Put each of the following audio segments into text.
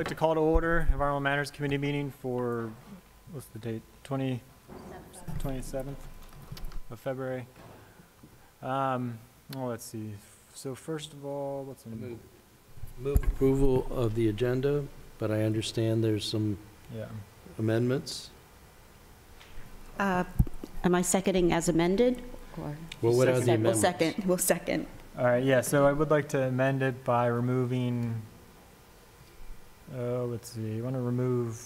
I'd like to call to order Environmental Matters Committee meeting for, what's the date? 27th of February. Well, let's see. So first of all, what's in Move approval of the agenda, but I understand there's some amendments. Am I seconding as amended? Or Well, what are the amendments? We'll second. All right, yeah, so I would like to amend it by removing, let's see, you want to remove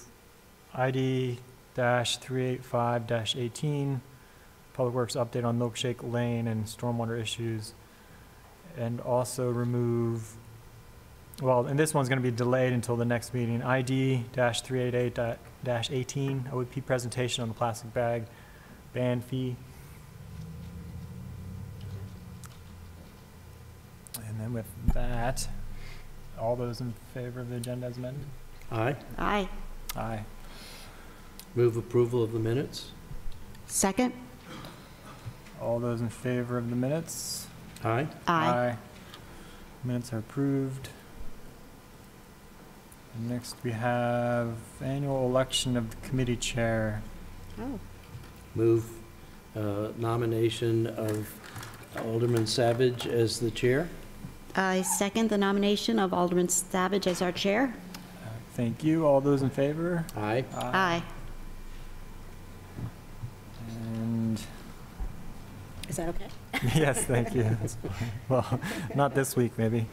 ID-385-18, Public Works update on Milkshake Lane and stormwater issues, and also remove, well, and this one's going to be delayed until the next meeting, ID-388-18, OEP presentation on the plastic bag ban fee. And then with that, all those in favor of the agenda as amended? Aye. Aye. Aye. Move approval of the minutes. Second? All those in favor of the minutes? Aye. Aye. Minutes are approved. And next we have annual election of the committee chair. Oh. Move nomination of Alderman Savage as the chair. I second the nomination of Alderman Savage as our chair. Thank you. All those in favor? Aye. Aye. And Is that okay? yes, thank you. That's fine. Well, not this week, maybe.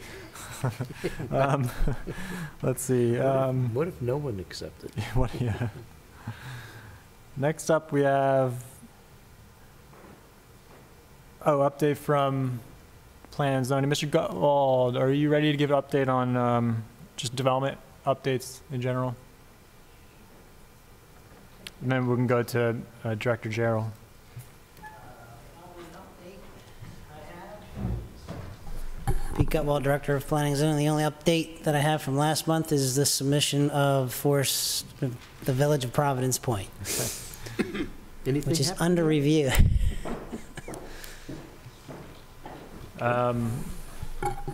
Let's see. What if no one accepted? Yeah. Next up, we have update from Plan and Zoning. Mr. Gutwald, are you ready to give an update on just development updates in general? And then we can go to Director Gerald. Pete Gutwald, Director of Planning and Zoning. The only update that I have from last month is the submission of the Village of Providence Point, Anything which is happen? under review.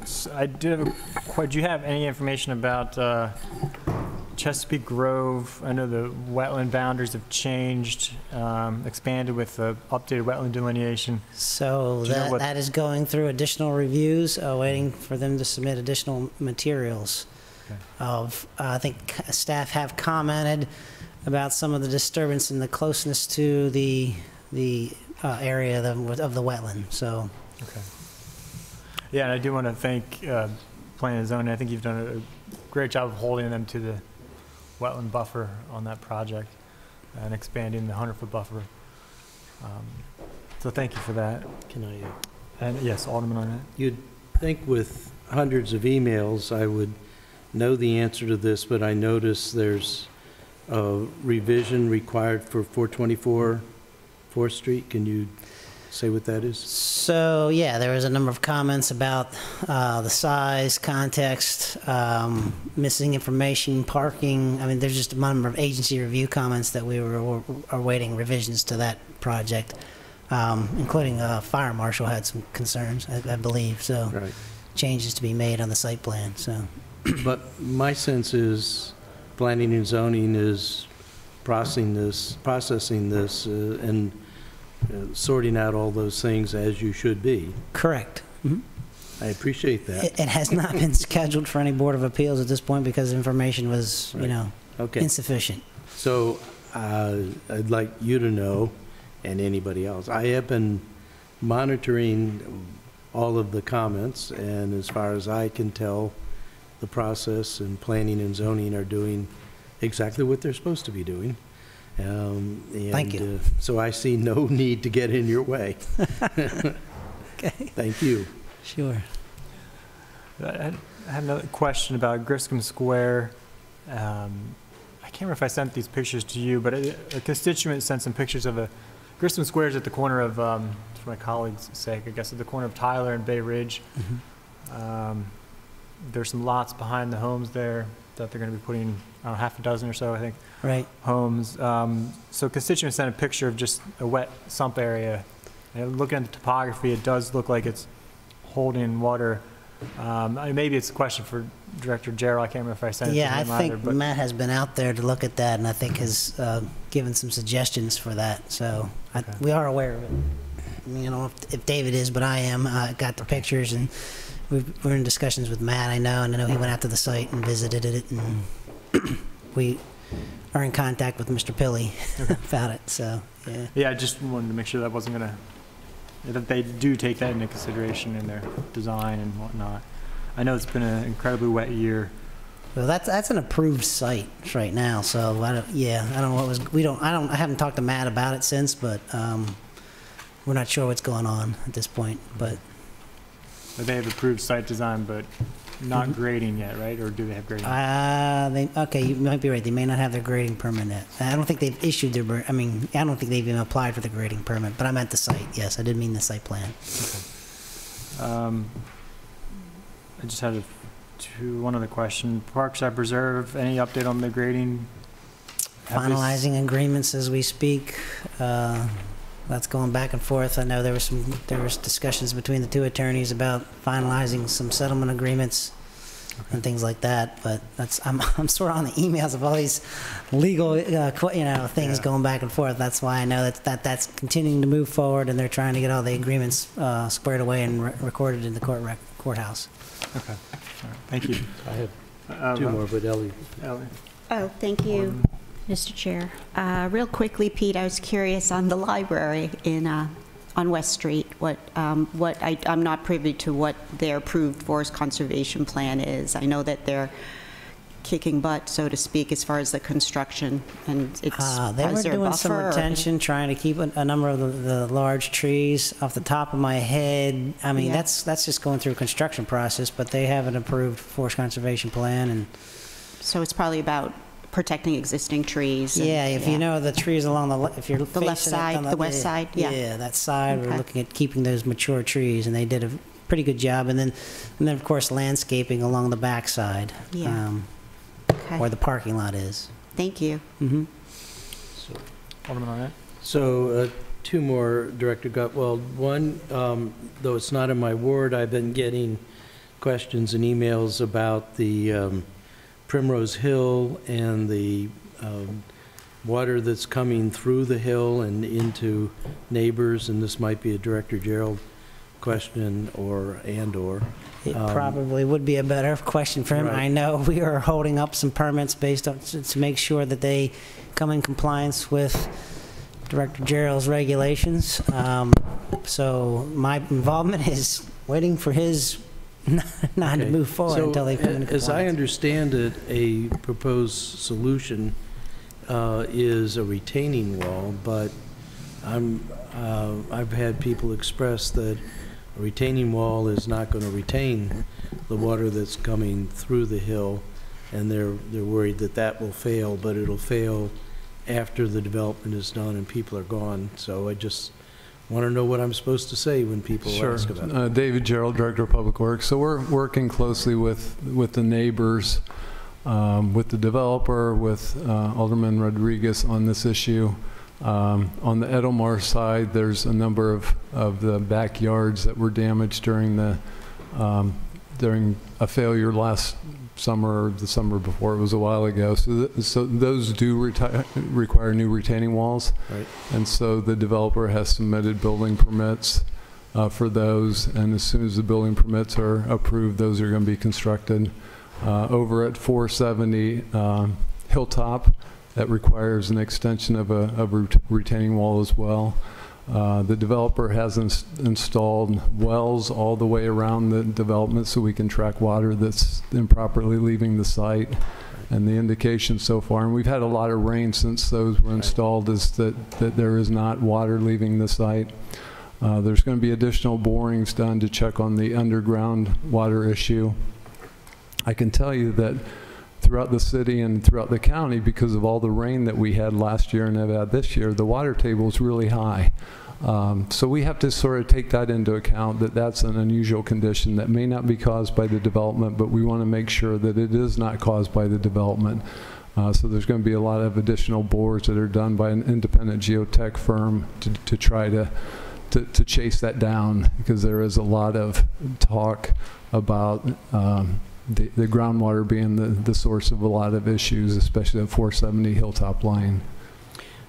So I did have do you have any information about Chesapeake Grove? I know the wetland boundaries have changed, expanded with the updated wetland delineation. So Do you know what- that is going through additional reviews, waiting for them to submit additional materials. Okay. I think staff have commented about some of the disturbance and the closeness to the area of the wetland. So. Okay. Yeah, and I do want to thank Planning and Zoning. I think you've done a great job of holding them to the wetland buffer on that project and expanding the 100-foot buffer. So thank you for that. Can I? And yes, Alderman Arnett. You'd think with hundreds of emails I would know the answer to this, but I notice there's a revision required for 424 4th Street. Can you say what that is? So, yeah, there was a number of comments about the size, context, missing information, parking. I mean, there's just a number of agency review comments that we are awaiting revisions to that project, including Fire Marshal had some concerns, I believe, so Right. changes to be made on the site plan, so. But my sense is Planning and Zoning is processing this and sorting out all those things as you should be. Correct. Mhm. I appreciate that. It has not been scheduled for any Board of Appeals at this point because information was, Right. Okay. insufficient. So I'd like you to know, and anybody else, I have been monitoring all of the comments, and as far as I can tell, the process and Planning and Zoning are doing exactly what they're supposed to be doing. Thank you. So I see no need to get in your way. Okay. Thank you. Sure. I had another question about Griscom Square. I can't remember if I sent these pictures to you, but a constituent sent some pictures of Griscom Square is at the corner of, for my colleagues' sake, I guess, at the corner of Tyler and Bay Ridge. Mm-hmm. There's some lots behind the homes there that they're going to be putting, I don't know, half a dozen or so, I think, Right. homes. So constituents sent a picture of just a wet sump area. And looking at the topography, it does look like it's holding water. Maybe it's a question for Director Gerald. I can't remember if I sent it to Yeah, I him either. think But Matt has been out there to look at that, and I think has given some suggestions for that. So Okay. we are aware of it. You know, if David is, but I am. Got the pictures, and we're in discussions with Matt. I know, and I know he went out to the site and visited it, and we are in contact with Mr. Pilley about it. So yeah. yeah, I just wanted to make sure that wasn't going to, that they do take that into consideration in their design and whatnot. I know it's been an incredibly wet year. Well, that's an approved site right now. So I don't know what was. I haven't talked to Matt about it since, but we're not sure what's going on at this point. But They have approved site design, but not grading yet, right? Or do they have grading? okay, you might be right. They may not have their grading permit yet. I don't think they've issued their. I don't think they've even applied for the grading permit. But I meant the site. Yes, I did mean the site plan. Okay. I just had one other question. Parkside Preserve, any update on the grading? Finalizing agreements as we speak. That's going back and forth. I know there was discussions between the two attorneys about finalizing some settlement agreements and things like that. But I'm sort of on the emails of all these legal things going back and forth. That's why I know that's continuing to move forward, and they're trying to get all the agreements squared away and recorded in the courthouse. Okay. All right. Thank you. I have two more, but Ellie. Oh, thank you, Mr. Chair. Real quickly, Pete, I was curious on the library on West Street. I'm not privy to what their approved forest conservation plan is. I know that they're kicking butt, so to speak, as far as the construction, and They were doing some retention, trying to keep a number of the large trees. Off the top of my head, I mean, that's just going through a construction process, but they have an approved forest conservation plan. And so it's probably about protecting existing trees. If you know the trees along if you're the left side, the west side, yeah, that side, Okay. we're looking at keeping those mature trees, and they did a pretty good job. And then of course landscaping along the back side, Yeah. Okay. where the parking lot is. Thank you. Mm-hmm. Alderman Arnett? So two more, Director Gutweld. One, though it's not in my ward, I've been getting questions and emails about the Primrose Hill and the water that's coming through the hill and into neighbors, and this might be a Director Gerald question or. It probably would be a better question for him. Right. I know we are holding up some permits based on to make sure that they come in compliance with Director Gerald's regulations. So my involvement is waiting for his not to move forward until they come in compliance. As I understand it, a proposed solution is a retaining wall, but I've had people express that a retaining wall is not going to retain the water that's coming through the hill, and they're worried that that will fail, but it'll fail after the development is done and people are gone. So I just want to know what I'm supposed to say when people ask about it. David Gerald, Director of Public Works. So we're working closely with the neighbors, with the developer, with Alderman Rodriguez on this issue. On the Edelmar side, there's a number of the backyards that were damaged during a failure last summer or the summer before. It was a while ago. So those do require new retaining walls. Right. And so the developer has submitted building permits for those. And as soon as the building permits are approved, those are going to be constructed. Over at 470 Hilltop, that requires an extension of a retaining wall as well. The developer has installed wells all the way around the development so we can track water that's improperly leaving the site. And the indication so far, and we've had a lot of rain since those were installed, is that there is not water leaving the site. There's going to be additional borings done to check on the underground water issue. I can tell you that throughout the city and throughout the county, because of all the rain that we had last year and have had this year, the water table is really high. So we have to sort of take that into account, that that's an unusual condition that may not be caused by the development, but we want to make sure that it is not caused by the development. So there's going to be a lot of additional bores that are done by an independent geotech firm to try to to chase that down, because there is a lot of talk about the groundwater being the source of a lot of issues, especially at 470 Hilltop Lane.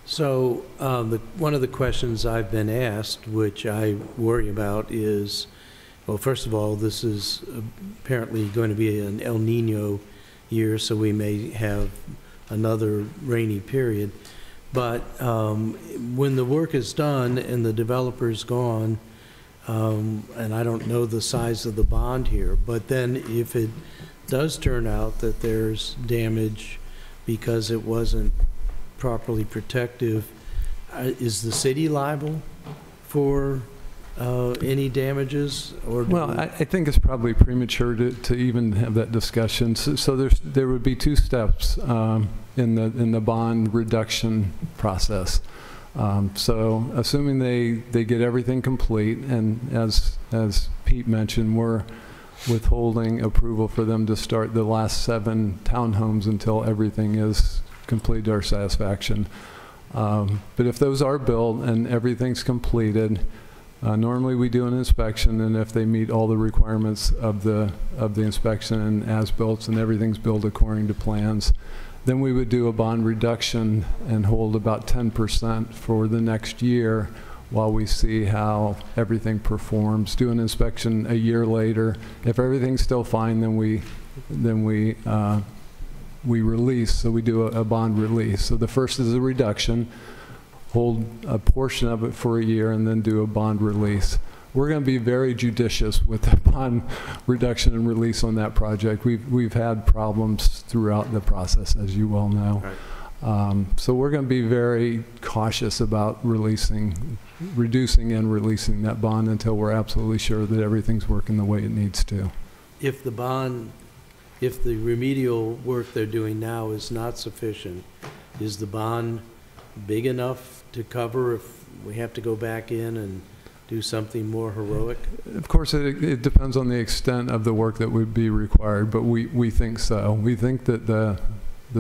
So one of the questions I've been asked, which I worry about, is, well, first of all, this is apparently going to be an El Nino year, so we may have another rainy period. But when the work is done and the developer's gone, and I don't know the size of the bond here, but then if it does turn out that there's damage because it wasn't properly protective, is the city liable for any damages? Or Well, I think it's probably premature to even have that discussion. So there would be two steps in the bond reduction process. So assuming they get everything complete, and as Pete mentioned, we're withholding approval for them to start the last 7 townhomes until everything is complete to our satisfaction. But if those are built and everything's completed, normally we do an inspection, and if they meet all the requirements of the inspection and as-built and everything's built according to plans, then we would do a bond reduction and hold about 10% for the next year while we see how everything performs. Do an inspection a year later. If everything's still fine, then we release. So we do a bond release. So the first is a reduction, hold a portion of it for a year, and then do a bond release. We're going to be very judicious with the bond reduction and release on that project. We've had problems throughout the process, as you well know. Right. So we're going to be very cautious about reducing and releasing that bond until we're absolutely sure that everything's working the way it needs to. If the remedial work they're doing now is not sufficient, is the bond big enough to cover if we have to go back in and do something more heroic? Of course, it depends on the extent of the work that would be required, but we think so. We think that the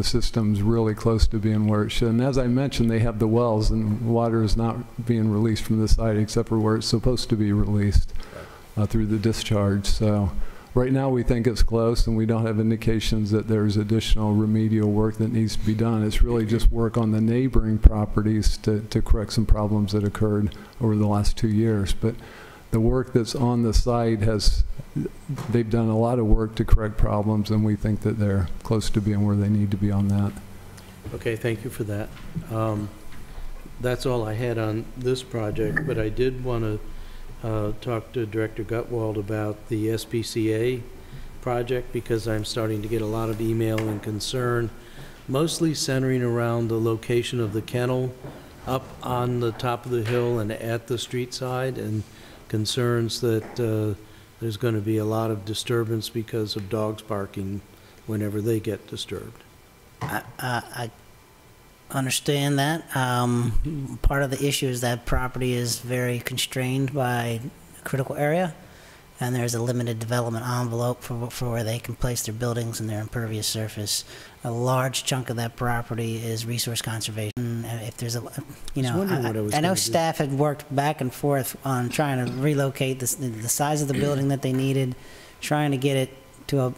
system's really close to being where it should. And as I mentioned, they have the wells, and water is not being released from the site except for where it's supposed to be released through the discharge. So right now we think it's close, and we don't have indications that there's additional remedial work that needs to be done. It's really just work on the neighboring properties to correct some problems that occurred over the last 2 years. But the work that's on the site they've done a lot of work to correct problems, and we think that they're close to being where they need to be on that. Okay, thank you for that. That's all I had on this project, but I did want to talk to Director Gutwald about the SPCA project, because I'm starting to get a lot of email and concern, mostly centering around the location of the kennel up on the top of the hill and at the street side, and concerns that there's going to be a lot of disturbance because of dogs barking whenever they get disturbed. I understand that. Part of the issue is that property is very constrained by a critical area, and there's a limited development envelope for where they can place their buildings and their impervious surface. A large chunk of that property is resource conservation. If there's a, I know staff had worked back and forth on trying to relocate the size of the building that they needed, trying to get it to a,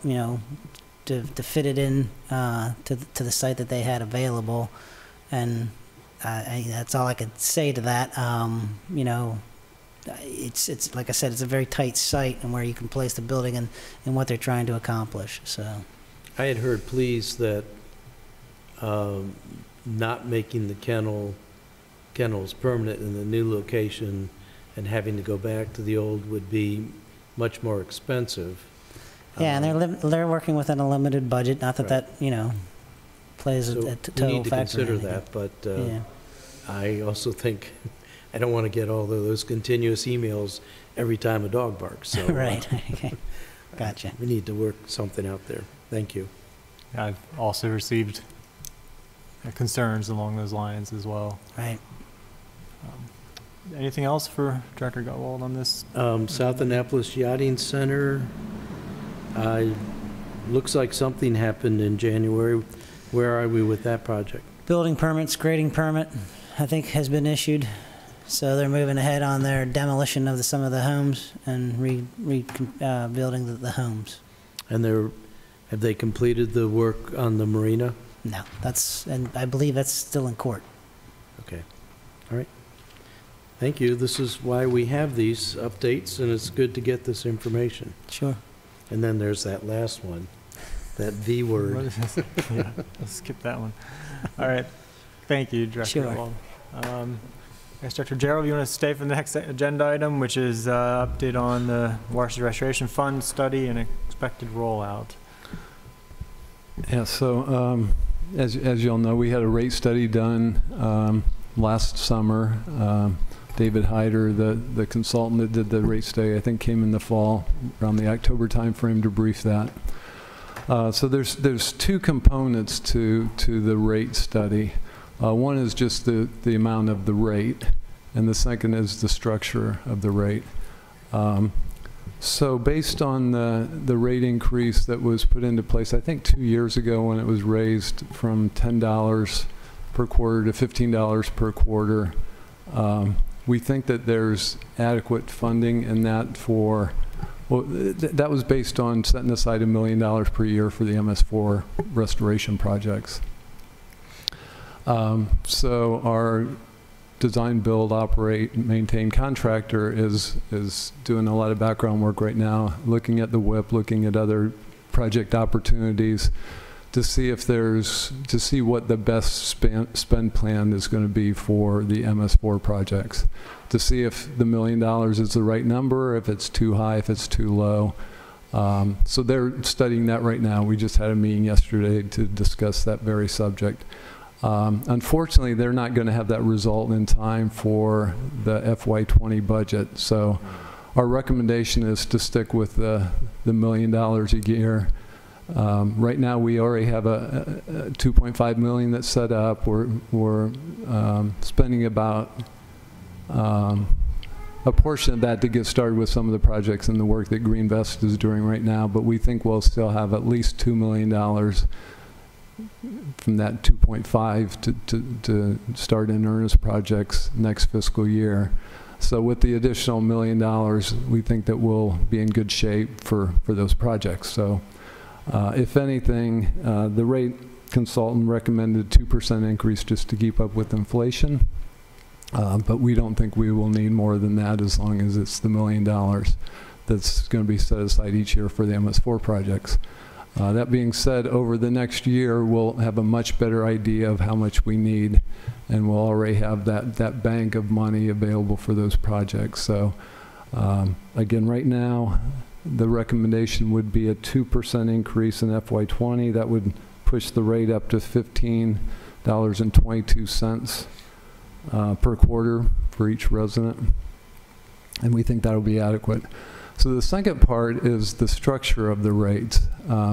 to fit it in to the site that they had available, and that's all I could say to that. It's like I said, it's a very tight site, and where you can place the building and what they're trying to accomplish. So, I had heard pleas that not making the kennels permanent in the new location and having to go back to the old would be much more expensive. Yeah, and they're working within a limited budget. Not that right. that plays so a total we need to factor. consider that, but I also think I don't want to get all of those continuous emails every time a dog barks. So, right. Okay. Gotcha. We need to work something out there. Thank you. I've also received concerns along those lines as well. Right. Anything else for Director Gutwald on this? South Annapolis Yachting Center, looks like something happened in January. Where are we with that project? Building permits, grading permit, I think has been issued. So they're moving ahead on their demolition of some of the homes and rebuilding the homes. And have they completed the work on the marina? No, and I believe that's still in court. Okay, all right. Thank you. This is why we have these updates, and it's good to get this information. Sure. And then there's that last one, that V What word. is this? Yeah, let's skip that one. All right. Thank you, Director Sure. Wald. I guess Director Gerald, you want to stay for the next agenda item, which is update on the Watershed Restoration Fund study and expected rollout. Yeah, so as you all know, we had a rate study done last summer. David Hyder, the consultant that did the rate study, I think came in the fall, around the October timeframe to brief that. So there's two components to the rate study. One is just the amount of the rate, and the second is the structure of the rate. So based on the rate increase that was put into place, I think 2 years ago when it was raised from $10 per quarter to $15 per quarter, we think that there's adequate funding in that for, well, that was based on setting aside $1 million per year for the MS4 restoration projects. So our design, build, operate, maintain contractor is doing a lot of background work right now, looking at the WIP, looking at other project opportunities to see what the best spend plan is going to be for the MS4 projects, to see if the $1 million is the right number, if it's too high, if it's too low. So they're studying that right now. We just had a meeting yesterday to discuss that very subject. Unfortunately, they're not going to have that result in time for the FY20 budget. So our recommendation is to stick with the $1 million a year. Right now, we already have a $2.5 million that's set up. We're spending about a portion of that to get started with some of the projects and the work that Greenvest is doing right now. But we think we'll still have at least $2 million from that 2.5 to start in earnest projects next fiscal year. So with the additional $1 million, we think that we'll be in good shape for those projects. So if anything, the rate consultant recommended 2% increase just to keep up with inflation. But we don't think we will need more than that as long as it's the $1 million that's going to be set aside each year for the MS4 projects. That being said, over the next year, we'll have a much better idea of how much we need, and we'll already have that bank of money available for those projects. So again, right now, the recommendation would be a 2% increase in FY20. That would push the rate up to $15.22 per quarter for each resident, and we think that'll be adequate. So the second part is the structure of the rates,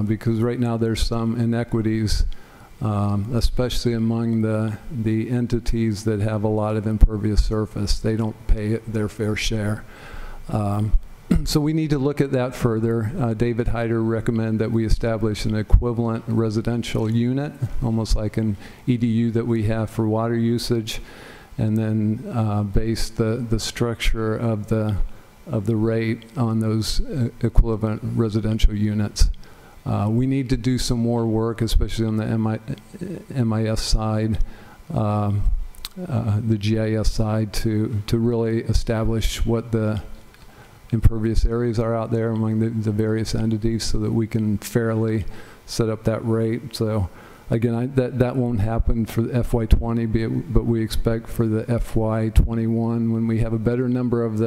because right now there's some inequities, especially among the entities that have a lot of impervious surface. They don't pay their fair share. So we need to look at that further. David Hyder recommended that we establish an equivalent residential unit, almost like an EDU that we have for water usage, and then base the structure of the rate on those equivalent residential units. We need to do some more work, especially on the MIS side, the GIS side, to really establish what the impervious areas are out there among the various entities so that we can fairly set up that rate. So again, that won't happen for the FY20, but we expect for the FY21, when we have a better number of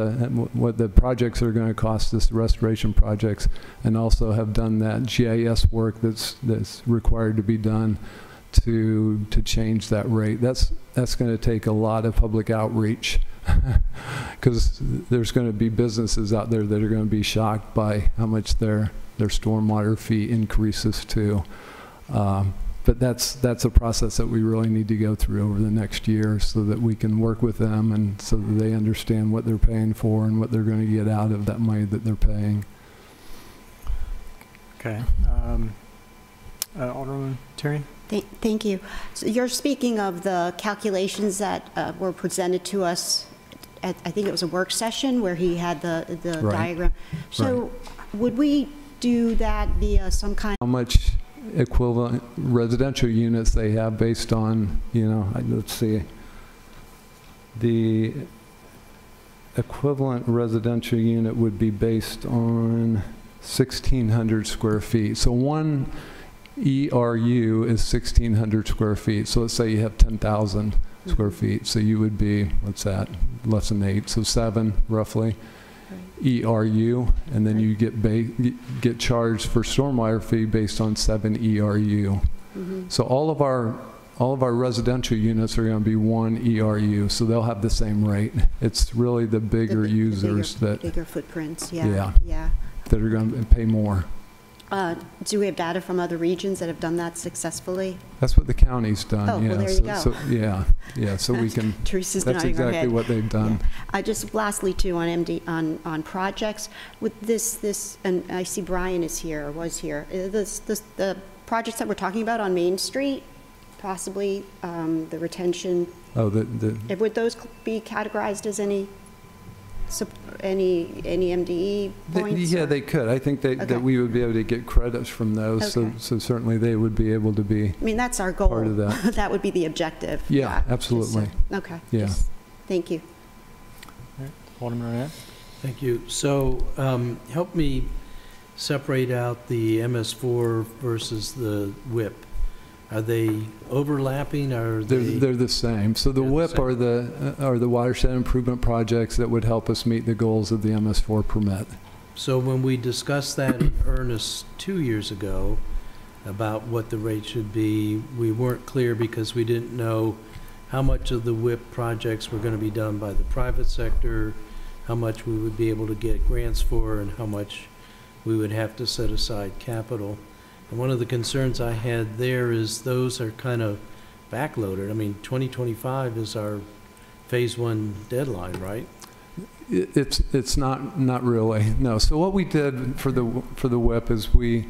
what the projects are going to cost us, the restoration projects, and also have done that GIS work that's required to be done to change that rate. That's going to take a lot of public outreach, because there's going to be businesses out there that are going to be shocked by how much their stormwater fee increases to. But that's a process that we really need to go through over the next year so that we can work with them and so that they understand what they're paying for and what they're going to get out of that money that they're paying. Okay. Alderman Tierney? Thank you. So you're speaking of the calculations that were presented to us I think it was a work session where he had the Right. diagram. So would we do that via some kind? How much equivalent residential units they have based on, let's see, the equivalent residential unit would be based on 1,600 square feet. So one ERU is 1,600 square feet. So let's say you have 10,000 square feet. So you would be, what's that, less than 8, so 7 roughly. ERU, and then you get charged for stormwater fee based on 7 ERU. So all of our residential units are going to be 1 ERU, so they'll have the same rate. It's really the bigger users bigger footprints, yeah. that are going to pay more. Do we have data from other regions that have done that successfully? That's what the county's done. Oh, yeah. well, there you go. So we can. Teresa's That's nodding her exactly head. what they've done. Yeah. Just lastly, too, on projects, with this, and I see Brian is here, or was here, the projects that we're talking about on Main Street, possibly the retention, Oh, would those be categorized as any MDE points? Yeah, they could. I think Okay. that we would be able to get credits from those, Okay. so certainly they would be able to be. I mean, that's our goal. Part of that. That would be the objective. Yeah, absolutely. Okay. Yeah. Thank you. Alderman Arnett? Thank you. So help me separate out the MS4 versus the WIP. Are they overlapping, or are they? They're the same. So the They're the WIP same. are the watershed improvement projects that would help us meet the goals of the MS4 permit. So when we discussed that in earnest 2 years ago about what the rate should be, we weren't clear because we didn't know how much of the WIP projects were going to be done by the private sector, how much we would be able to get grants for, and how much we would have to set aside capital. And one of the concerns I had there is those are kind of backloaded. I mean, 2025 is our phase 1 deadline, right? It's not really, no. So what we did for the WIP is we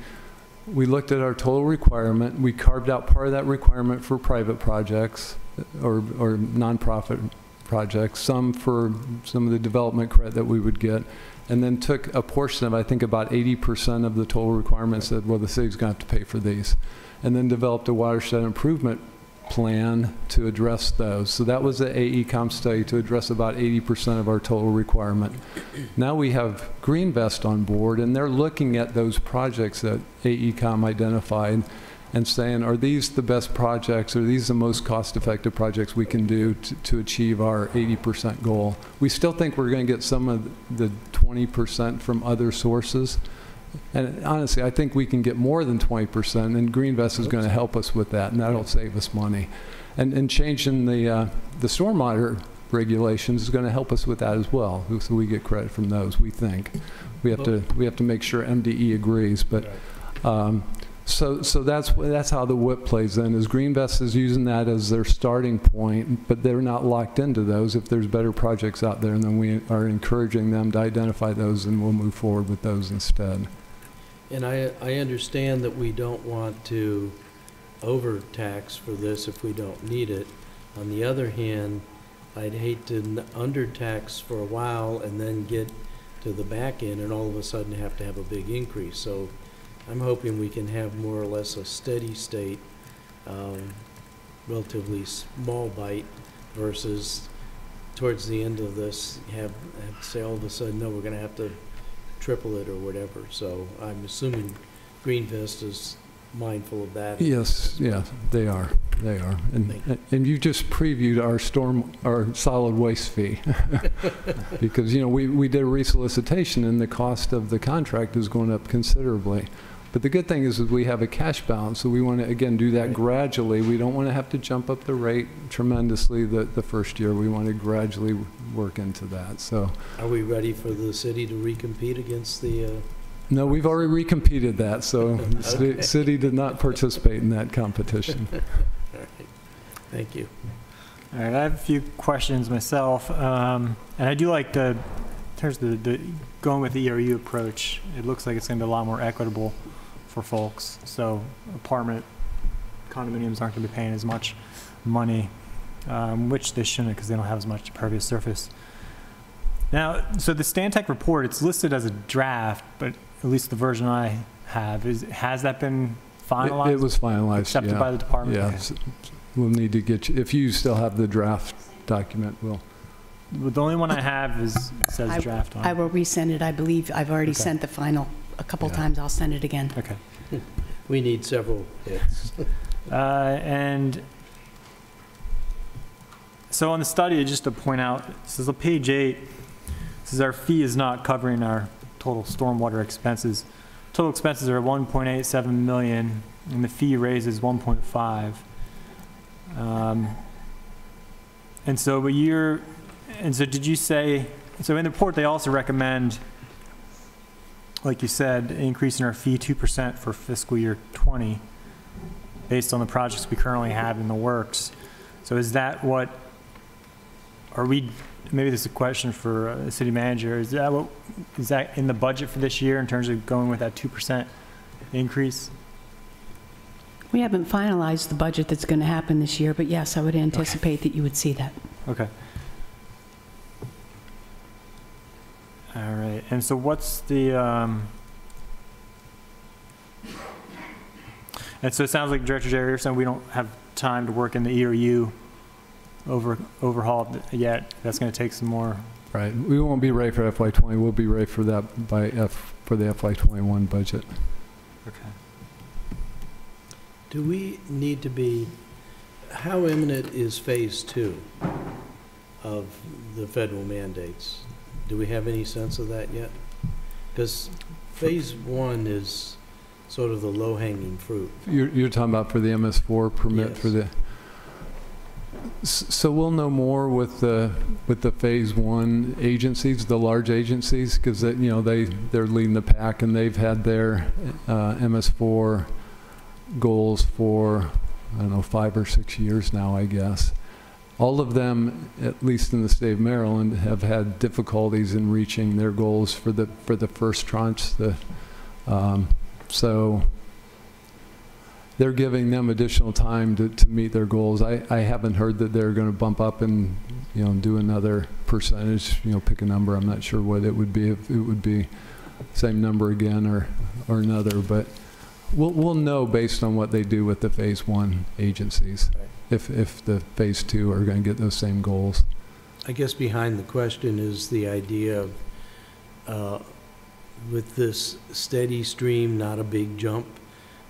looked at our total requirement. We carved out part of that requirement for private projects or nonprofit projects, some for some of the development credit that we would get, and then took a portion of, I think about 80% of the total requirement, said, well, the city's going to have to pay for these, and then developed a watershed improvement plan to address those. So that was the AECOM study to address about 80% of our total requirement. Now we have Greenvest on board, and they're looking at those projects that AECOM identified and saying, are these the best projects? Are these the most cost-effective projects we can do to achieve our 80% goal? We still think we're going to get some of the 20% from other sources. And honestly, I think we can get more than 20%, and Greenvest is going to help us with that, and that'll save us money. And changing the stormwater regulations is going to help us with that as well, so we get credit from those, we think. We have to make sure MDE agrees, but so that's how the WIP plays in, is Greenvest is using that as their starting point, but they're not locked into those. If there's better projects out there, and then we are encouraging them to identify those, and we'll move forward with those instead. And I understand that we don't want to overtax for this if we don't need it. On the other hand, I'd hate to undertax for a while and then get to the back end and all of a sudden have to have a big increase. So I'm hoping we can have more or less a steady state, relatively small bite versus towards the end of this have say all of a sudden, no, we're going to have to triple it or whatever. So I'm assuming Greenvest is mindful of that. Yes, yeah, they are. And you just previewed our solid waste fee. Because, we did a resolicitation, and the cost of the contract is going up considerably. But the good thing is we have a cash balance, so we want to, again, do that gradually. We don't want to have to jump up the rate tremendously the first year. We want to gradually work into that. So, are we ready for the city to recompete against the... No, we've already recompeted that, so Okay. the city did not participate in that competition. All right. Thank you. All right, I have a few questions myself, and I do like in terms of the going with the ERU approach. It looks like it's going to be a lot more equitable for folks. So apartment condominiums aren't going to be paying as much money, which they shouldn't, because they don't have as much impervious surface. Now, so the Stantec report, it's listed as a draft, but at least the version I have, has that been finalized? It was finalized, Accepted yeah. by the department? Okay. Yes. We'll need to get you, if you still have the draft document, we'll. Well, the only one I have says draft on I it. will resend it. I believe I've already Okay. sent the final a couple Yeah. times. I'll send it again. Okay. We need several hits. And so on the study, just to point out, it says on page 8, it says our fee is not covering our total stormwater expenses. Total expenses are 1.87 million, and the fee raises 1.5. And so, did you say, so in the report, they also recommend, like you said, increasing our fee 2% for fiscal year 20, based on the projects we currently have in the works. So is that what, maybe this is a question for the city manager, is that in the budget for this year in terms of going with that 2% increase? We haven't finalized the budget that's going to happen this year, but yes, I would anticipate that you would see that. Okay. All right, and so what's the, and so it sounds like Director Jerry, you're saying we don't have time to work in the ERU overhaul yet. That's going to take some more. Right. We won't be ready for FY20. We'll be ready for that for the FY21 budget. Okay. Do we need to be, how imminent is phase 2 of the federal mandates? Do we have any sense of that yet? Because phase 1 is sort of the low-hanging fruit. You're talking about for the MS4 permit? Yes. For the. So we'll know more with the phase 1 agencies, the large agencies, because they're leading the pack and they've had their MS4 goals for, I don't know, 5 or 6 years now, I guess. All of them, at least in the state of Maryland, have had difficulties in reaching their goals for the first tranche. So they're giving them additional time to meet their goals. I haven't heard that they're going to bump up and do another percentage. Pick a number. I'm not sure what it would be, if it would be same number again or another, but we'll know based on what they do with the phase 1 agencies. Right. If the phase 2 are going to get those same goals. I guess behind the question is the idea of, with this steady stream, not a big jump,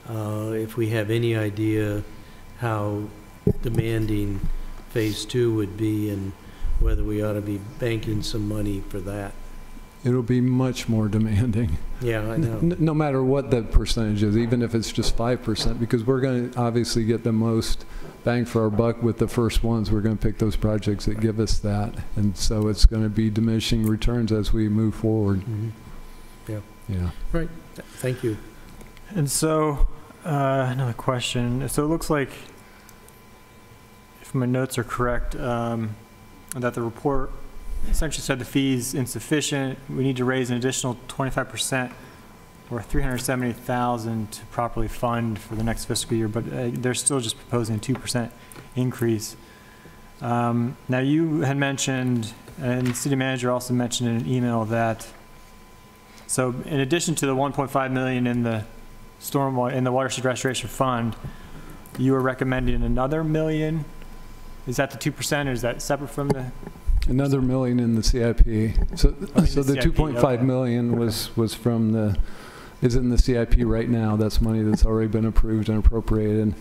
if we have any idea how demanding phase 2 would be and whether we ought to be banking some money for that. It'll be much more demanding. Yeah, I know. No matter what the percentage is, even if it's just 5%, because we're going to obviously get the most bang for our buck with the first ones. We're going to pick those projects that give us that. And so it's going to be diminishing returns as we move forward. Mhm. Yeah. Yeah. Right. Thank you. And so, another question. So it looks like, if my notes are correct, that the report essentially said the fee's insufficient. We need to raise an additional 25% or $370,000 to properly fund for the next fiscal year, but they're still just proposing a 2% increase. Now you had mentioned, and the city manager also mentioned in an email that, so in addition to the 1.5 million in the in the watershed restoration fund, you were recommending another $1 million. Is that the 2% or is that separate from the? Another $1 million in the CIP. So the CIP, 2.5 okay. million was from is in the CIP right now. That's money that's already been approved and appropriated.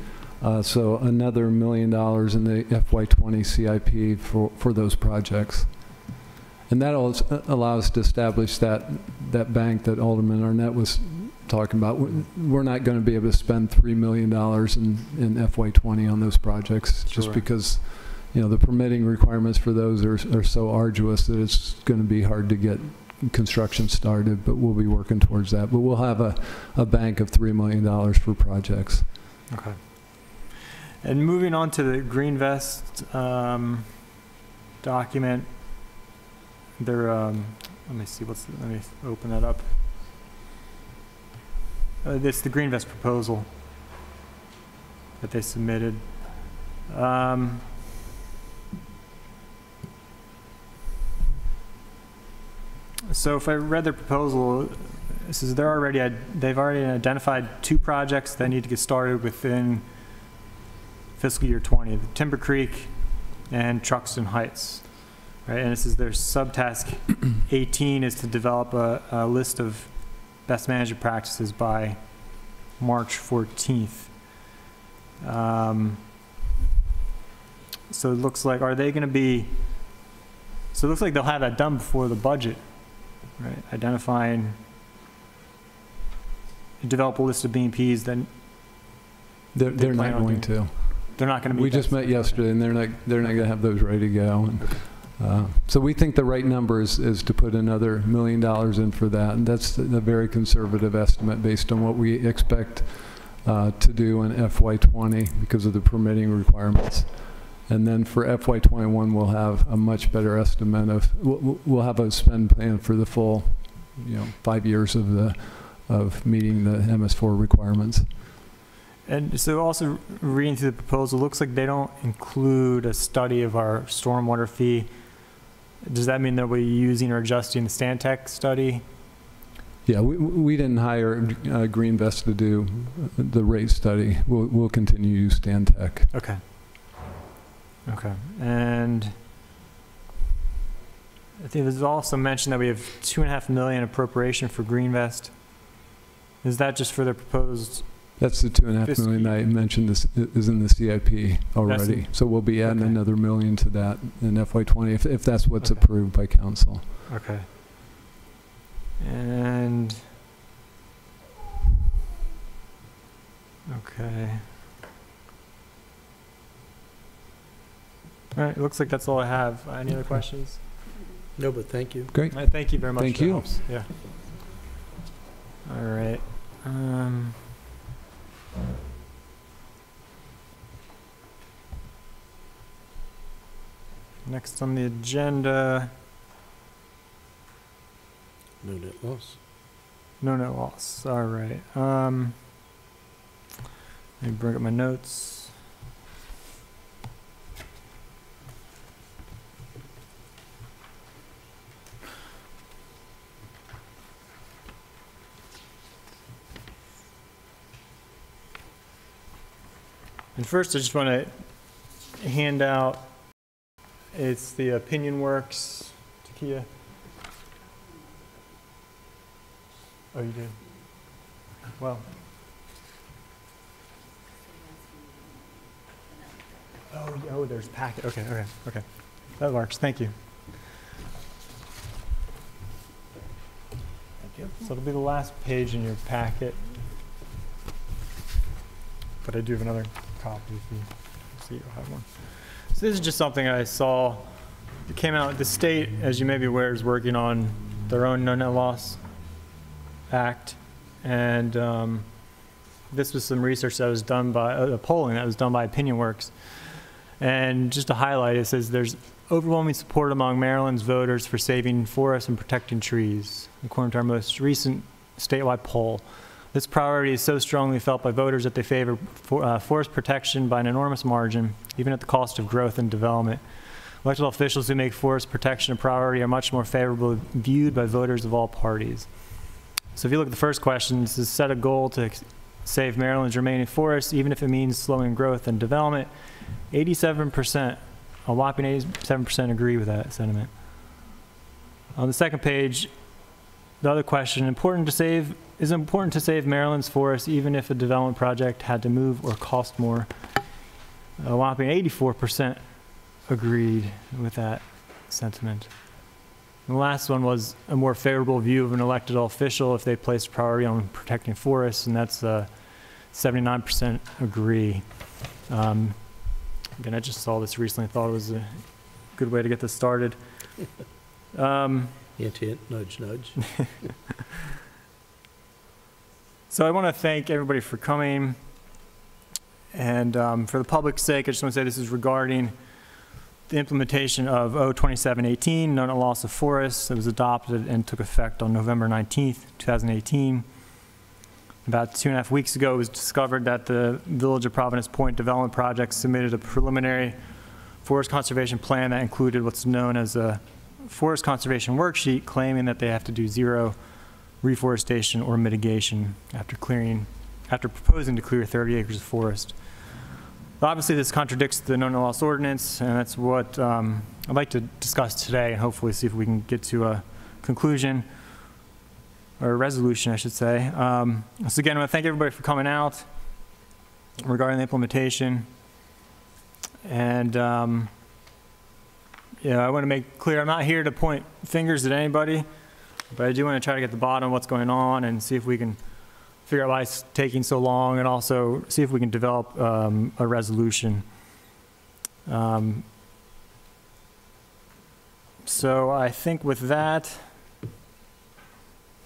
So another $1 million in the FY20 CIP for those projects. And that allows us to establish that bank that Alderman Arnett was talking about. We're not going to be able to spend $3 million in FY20 on those projects, just Sure. because the permitting requirements for those are so arduous that it's going to be hard to get construction started, but we'll be working towards that. But we'll have a bank of $3 million for projects. Okay. And moving on to the Green Vest document, there, let me see, let me open that up. It's the Green Vest proposal that they submitted. So if I read their proposal, it says they've already identified 2 projects that need to get started within fiscal year 20, the Timber Creek and Truxton Heights. Right, and this is their subtask 18 is to develop a list of best management practices by March 14th. So it looks like, are they going to be, so it looks like they'll have that done before the budget, right? Identifying, develop a list of BMPs, then They're not going to. they're not going to meet We that. just met yesterday, and they're not going to have those ready to go. And, so we think the right number is to put another $1 million in for that, and that's a very conservative estimate based on what we expect to do in FY20 because of the permitting requirements. And then for FY21, we'll have a much better estimate of, we'll have a spend plan for the full, 5 years of meeting the MS4 requirements. And so also reading through the proposal, looks like they don't include a study of our stormwater fee. Does that mean they'll be using or adjusting the Stantec study? Yeah, we didn't hire Greenvest to do the rate study. We'll continue to use Stantec. Okay. Okay. And I think there's also mentioned that we have $2.5 million appropriation for Greenvest. Is that just for the proposed? That's the $2.5 million I mentioned. This is in the CIP already. So we'll be adding another $1 million to that in FY20 if that's what's approved by council. Okay. And okay. All right. It looks like that's all I have. Any other questions? No, but thank you. Great. All right, thank you very much. Thank That you. helps. Yeah. All right. Next on the agenda, No net loss. no net loss. All right. Let me bring up my notes. And first, I just want to hand out, it's the Opinion Works, Takia. Oh, you did? Well. Oh, there's packet. Okay. That works. Thank you. Thank you. So it'll be the last page in your packet. But I do have another copy if you see you'll have one. So this is just something I saw. It came out, the state, as you may be aware, is working on their own no net loss act. And this was some research that was done by, polling that was done by Opinion Works. And just to highlight, it says there's overwhelming support among Maryland's voters for saving forests and protecting trees, according to our most recent statewide poll. This priority is so strongly felt by voters that they favor forest protection by an enormous margin, even at the cost of growth and development. Elected officials who make forest protection a priority are much more favorably viewed by voters of all parties. So if you look at the first question, this is set a goal to save Maryland's remaining forests, even if it means slowing growth and development. 87%, a whopping 87% agree with that sentiment. On the second page, the other question, is it important to save Maryland's forests even if a development project had to move or cost more? A whopping 84% agreed with that sentiment. And the last one was a more favorable view of an elected official if they placed priority on protecting forests, and that's 79% agree. Again, I just saw this recently, thought it was a good way to get this started. Hint, hint, nudge, nudge. So I want to thank everybody for coming. And for the public's sake, I just want to say this is regarding the implementation of O2718, no net loss of forests. It was adopted and took effect on November 19th, 2018. About 2.5 weeks ago, it was discovered that the Village of Providence Point Development Project submitted a preliminary forest conservation plan that included what's known as a forest conservation worksheet claiming that they have to do zero reforestation or mitigation after proposing to clear 30 acres of forest. Obviously, this contradicts the no-no-loss ordinance, and that's what I'd like to discuss today, and hopefully see if we can get to a conclusion, or a resolution, I should say. So again, I want to thank everybody for coming out regarding the implementation. And yeah, I want to make clear, I'm not here to point fingers at anybody, but I do want to try to get to the bottom of what's going on and see if we can figure out why it's taking so long, and also see if we can develop a resolution. So I think with that,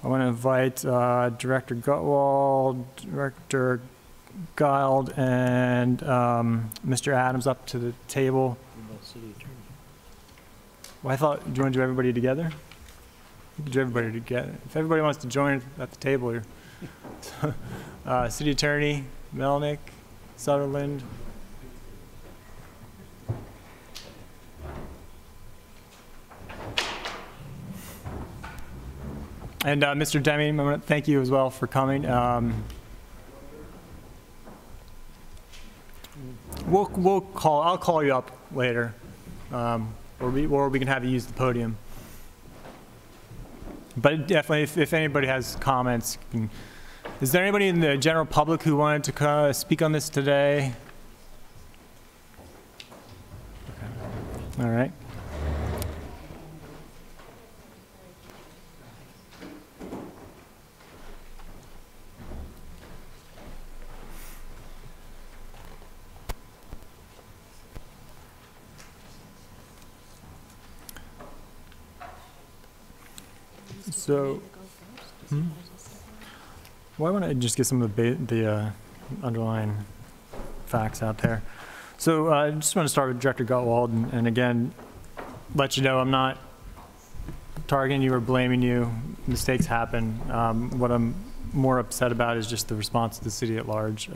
I want to invite Director Gutwald, Director Guild, and Mr. Adams up to the table. Well, I thought, do you want to do everybody together? You can do everybody together. If everybody wants to join at the table here. City Attorney, Melnick, Sutherland. And Mr. Deming, I want to thank you as well for coming. I'll call you up later, or we can have you use the podium. But definitely, if anybody has comments, is there anybody in the general public who wanted to speak on this today? Okay. All right. So, why don't I just get some of the underlying facts out there? So I just want to start with Director Gutwald, and again, let you know I'm not targeting you or blaming you. Mistakes happen. What I'm more upset about is just the response of the city at large.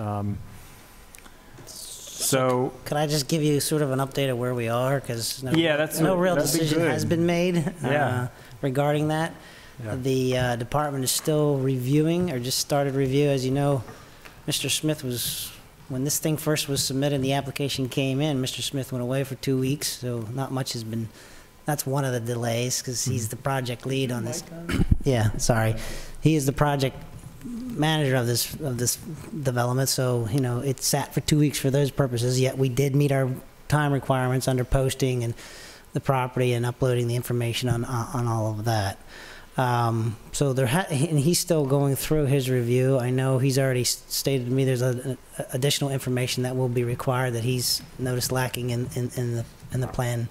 So could I just give you sort of an update of where we are? Because no real that'd decision has been made regarding that. Yeah. The department is still reviewing, or just started review. As you know, Mr. Smith was, when this thing first was submitted, the application came in, Mr. Smith went away for 2 weeks, so not much has been, that's one of the delays, because he's the project lead on this. Yeah, sorry. He is the project manager of this development, so, you know, it sat for 2 weeks for those purposes, yet we did meet our time requirements under posting and the property and uploading the information on all of that. So and he's still going through his review. I know he's already stated to me there's additional information that will be required that he's noticed lacking in the plan,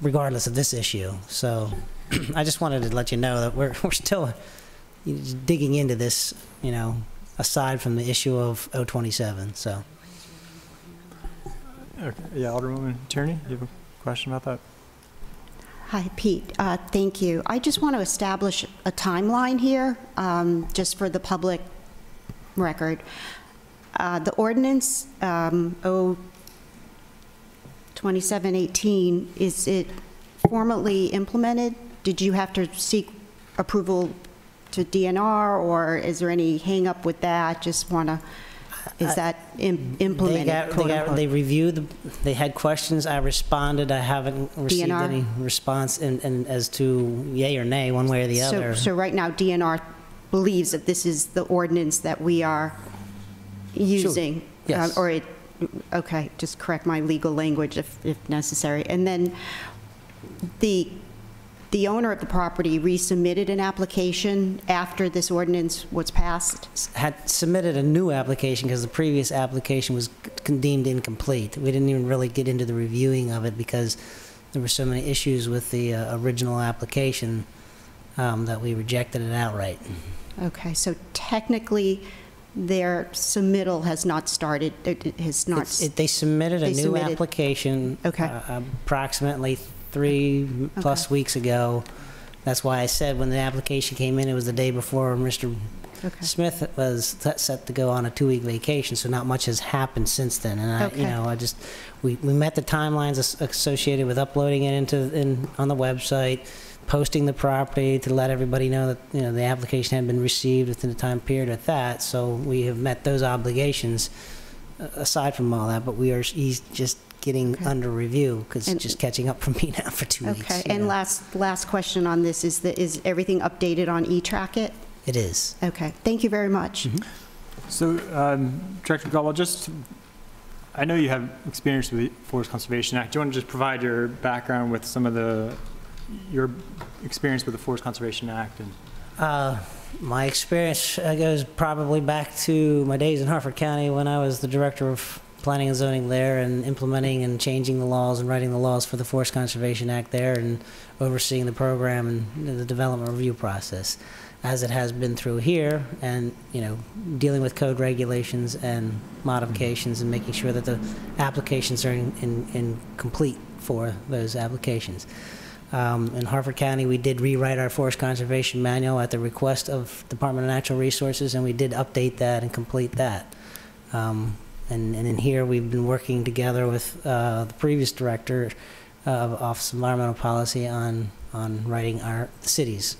regardless of this issue. So I just wanted to let you know that we're still digging into this, you know, aside from the issue of 027. So. Okay. Yeah, Alderwoman Tierney, you have a question about that? Hi, Pete. Thank you. I just want to establish a timeline here, just for the public record. The ordinance 02718, is it formally implemented? Did you have to seek approval to DNR, or is there any hang up with that? Just want to, is that implemented? They reviewed, they had questions, I responded, I haven't received DNR? any response and as to yay or nay, one way or the other. So right now, DNR believes that this is the ordinance that we are using? Sure. Yes. Okay, just correct my legal language if necessary. And then the owner of the property resubmitted an application after this ordinance was passed? Had submitted a new application because the previous application was deemed incomplete. We didn't even really get into the reviewing of it because there were so many issues with the original application that we rejected it outright. Okay, so technically their submittal has not started, it has not... They submitted a new application approximately 3+ weeks ago. That's why I said when the application came in, it was the day before Mr. Okay. Smith was set to go on a 2-week vacation, so not much has happened since then. And Okay. we met the timelines associated with uploading it on the website, posting the property to let everybody know that, the application had been received within the time period of that. So we have met those obligations aside from all that, but he's just getting Okay. under review because And- it's just catching up for me now for 2 weeks. Okay, you and know. last question on this, is everything updated on eTrack-It? It is. Okay, thank you very much. So, Director Gallwell, I know you have experience with the Forest Conservation Act. Do you want to just provide your background with some of your experience with the Forest Conservation Act? My experience goes probably back to my days in Harford County when I was the director of planning and zoning there and implementing and changing the laws and writing the laws for the Forest Conservation Act there and overseeing the program and the development review process as it has been through here and, dealing with code regulations and modifications and making sure that the applications are in complete for those applications. In Harford County, we did rewrite our Forest Conservation Manual at the request of Department of Natural Resources, and we did update that and complete that. And in here, we've been working together with the previous director of Office of Environmental Policy on writing the city's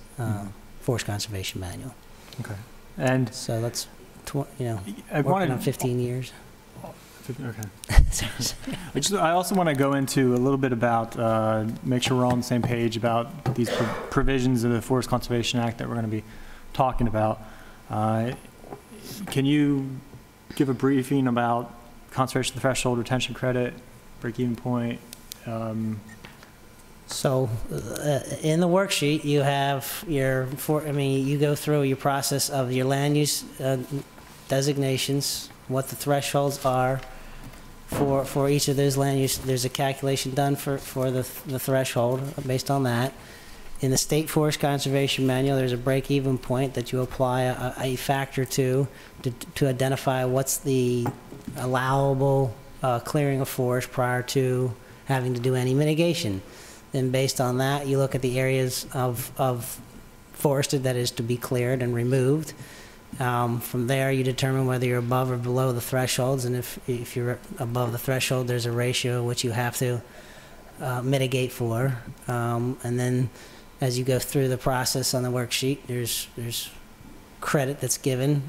Forest Conservation Manual. Okay. And So that's, I working wanted on 15 years. Okay. I also want to go into a little bit about, make sure we're all on the same page about these provisions of the Forest Conservation Act that we're going to be talking about. Can you give a briefing about conservation threshold, retention credit, break-even point? So in the worksheet, you have you go through your process of your land use designations, what the thresholds are for each of those land use. There's a calculation done for the threshold based on that. In the State Forest Conservation Manual, there's a break-even point that you apply a factor to identify what's the allowable clearing of forest prior to having to do any mitigation. Then based on that, you look at the areas of forested that is to be cleared and removed. From there, you determine whether you're above or below the thresholds, and if you're above the threshold, there's a ratio which you have to mitigate for. And then as you go through the process on the worksheet, there's credit that's given,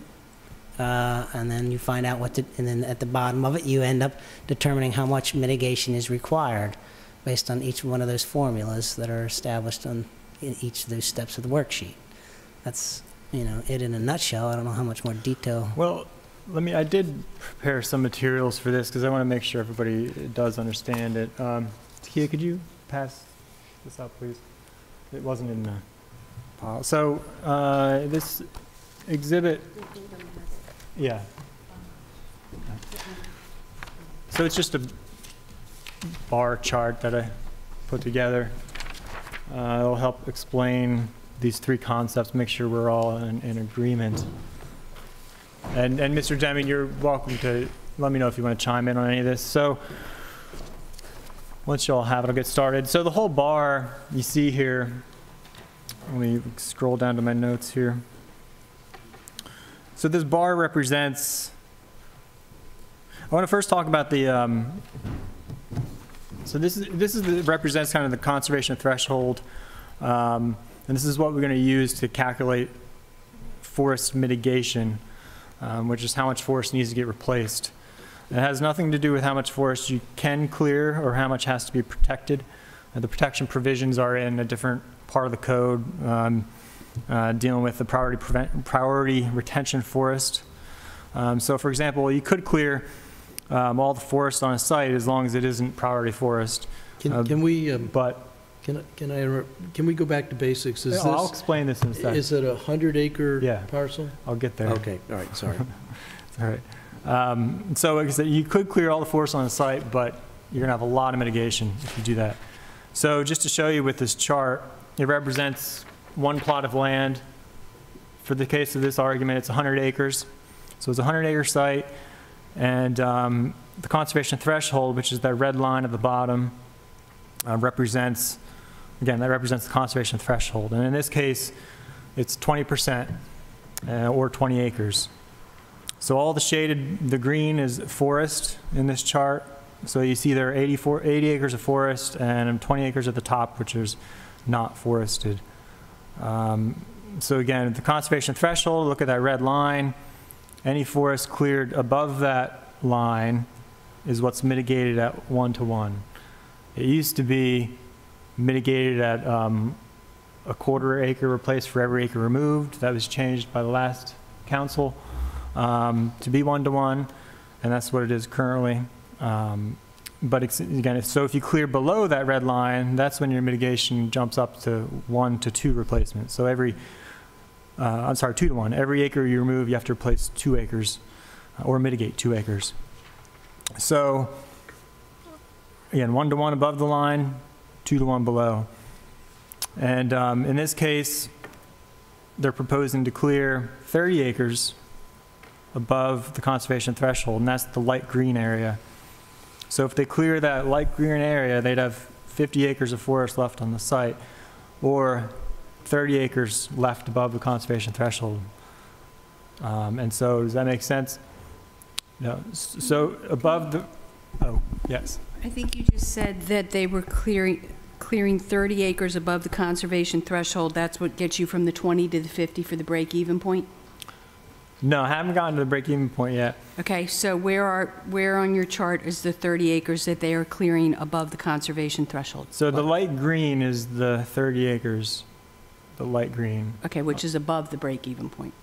and then you find out and then at the bottom of it, you end up determining how much mitigation is required based on each one of those formulas that are established in each of those steps of the worksheet. That's it in a nutshell. I don't know how much more detail. Well, I did prepare some materials for this because I want to make sure everybody does understand it. Takia, could you pass this out, please? It wasn't in the pile. So this exhibit, yeah. So it's just a bar chart that I put together. It'll help explain these three concepts, make sure we're all in agreement. And Mr. Deming, you're welcome to let me know if you want to chime in on any of this. So once you all have it, I'll get started. So the whole bar you see here, let me scroll down to my notes here. So this bar represents, I want to first talk about the, so represents kind of the conservation threshold. And this is what we're going to use to calculate forest mitigation, which is how much forest needs to get replaced. It has nothing to do with how much forest you can clear or how much has to be protected. The protection provisions are in a different part of the code, dealing with the priority retention forest. So for example, you could clear all the forest on a site as long as it isn't priority forest. Can we, but can I interrupt? Can we go back to basics? I'll explain this in a second. Is it a 100-acre Yeah. parcel? I'll get there. Okay, all right, sorry. All right. So like I said, you could clear all the forest on the site, but you're going to have a lot of mitigation if you do that. So just to show you with this chart, it represents one plot of land. For the case of this argument, it's 100 acres. So it's a 100-acre site, and the conservation threshold, which is that red line at the bottom, represents, again, that represents the conservation threshold. And in this case, it's 20%. or 20 acres. So all the green is forest in this chart. So you see there are 80 acres of forest and 20 acres at the top, which is not forested. So again, the conservation threshold, look at that red line. Any forest cleared above that line is what's mitigated at 1:1. It used to be mitigated at a quarter acre replaced for every acre removed. That was changed by the last council to be 1:1, and that's what it is currently. But again, so if you clear below that red line, that's when your mitigation jumps up to 1:2 replacement. So 2:1. Every acre you remove, you have to replace 2 acres or mitigate 2 acres. So again, 1:1 above the line, 2:1 below. And in this case, they're proposing to clear 30 acres above the conservation threshold, and that's the light green area. So if they clear that light green area, they'd have 50 acres of forest left on the site, or 30 acres left above the conservation threshold. And so, does that make sense? No. So above the, oh, yes. I think you just said that they were clearing 30 acres above the conservation threshold. That's what gets you from the 20 to the 50 for the break-even point? No, I haven't gotten to the break-even point yet. Okay, so where on your chart is the 30 acres that they are clearing above the conservation threshold? So the light green is the 30 acres, the light green. Okay, which is above the break-even point.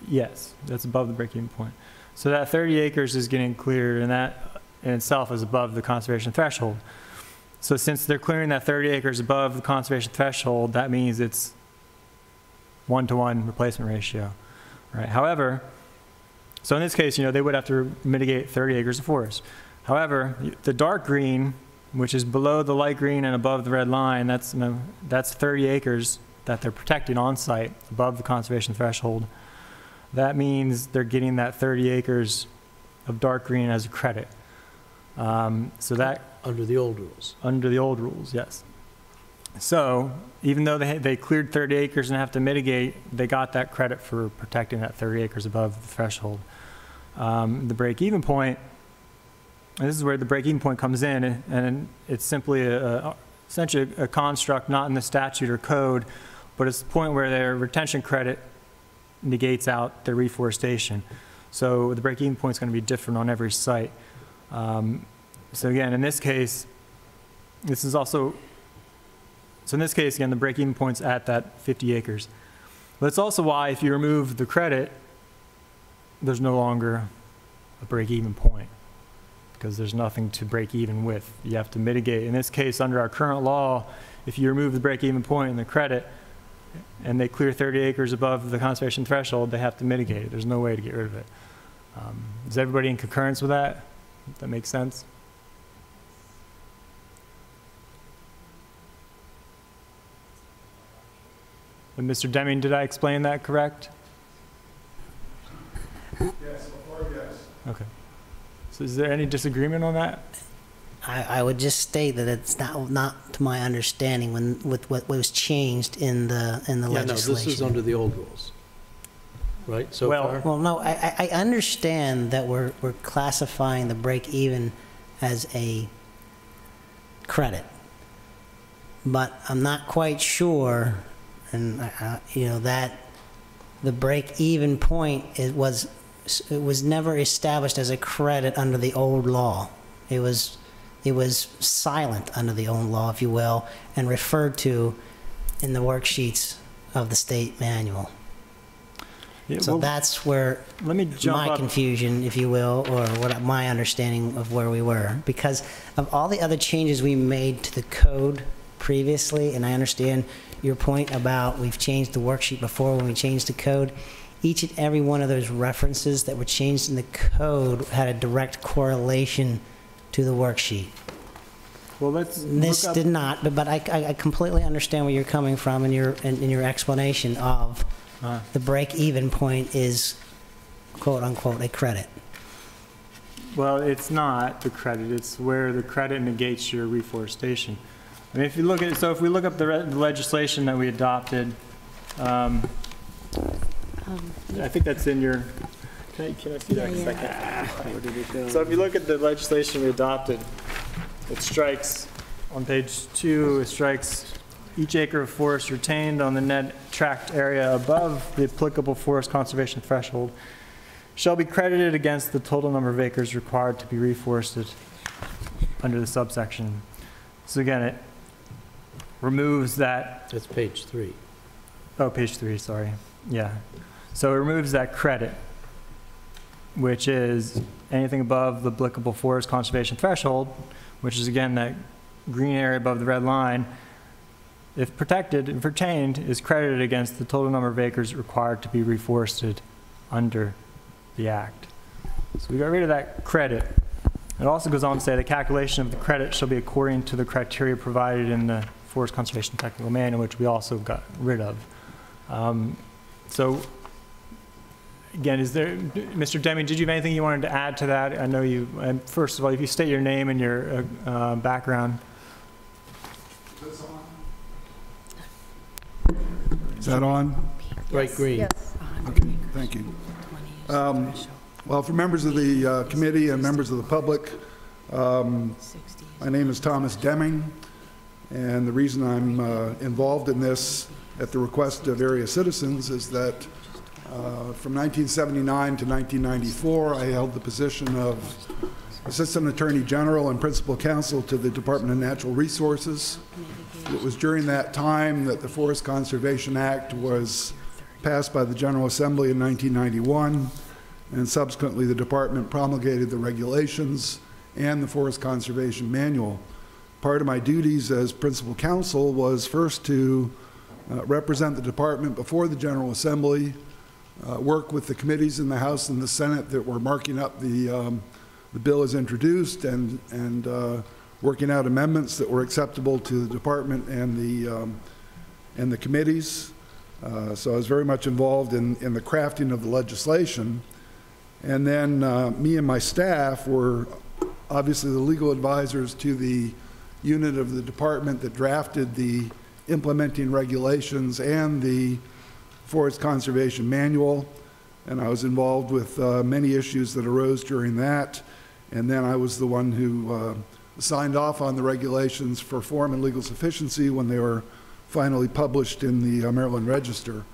Yes, that's above the break-even point. So that 30 acres is getting cleared, and that in itself is above the conservation threshold. So since they're clearing that 30 acres above the conservation threshold, that means it's 1:1 replacement ratio, right? However, so in this case, they would have to mitigate 30 acres of forest. However, the dark green, which is below the light green and above the red line, that's 30 acres that they're protecting on site above the conservation threshold. That means they're getting that 30 acres of dark green as a credit. So that Under the old rules. under the old rules, yes. So even though they cleared 30 acres and have to mitigate, they got that credit for protecting that 30 acres above the threshold. The break-even point, and this is where the break-even point comes in, and it's simply essentially a construct not in the statute or code, but it's the point where their retention credit negates out their reforestation. So the break-even point is going to be different on every site. So again, in this case, again, the break-even point's at that 50 acres. But it's also why if you remove the credit, there's no longer a break-even point, because there's nothing to break even with. You have to mitigate. In this case, under our current law, if you remove the break-even point and the credit, and they clear 30 acres above the conservation threshold, they have to mitigate it. There's no way to get rid of it. Is everybody in concurrence with that? Does that make sense? And Mr. Deming, did I explain that correct? Yes, before yes. Okay. So is there any disagreement on that? I would just state that it's not to my understanding with what was changed in the legislation. No, this is under the old rules, right, so far? Well, no, I understand that we're classifying the break-even as a credit, but I'm not quite sure, and that the break-even point it was never established as a credit under the old law. It was silent under the old law, if you will, and referred to in the worksheets of the state manual. Yeah, So well, that's where let me jump my up. confusion, if you will, or my understanding of where we were. Because of all the other changes we made to the code previously, and I understand your point about we've changed the worksheet before when we changed the code, each and every one of those references that were changed in the code had a direct correlation to the worksheet. Well, let's This look up. did not, but I completely understand where you're coming from in your explanation of the break-even point is quote-unquote a credit. Well, it's not the credit. It's where the credit negates your reforestation. I mean, if you look at it, so if we look up the legislation that we adopted, I think that's in your, can I see that? 'Cause I can't- So if you look at the legislation we adopted, it strikes, on page 2, it strikes each acre of forest retained on the net tract area above the applicable forest conservation threshold shall be credited against the total number of acres required to be reforested under the subsection. So again, it removes that. That's page 3. Oh, page 3, sorry. Yeah. So it removes that credit, which is anything above the applicable forest conservation threshold, which is again that green area above the red line, if protected and retained, is credited against the total number of acres required to be reforested under the act. So we got rid of that credit. It also goes on to say the calculation of the credit shall be according to the criteria provided in the Forest Conservation Technical Manual, which we also got rid of. So again, is there, Mr. Deming, did you have anything you wanted to add to that? I know you, first of all, if you state your name and your background. Is that on? Bright green. Okay, thank you. Well, for members of the committee and members of the public, my name is Thomas Deming, and the reason I'm involved in this at the request of area citizens is that from 1979 to 1994, I held the position of Assistant Attorney General and Principal Counsel to the Department of Natural Resources. It was during that time that the Forest Conservation Act was passed by the General Assembly in 1991, and subsequently the department promulgated the regulations and the Forest Conservation Manual. Part of my duties as Principal Counsel was first to represent the department before the General Assembly, work with the committees in the House and the Senate that were marking up the bill as introduced, and working out amendments that were acceptable to the department and the committees. So I was very much involved in the crafting of the legislation. And then me and my staff were obviously the legal advisors to the unit of the department that drafted the implementing regulations and the Forest Conservation Manual. And I was involved with many issues that arose during that. And then I was the one who signed off on the regulations for form and legal sufficiency when they were finally published in the Maryland Register.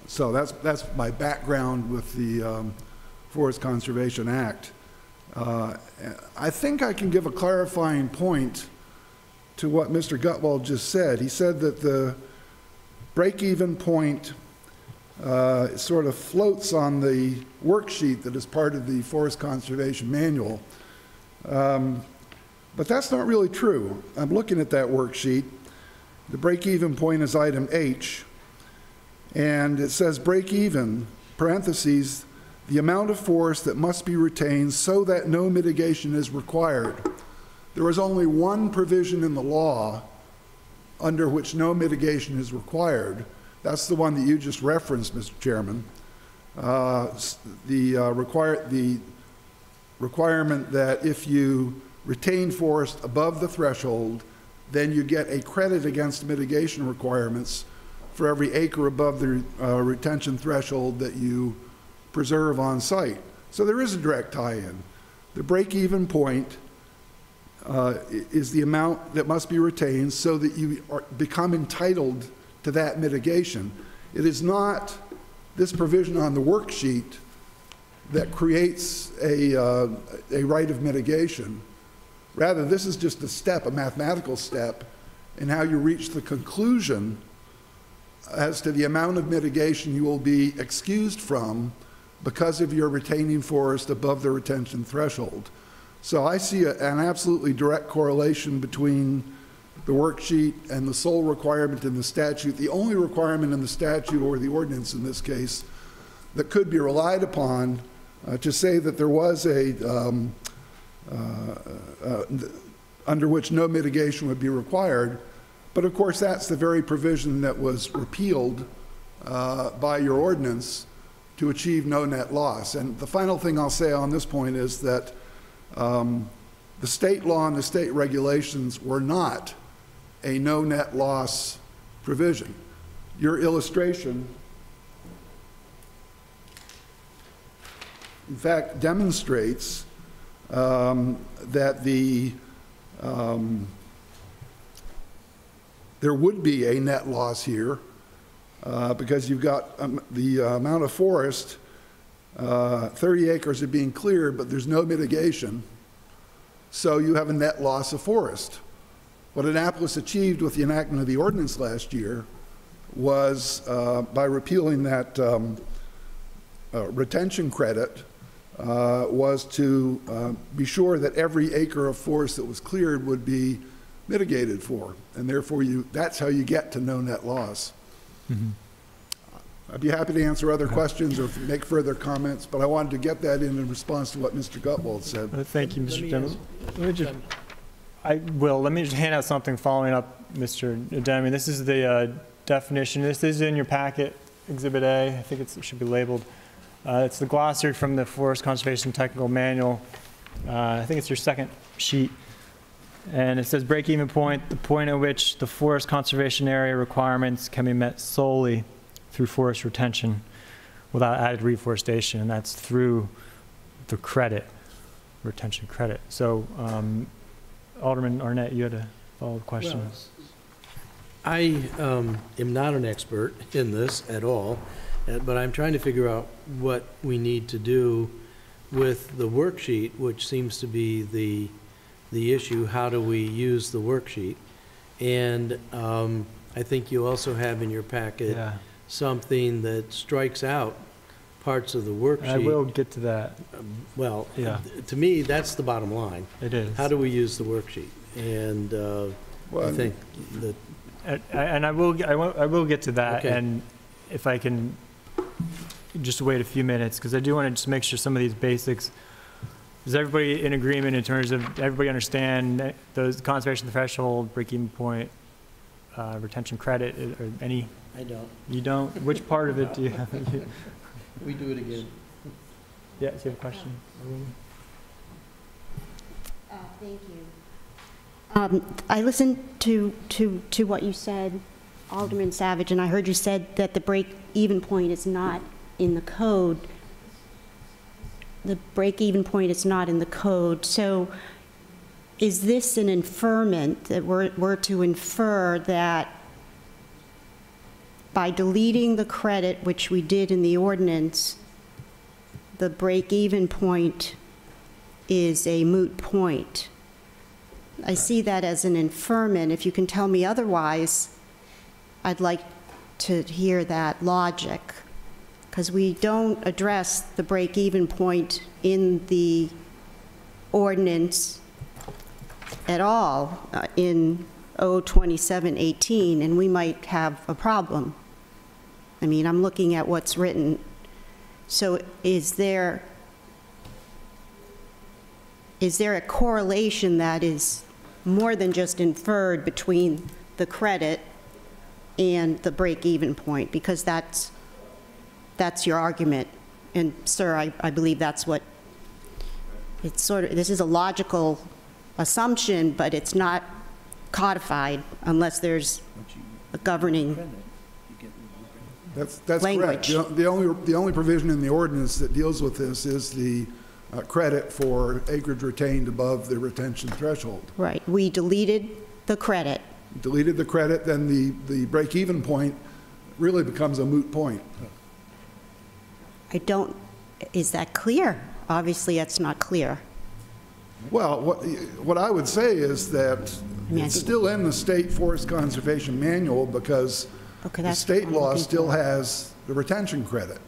So that's my background with the Forest Conservation Act. I think I can give a clarifying point to what Mr. Gutwald just said. He said that the break-even point sort of floats on the worksheet that is part of the Forest Conservation Manual. But that's not really true. I'm looking at that worksheet. The break-even point is item H, and it says break-even, parentheses, the amount of forest that must be retained so that no mitigation is required. There is only one provision in the law under which no mitigation is required. That's the one that you just referenced, Mr. Chairman. The requirement that if you retain forest above the threshold, then you get a credit against mitigation requirements for every acre above the retention threshold that you preserve on site. So there is a direct tie-in. The break-even point is the amount that must be retained so that you become entitled to that mitigation. It is not this provision on the worksheet that creates a right of mitigation. Rather, this is just a step, a mathematical step, in how you reach the conclusion as to the amount of mitigation you will be excused from because of your retaining forest above the retention threshold. So I see an absolutely direct correlation between the worksheet and the sole requirement in the statute, the only requirement in the statute or the ordinance in this case that could be relied upon to say that there was under which no mitigation would be required. But of course, that's the very provision that was repealed by your ordinance to achieve no net loss. And the final thing I'll say on this point is that the state law and the state regulations were not a no net loss provision. Your illustration in fact, demonstrates that there would be a net loss here because you've got the amount of forest, 30 acres are being cleared, but there's no mitigation. So you have a net loss of forest. What Annapolis achieved with the enactment of the ordinance last year was by repealing that retention credit was to be sure that every acre of forest that was cleared would be mitigated for, and therefore that's how you get to no net loss. Mm-hmm. I'd be happy to answer other questions or make further comments, but I wanted to get that in response to what Mr. Gutwald said. Thank you, Mr. Deming. Let me just hand out something following up, Mr. Deming. This is the definition. This is in your packet, Exhibit A. I think it should be labeled. It's the glossary from the Forest Conservation Technical Manual. I think it's your second sheet. And it says break-even point, the point at which the forest conservation area requirements can be met solely through forest retention without added reforestation, and that's through the credit, retention credit. So, Alderman Arnett, you had a follow-up question. Well, I am not an expert in this at all, but I'm trying to figure out what we need to do with the worksheet, which seems to be the issue. How do we use the worksheet? And I think you also have in your packet something that strikes out parts of the worksheet. I will get to that. Well, to me, that's the bottom line. It is. How do we use the worksheet? And I think that... And I will get to that. Okay. And if I can just wait a few minutes, because I do want to just make sure some of these basics. Is everybody in agreement in terms of everybody understand those conservation threshold, break-even point, retention credit, or any? I don't. You don't? Which part of it do you have? We do it again. Yeah, do you have a question? Thank you. I listened to what you said, Alderman Savage, and I heard you said that the break-even point is not in the code. The break-even point is not in the code. So is this an inferment that we're to infer that by deleting the credit, which we did in the ordinance, the break-even point is a moot point? I see that as an inferment. If you can tell me otherwise, I'd like to hear that logic, because we don't address the break-even point in the ordinance at all in 02718, and we might have a problem. I mean, I'm looking at what's written. So is there a correlation that is more than just inferred between the credit and the break-even point? Because that's your argument. And sir, I believe that's what it's sort of. This is a logical assumption, but it's not codified unless there's a governing That's language. correct. The only provision in the ordinance that deals with this is the credit for acreage retained above the retention threshold. Right. We deleted the credit. Deleted the credit, then the break-even point really becomes a moot point. Is that clear? Obviously, that's not clear. Well, what I would say is that it's still in the State Forest Conservation Manual because the state law still has the retention credit.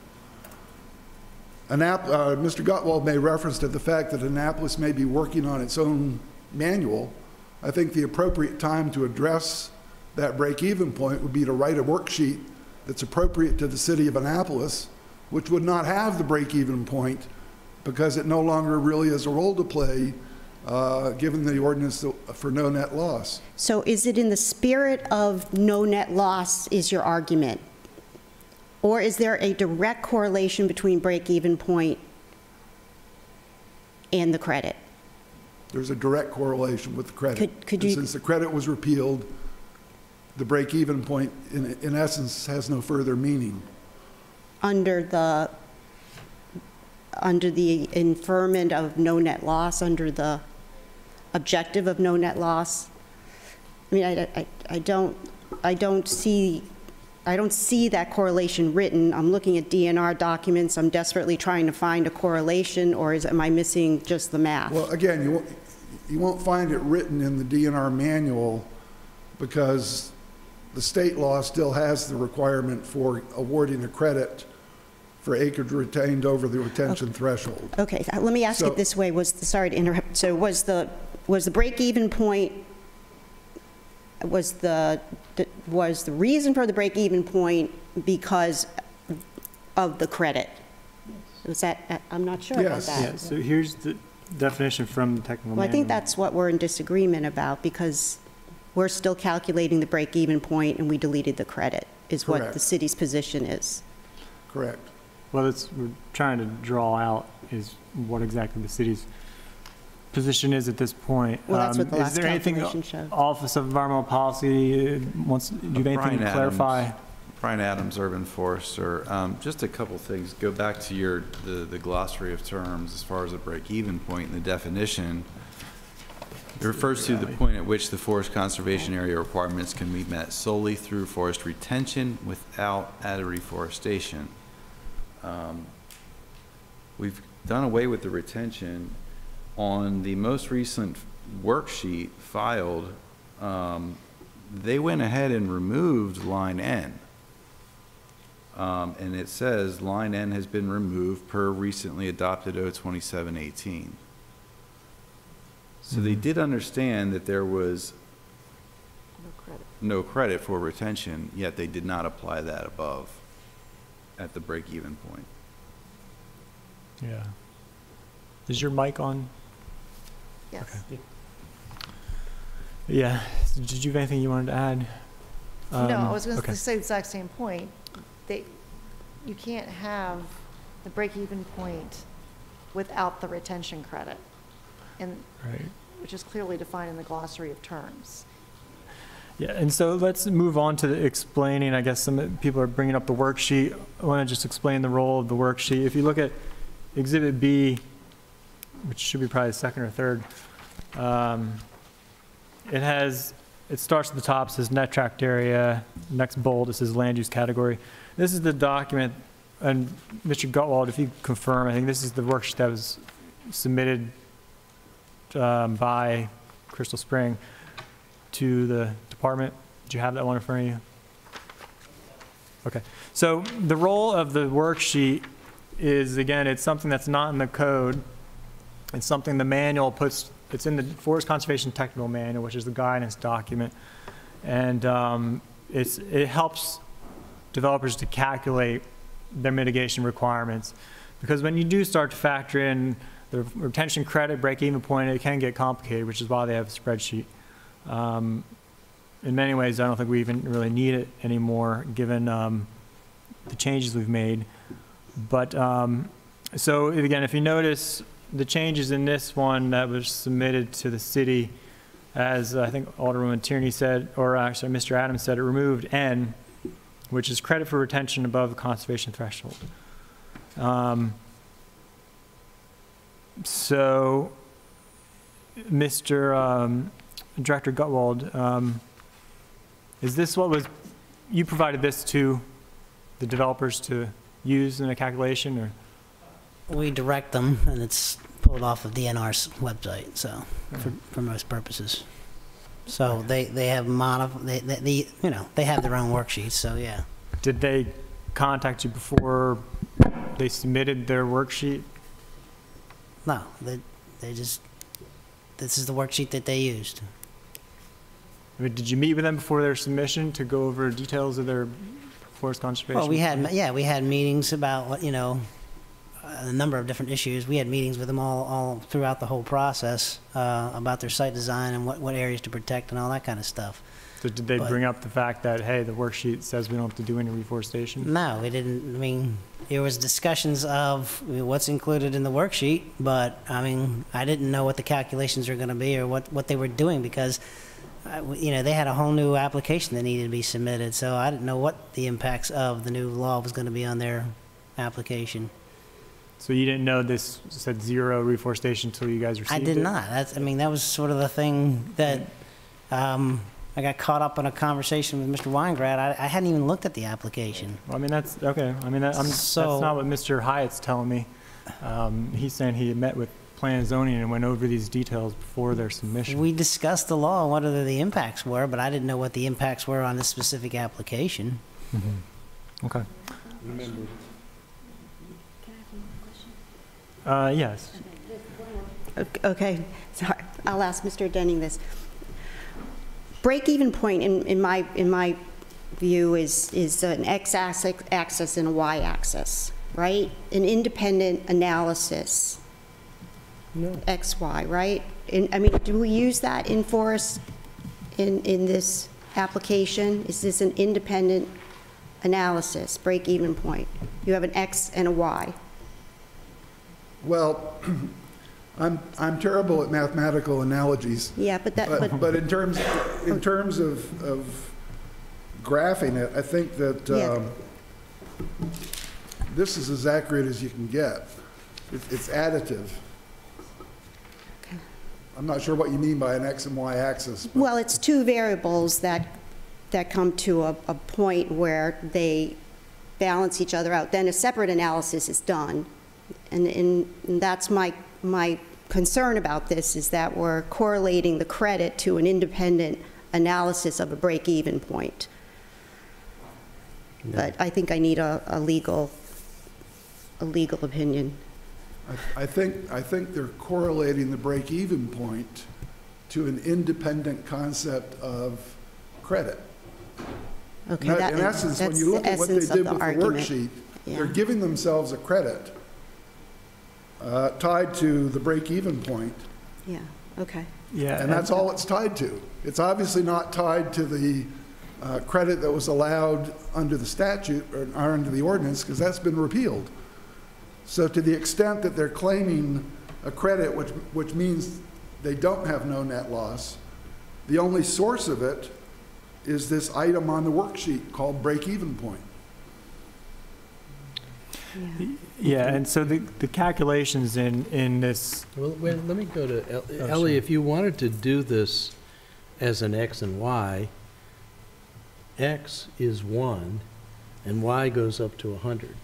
Mr. Gutwald made reference to the fact that Annapolis may be working on its own manual. I think the appropriate time to address that break-even point would be to write a worksheet that's appropriate to the city of Annapolis, which would not have the break-even point because it no longer really has a role to play given the ordinance for no net loss. So is it in the spirit of no net loss is your argument? Or is there a direct correlation between break-even point and the credit? There's a direct correlation with the credit. Since the credit was repealed, the break-even point, in essence, has no further meaning. Under the under the inferment of no net loss, under the objective of no net loss. I mean, I don't see that correlation written. I'm looking at DNR documents. I'm desperately trying to find a correlation, or am I missing just the math? Well, again, you won't find it written in the DNR manual because the state law still has the requirement for awarding a credit for acreage retained over the retention threashold. Okay, let me ask it this way. Sorry to interrupt. So was the break-even point, was the reason for the break-even point because of the credit? Was that, I'm not sure about Yes. that. Yeah, so here's the definition from the technical Well, I think manual. that's what we're in disagreement about, because we're still calculating the break-even point and we deleted the credit, is what the Correct. city's position is. Correct. Well, we're trying to draw out is what exactly the city's position is at this point. Well, that's what the Is last there anything calculation showed. Office of Environmental Policy wants, do you have anything Brian to clarify? Brian Adams, Urban Forester. Just a couple things. Go back to the glossary of terms as far as a break-even point and the definition. It refers to the point at which the forest conservation area requirements can be met solely through forest retention without added reforestation. We've done away with the retention. On the most recent worksheet filed, they went ahead and removed line N. And it says line N has been removed per recently adopted O2718. So they did understand that there was no credit for retention, yet they did not apply that above at the break-even point. Yeah. Is your mic on? Yes. Yeah. Did you have anything you wanted to add? No, I was going okay. to say the exact same point. You can't have the break-even point without the retention credit, and Right. which is clearly defined in the glossary of terms. Yeah, and so let's move on to the explaining. I guess some people are bringing up the worksheet. I want to just explain the role of the worksheet. If you look at Exhibit B, which should be probably the second or third, it starts at the top, says net tract area, next bold, it says land use category. This is the document, and Mr. Gutwald, if you confirm, I think this is the worksheet that was submitted by Crystal Spring to the department. Do you have that one in front of you? Okay. So the role of the worksheet is, again, it's something that's not in the code. It's something the manual puts, it's in the Forest Conservation Technical Manual, which is the guidance document. And it helps developers to calculate their mitigation requirements. Because when you do start to factor in the retention credit, break-even point, it can get complicated, which is why they have a spreadsheet. In many ways, I don't think we even really need it anymore, given the changes we've made. But so again, if you notice the changes in this one that was submitted to the city, as I think Alderwoman Tierney said, or actually Mr. Adams said, it removed N, which is credit for retention above the conservation threshold. So, Mr. Director Gutwald, is this what was, you provided this to the developers to use in a calculation, or? We direct them, and it's pulled off of DNR's website, so, for most purposes. So they have they have their own worksheets, so yeah. Did they contact you before they submitted their worksheet? No, they just, this is the worksheet that they used. I mean, did you meet with them before their submission to go over details of their forest conservation? Well, we had meetings about what, a number of different issues. We had meetings with them all throughout the whole process about their site design and what areas to protect and all that kind of stuff. So did they bring up the fact that, hey, the worksheet says we don't have to do any reforestation? No, we didn't. I mean, there was discussions of what's included in the worksheet, but I mean, I didn't know what the calculations were going to be or what they were doing, because they had a whole new application that needed to be submitted, so I didn't know what the impacts of the new law was going to be on their application. So you didn't know this said 0 reforestation until you guys received I it? did not. I mean, that was sort of the thing that I got caught up in a conversation with Mr. Weingrad. I hadn't even looked at the application. Well, I mean, that's, okay. I mean, that's not what Mr. Hyatt's telling me. He's saying he met with Plan and Zoning and went over these details before their submission. We discussed the law and what the impacts were, but I didn't know what the impacts were on this specific application. Okay. Remember, Yes. Okay, sorry, I'll ask Mr. Denning this. Break-even point in my view is an x-axis and a y-axis, right? An independent analysis. No. XY, right? I mean, do we use that in forest in this application? Is this an independent analysis, break-even point? You have an X and a Y. Well, I'm terrible at mathematical analogies. Yeah, but But in terms of graphing it, I think that Yeah. this is as accurate as you can get. It's additive. Okay. I'm not sure what you mean by an X and Y axis. but- Well, it's two variables that come to a point where they balance each other out. Then a separate analysis is done. And that's my concern about this, is that we're correlating the credit to an independent analysis of a break-even point. But I think I need a legal opinion. I think they're correlating the break-even point to an independent concept of credit. Okay, In essence, when you look at what they did with the worksheet, they're Yeah. giving themselves a credit tied to the break-even point, Yeah, okay. Yeah. and that's all it's tied to. It's obviously not tied to the credit that was allowed under the statute or under the ordinance, because that's been repealed. So to the extent that they're claiming a credit, which means they don't have no net loss, the only source of it is this item on the worksheet called break-even point. Yeah. Yeah, and so the calculations in this, well, let me go to, sorry. Ellie, if you wanted to do this as an X and Y, X is 1 and Y goes up to 100.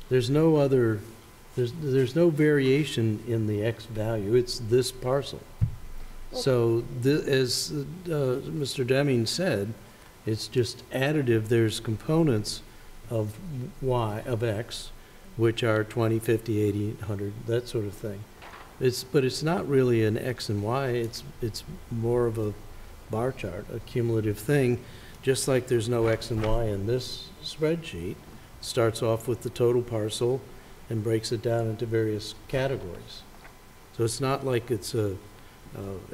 There's no other, there's no variation in the X value. It's this parcel. So as Mr. Deming said, it's just additive. There's components of Y, of X, which are 20, 50, 80, 100, that sort of thing. But it's not really an X and Y. It's more of a bar chart, a cumulative thing. Just like there's no X and Y in this spreadsheet, starts off with the total parcel and breaks it down into various categories. So it's not like it's an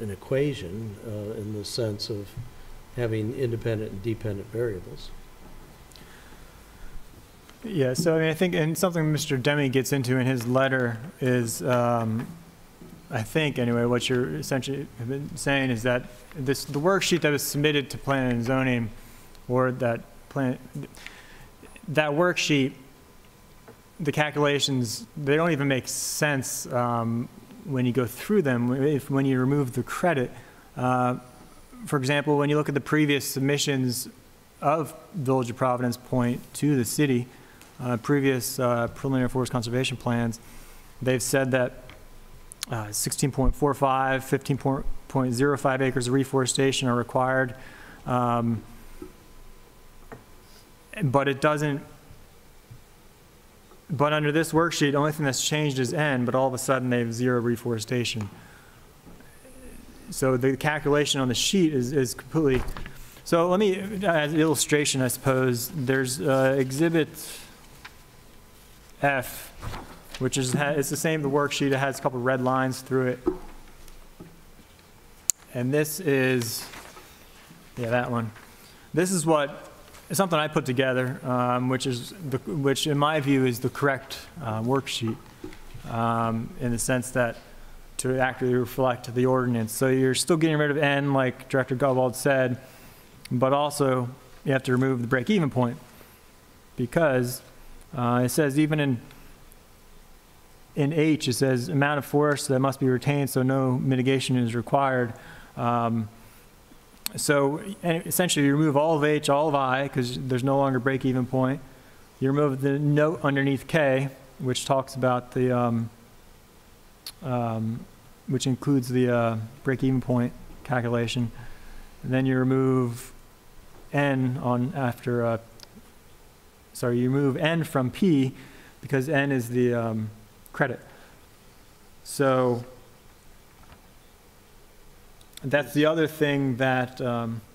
equation in the sense of having independent and dependent variables. yeah, so I mean, I think, and something Mr. Demi gets into in his letter is, I think anyway, what you're essentially have been saying is that the worksheet that was submitted to Plan and Zoning, or that worksheet, the calculations, they don't even make sense when you go through them, when you remove the credit. For example, when you look at the previous submissions of Village of Providence Point to the city, previous preliminary forest conservation plans, they've said that 16.45, 15.05 acres of reforestation are required. But it doesn't, but under this worksheet, the only thing that's changed is N, but all of a sudden they have 0 reforestation. So the calculation on the sheet is completely, so let me, as an illustration, I suppose, there's Exhibit F, which is, it's the same, the worksheet, it has a couple of red lines through it. And this is, yeah, that one. This is something I put together, which in my view is the correct worksheet, in the sense that to accurately reflect the ordinance. So you're still getting rid of N, like Director Gutwald said, but also you have to remove the break-even point, because it says even in in H, it says amount of force that must be retained, so no mitigation is required. So essentially, you remove all of H, all of I, because there's no longer break-even point. You remove the note underneath K, which talks about the, which includes the break-even point calculation. And then you remove N on after, sorry, you remove N from P because N is the credit. So that's the other thing that,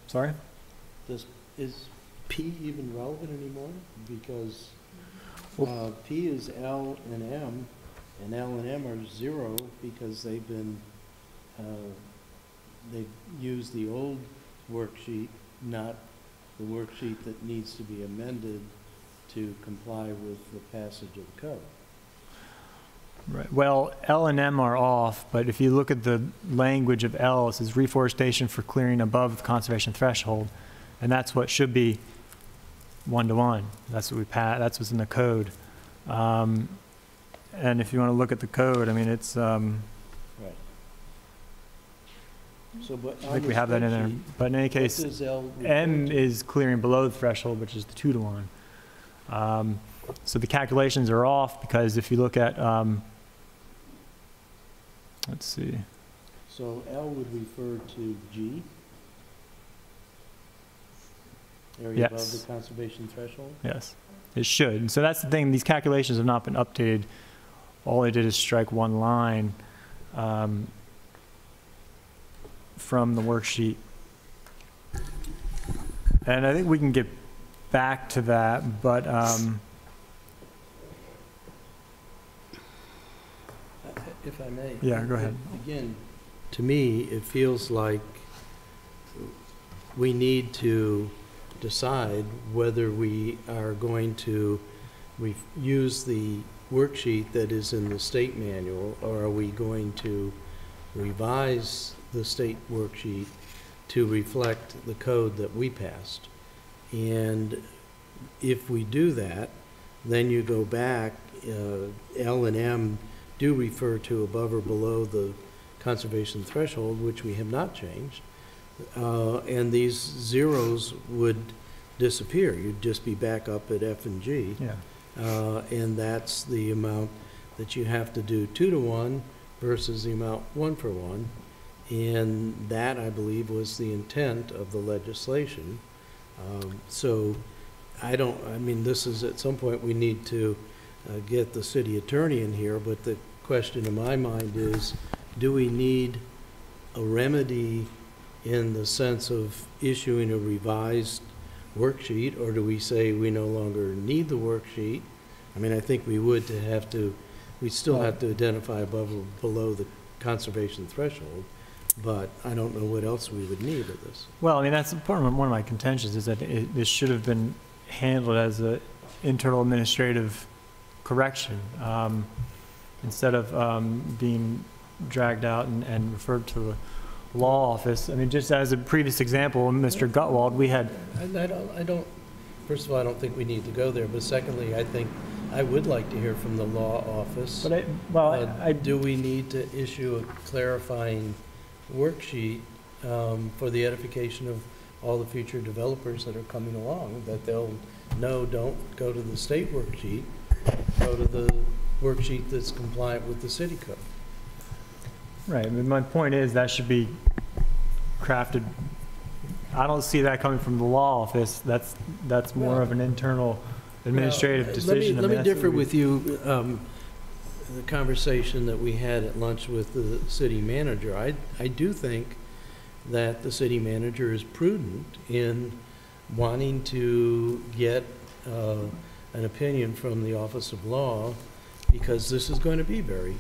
sorry? Is P even relevant anymore? Because Well- P is L and M, and L and M are 0 because they've used the old worksheet, not the worksheet that needs to be amended to comply with the passage of the code. Right. Well, L and M are off, but if you look at the language of L, it says reforestation for clearing above the conservation threshold, and that's what should be 1-to-1. That's what we pass. That's what's in the code. And if you want to look at the code, I mean, it's. Right. So, but I think we have that in there. But in any case, M is clearing below the threshold, which is the 2-to-1. So the calculations are off because if you look at, let's see. So L would refer to G? Area above Yes. the conservation threshold? Yes, it should. And so that's the thing. These calculations have not been updated. All they did is strike one line from the worksheet. And I think we can get back to that, but If I may. Yeah, go ahead. Again, to me, it feels like we need to decide whether we are going to use the worksheet that is in the state manual, or are we going to revise the state worksheet to reflect the code that we passed. And if we do that, then you go back, L and M do refer to above or below the conservation threshold, which we have not changed. And these zeros would disappear. You'd just be back up at F and G. yeah. And that's the amount that you have to do 2-to-1 versus the amount 1-for-1. And that, I believe, was the intent of the legislation. So I mean, this is, at some point, we need to get the city attorney in here, but the question in my mind is, do we need a remedy in the sense of issuing a revised worksheet, or do we say we no longer need the worksheet? I mean, I think we would we still have to identify above or below the conservation threshold, but I don't know what else we would need of this. Well, I mean, that's part of one of my contentions is that this should have been handled as an internal administrative correction instead of being dragged out and referred to the law office. I mean, just as a previous example, Mr. Gutwald, we had. I don't, first of all, I don't think we need to go there, but secondly, I think I would like to hear from the law office. But do we need to issue a clarifying worksheet for the edification of all the future developers that are coming along, that they'll know, don't go to the state worksheet, go to the worksheet that's compliant with the city code. Right. I mean, my point is that should be crafted. I don't see that coming from the law office. That's more of an internal administrative decision. Let me differ with you. The conversation that we had at lunch with the city manager, I do think that the city manager is prudent in wanting to get an opinion from the Office of Law, because this is going to be very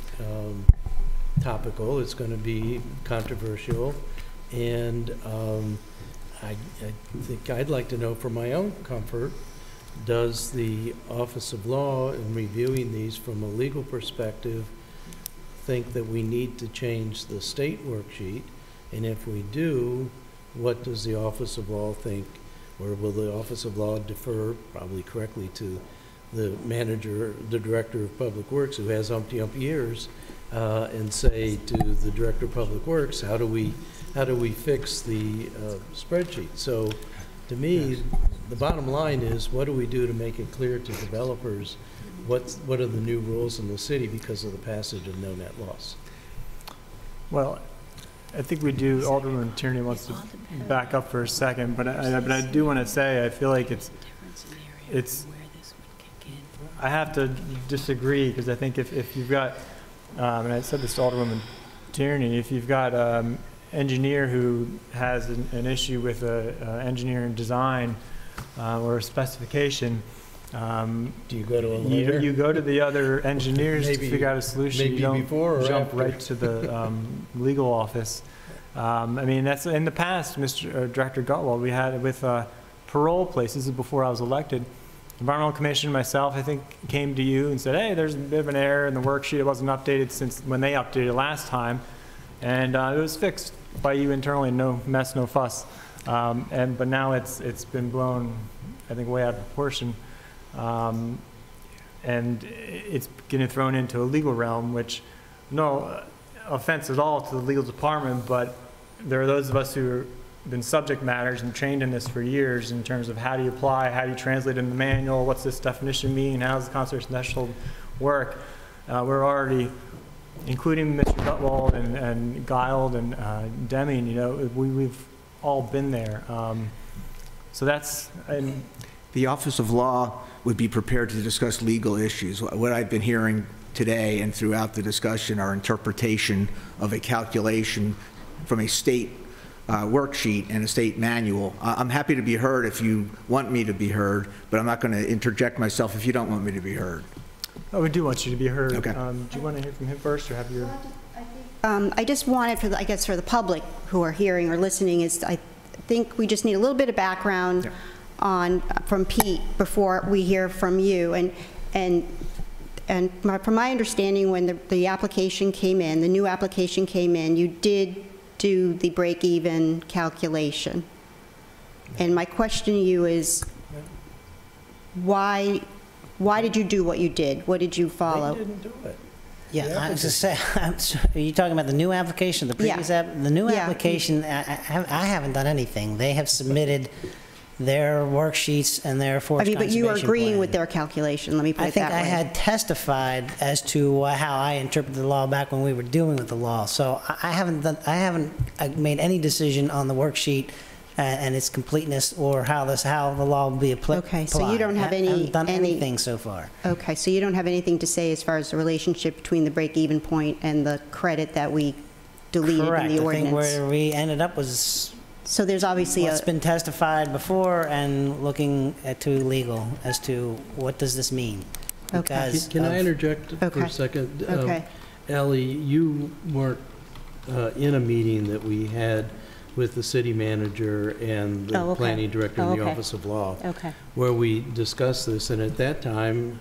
topical. It's going to be controversial, and I think I'd like to know, for my own comfort, does the Office of Law, in reviewing these from a legal perspective, think that we need to change the state worksheet? And if we do, what does the Office of Law think? Or will the Office of Law defer, probably correctly, to the manager, the director of Public Works, who has umpty years, and say to the director of Public Works, how do we fix the spreadsheet? So to me, the bottom line is, what do we do to make it clear to developers what are the new rules in the city because of the passage of no net loss? Well, I think we do. Alderman Tierney wants to back up for a second, but I do want to say I feel like it's. I have to disagree, because I think if you've got, and I said this to Alderwoman Tierney, if you've got engineer who has an issue with engineering design or a specification, do you go to a lawyer? You go to the other engineers Maybe, to figure out a solution. maybe You don't before or jump after. right to the legal office. I mean, that's in the past, Director Gutwald, we had it with parole places. This is before I was elected. Environmental Commission, myself, I think, came to you and said, hey, there's a bit of an error in the worksheet. It wasn't updated since when they updated it last time. And it was fixed by you internally, no mess, no fuss. But now it's been blown, I think, way out of proportion. And it's getting thrown into a legal realm, which, no offense at all to the legal department, but there are those of us who have been subject matters and trained in this for years in terms of how do you apply, how do you translate in the manual, what's this definition mean, how does the conservation threshold work. We're already, including Mr. Gutwald and Guild and Deming, you know, we've all been there. So that's... The Office of Law would be prepared to discuss legal issues. What I've been hearing today and throughout the discussion are interpretation of a calculation from a state worksheet and a state manual. I'm happy to be heard if you want me to be heard, but I'm not going to interject myself if you don't want me to be heard. Oh, we do want you to be heard. Okay. Do you want to hear from him first, or have your... I just wanted, for the, I guess for the public who are hearing or listening, is I think we just need a little bit of background from Pete before we hear from you. From my understanding, when the application came in, the new application came in, you did do the break-even calculation. And my question to you is, why did you do what you did? What did you follow? They didn't do it. Yeah, I was just saying, are you talking about the new application, the previous app? The new application, I haven't done anything. They have submitted their worksheets and their forest conservation but you are agreeing plan. with their calculation, let me put it that way. I think I had testified as to how I interpreted the law back when we were dealing with the law. So I haven't made any decision on the worksheet and its completeness or how the law will be applied. Okay, so you don't have I haven't done anything so far. Okay, so you don't have anything to say as far as the relationship between the break-even point and the credit that we deleted in the ordinance? Correct. I think where we ended up was... So there's obviously what's been testified before and looking to legal as to what does this mean? Okay. Can I interject for a second? Okay. Ellie, you weren't in a meeting that we had with the city manager and the planning director in the Office of Law, where we discussed this, and at that time,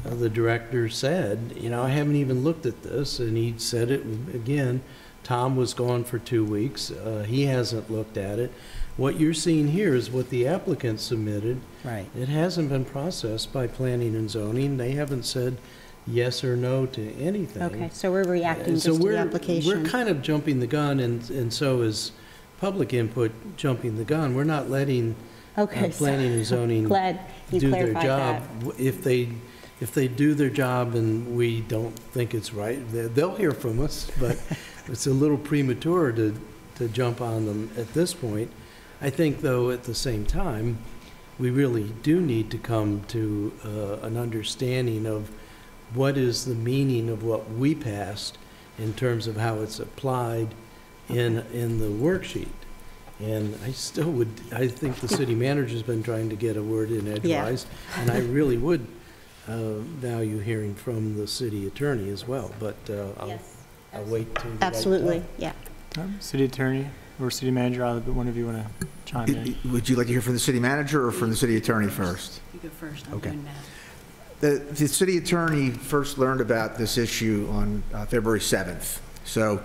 the director said, you know, I haven't even looked at this, and he said it again. Tom was gone for 2 weeks. He hasn't looked at it. What you're seeing here is what the applicant submitted. Right. It hasn't been processed by planning and zoning. They haven't said yes or no to anything. Okay, so we're reacting just to the application. We're kind of jumping the gun, and so is public input jumping the gun. We're not letting planning and zoning Glad you do their clarified job. If they do their job and we don't think it's right, they'll hear from us, but it's a little premature to jump on them at this point. I think, though, at the same time, we really do need to come to an understanding of what is the meaning of what we passed in terms of how it's applied in the worksheet. And I think the city manager's been trying to get a word in edgewise, and I really would value hearing from the city attorney as well, but I'll wait till the Absolutely, right time. City attorney or city manager, either one of you want to chime in? Would you like to hear from the city manager or from the city attorney first? You go first, I'm Okay. doing that. The city attorney first learned about this issue on February 7th. So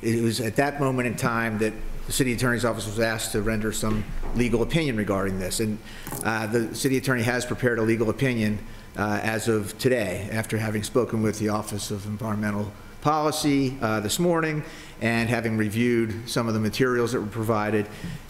it was at that moment in time that the city attorney's office was asked to render some legal opinion regarding this. And the city attorney has prepared a legal opinion as of today, after having spoken with the Office of Environmental Policy this morning and having reviewed some of the materials that were provided.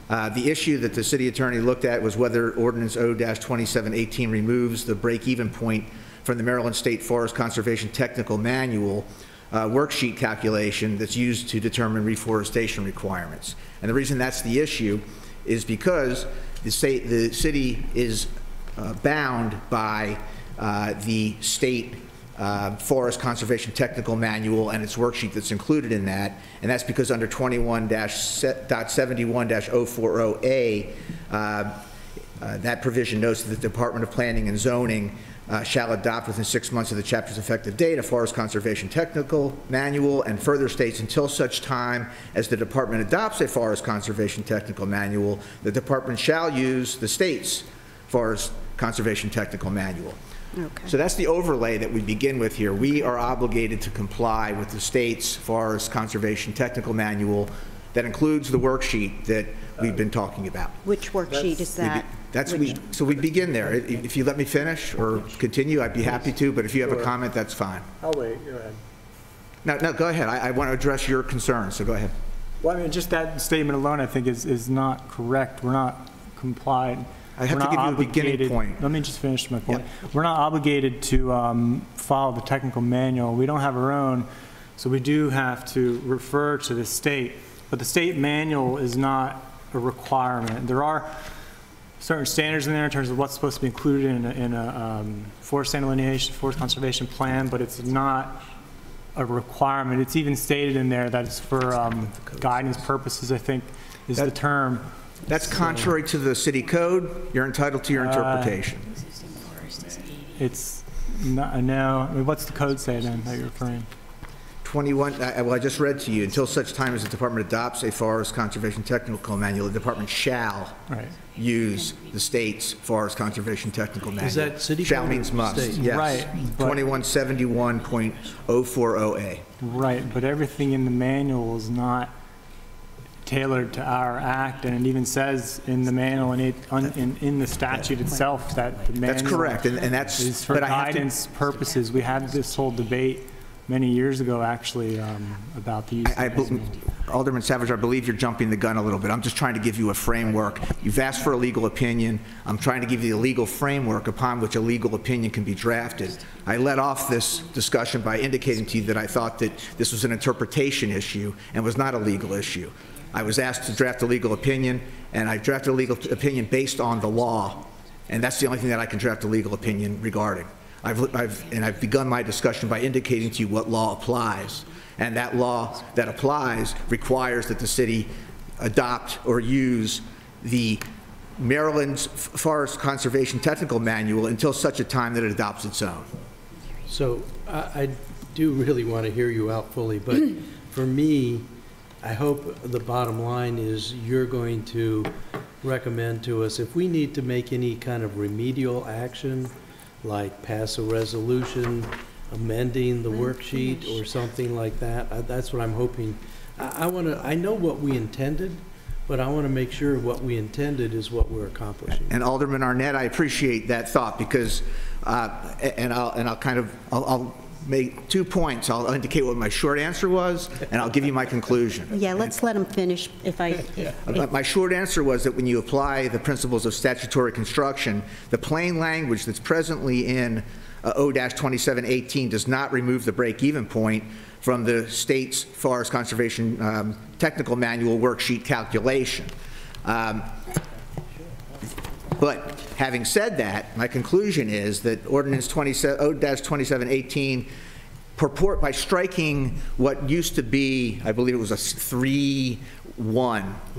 The issue that the city attorney looked at was whether Ordinance O-2718 removes the break-even point from the Maryland State Forest Conservation Technical Manual worksheet calculation that's used to determine reforestation requirements. And the reason that's the issue is because the city is bound by the state Forest Conservation Technical Manual and its worksheet that's included in that, and that's because under 21-71-040A, that provision notes that the Department of Planning and Zoning shall adopt within 6 months of the chapter's effective date a Forest Conservation Technical Manual, and further states until such time as the department adopts a Forest Conservation Technical Manual, the department shall use the state's Forest Conservation Technical Manual. Okay. So that's the overlay that we begin with here. We are obligated to comply with the state's Forest Conservation Technical Manual that includes the worksheet that we've been talking about. Which worksheet is that? So we begin there. If you let me finish or continue, I'd be happy to, but if you have a comment, that's fine. I'll wait, go ahead. No, go ahead. I want to address your concerns, so go ahead. Well, I mean, just that statement alone, I think, is not correct. We're not complied. I have to give you a beginning point. Let me just finish my point. Yep. We're not obligated to follow the technical manual. We don't have our own, so we do have to refer to the state. But the state manual is not a requirement. There are certain standards in there in terms of what's supposed to be included in a forest delineation, forest conservation plan, but it's not a requirement. It's even stated in there that it's for guidance purposes, I think, is the term. That's contrary to the city code. You're entitled to your interpretation. It's not, no. I mean, what's the code say then that you're referring? 21, well, I just read to you, until such time as the department adopts a Forest Conservation Technical Manual, the department shall use the state's Forest Conservation Technical Manual. Is that city shall code means or must, state? yes. Right. 2171.040A. Right, but everything in the manual is not tailored to our act, and it even says in the manual and in the statute itself that the manual That's correct, and that's is for guidance purposes. We had this whole debate many years ago, actually, about the use of Alderman Savage, I believe you're jumping the gun a little bit. I'm just trying to give you a framework. You've asked for a legal opinion. I'm trying to give you a legal framework upon which a legal opinion can be drafted. I led off this discussion by indicating to you that I thought that this was an interpretation issue and was not a legal issue. I was asked to draft a legal opinion, and I drafted a legal opinion based on the law, and that's the only thing that I can draft a legal opinion regarding. I've begun my discussion by indicating to you what law applies, and that law that applies requires that the city adopt or use the Maryland's Forest Conservation Technical Manual until such a time that it adopts its own. So I do really want to hear you out fully, but for me, I hope the bottom line is you're going to recommend to us if we need to make any kind of remedial action, like pass a resolution amending the worksheet or something like that. That's what I'm hoping. I know what we intended, but I want to make sure what we intended is what we're accomplishing. And Alderman Arnett, I appreciate that thought because, I'll make 2 points. I'll indicate what my short answer was, and I'll give you my conclusion. Yeah, let's let him finish. My short answer was that when you apply the principles of statutory construction, the plain language that's presently in O-2718 does not remove the break-even point from the state's Forest Conservation Technical Manual worksheet calculation. But having said that, my conclusion is that Ordinance O-2718 purport by striking what used to be, I believe it was a 3-1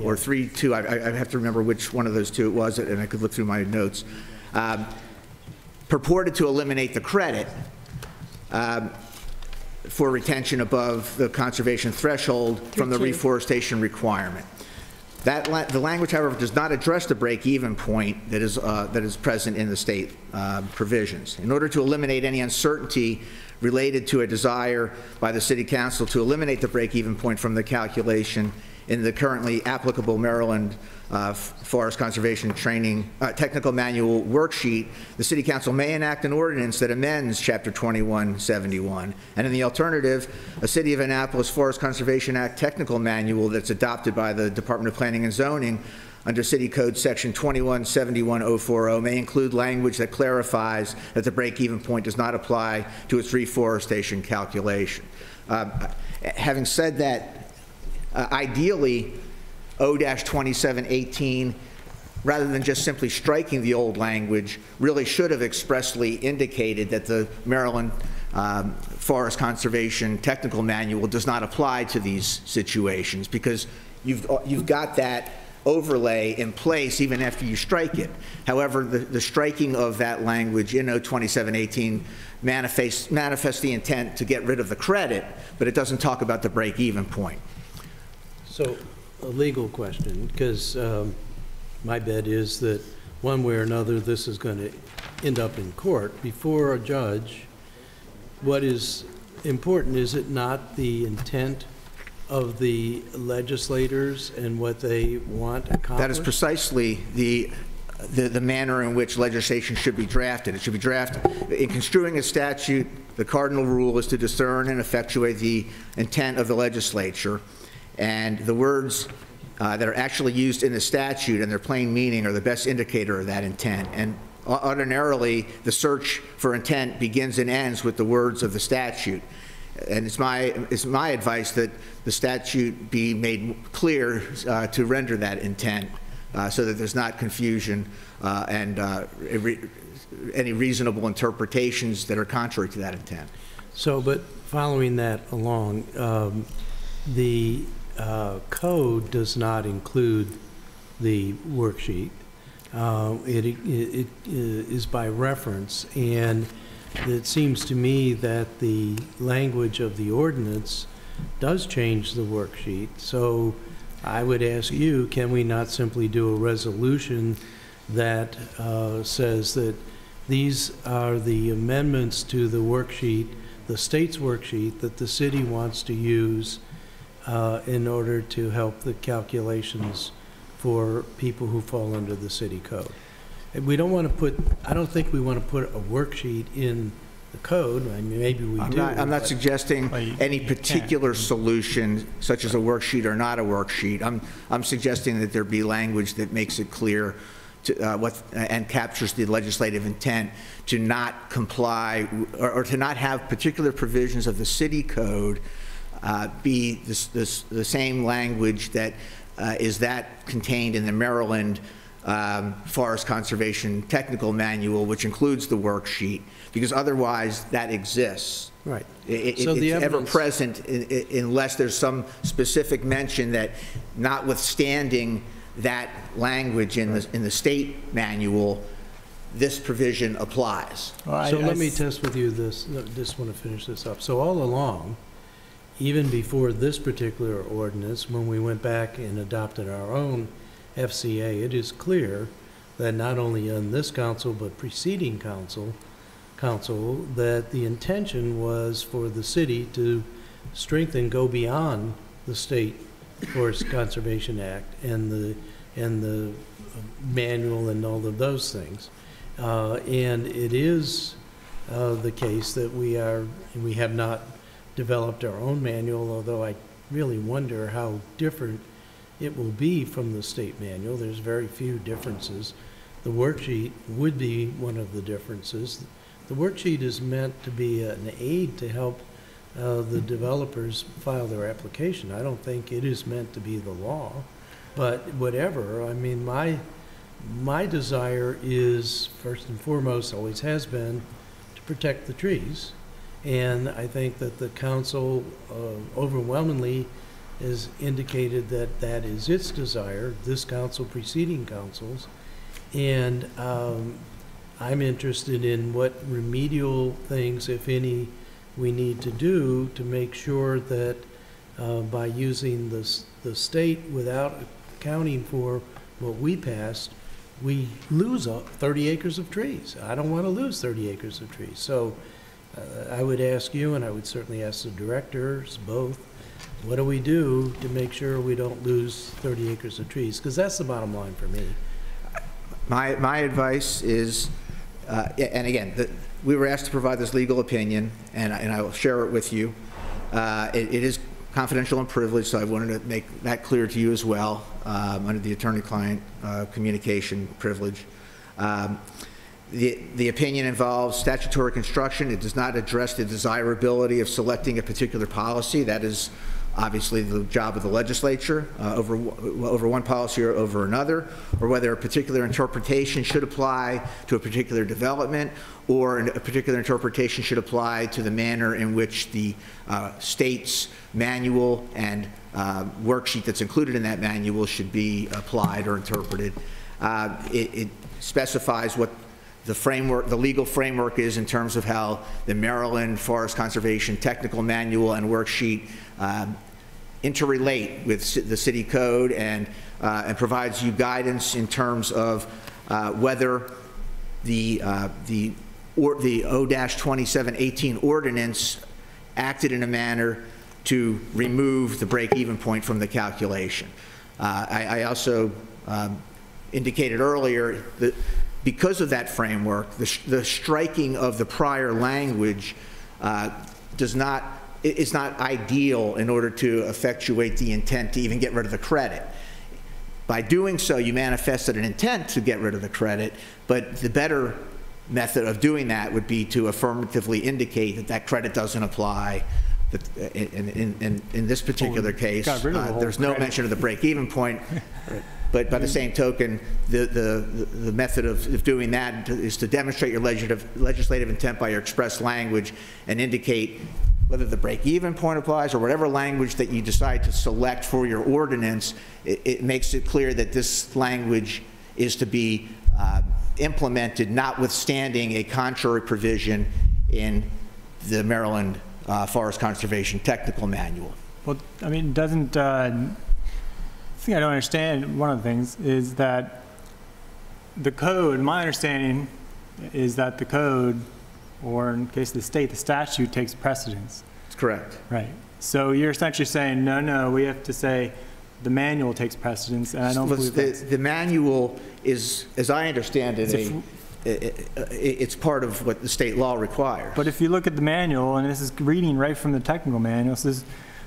or 3-2, I have to remember which one of those two it was, and I could look through my notes, purported to eliminate the credit for retention above the conservation threshold from the reforestation requirement. The language, however, does not address the break-even point that is present in the state provisions. In order to eliminate any uncertainty related to a desire by the City Council to eliminate the break-even point from the calculation, in the currently applicable Maryland Forest Conservation Training Technical Manual worksheet, the City Council may enact an ordinance that amends Chapter 2171. And in the alternative, a City of Annapolis Forest Conservation Act Technical Manual that's adopted by the Department of Planning and Zoning under City Code Section 2171.040 may include language that clarifies that the break-even point does not apply to its reforestation calculation. Having said that, ideally, O-2718, rather than just simply striking the old language, really should have expressly indicated that the Maryland Forest Conservation Technical Manual does not apply to these situations, because you've got that overlay in place even after you strike it. However, the striking of that language in O-2718 manifests the intent to get rid of the credit, but it doesn't talk about the break-even point. So, a legal question, because my bet is that one way or another this is going to end up in court before a judge. What is important, is it not the intent of the legislators and what they want accomplished? That is precisely the manner in which legislation should be drafted. It should be drafted in construing a statute. The cardinal rule is to discern and effectuate the intent of the legislature, and the words that are actually used in the statute and their plain meaning are the best indicator of that intent. And ordinarily, the search for intent begins and ends with the words of the statute. And it's my advice that the statute be made clear to render that intent, so that there's not confusion and any reasonable interpretations that are contrary to that intent. So, but following that along, the code does not include the worksheet. It is by reference, and it seems to me that the language of the ordinance does change the worksheet. So I would ask you, can we not simply do a resolution that says that these are the amendments to the worksheet, the state's worksheet, that the city wants to use in order to help the calculations for people who fall under the city code? We don't want to put, I don't think we want to put a worksheet in the code. I mean, maybe we do. I'm not suggesting any particular solution, such as a worksheet or not a worksheet. I'm suggesting that there be language that makes it clear to, and captures the legislative intent to not comply or to not have particular provisions of the city code be the same language that is that contained in the Maryland Forest Conservation Technical Manual, which includes the worksheet, because otherwise that exists. Right. It's ever present unless there's some specific mention that, notwithstanding that language in the state manual, this provision applies. Well, so let me test with you this. Just want to finish this up. So all along, even before this particular ordinance, when we went back and adopted our own FCA, it is clear that not only on this council but preceding council that the intention was for the city to strengthen, go beyond the State Forest Conservation Act and the manual and all of those things, and it is the case that we have not developed our own manual, although I really wonder how different it will be from the state manual. There's very few differences. The worksheet would be one of the differences. The worksheet is meant to be an aid to help the developers file their application. I don't think it is meant to be the law, but whatever. I mean, my desire is, first and foremost, always has been, to protect the trees. And I think that the council overwhelmingly has indicated that that is its desire, this council, preceding councils. And I'm interested in what remedial things, if any, we need to do to make sure that by using the state without accounting for what we passed, we lose 30 acres of trees. I don't want to lose 30 acres of trees. So I would ask you, and I would certainly ask the directors both, What do we do to make sure we don't lose 30 acres of trees? Because that's the bottom line for me. My advice is, and again, we were asked to provide this legal opinion, and I will share it with you. It is confidential and privileged, so I wanted to make that clear to you as well, under the attorney-client communication privilege. The opinion involves statutory construction. It does not address the desirability of selecting a particular policy. That is obviously the job of the legislature over one policy or over another, or whether a particular interpretation should apply to a particular development, or a particular interpretation should apply to the manner in which the state's manual and worksheet that's included in that manual should be applied or interpreted. It specifies what the framework, the legal framework is in terms of how the Maryland Forest Conservation Technical Manual and Worksheet interrelate with the city code, and provides you guidance in terms of whether the O-2718 ordinance acted in a manner to remove the break-even point from the calculation. I also indicated earlier that because of that framework, the striking of the prior language is not ideal in order to effectuate the intent to even get rid of the credit. By doing so, you manifested an intent to get rid of the credit, but the better method of doing that would be to affirmatively indicate that that credit doesn't apply. In this particular case, there's no mention of the break-even point. But by the same token, the method of doing that is to demonstrate your legislative intent by your express language and indicate whether the break-even point applies or whatever language that you decide to select for your ordinance. It makes it clear that this language is to be implemented, notwithstanding a contrary provision in the Maryland Forest Conservation Technical Manual. Well, I mean, doesn't, the thing I don't understand, one of the things, is that the code, my understanding is that the code, or in case of the state, the statute takes precedence. That's correct. Right. So you're essentially saying, no, we have to say the manual takes precedence, and I don't believe the manual is, as I understand it, it's part of what the state law requires. But if you look at the manual, and this is reading right from the technical manual, it says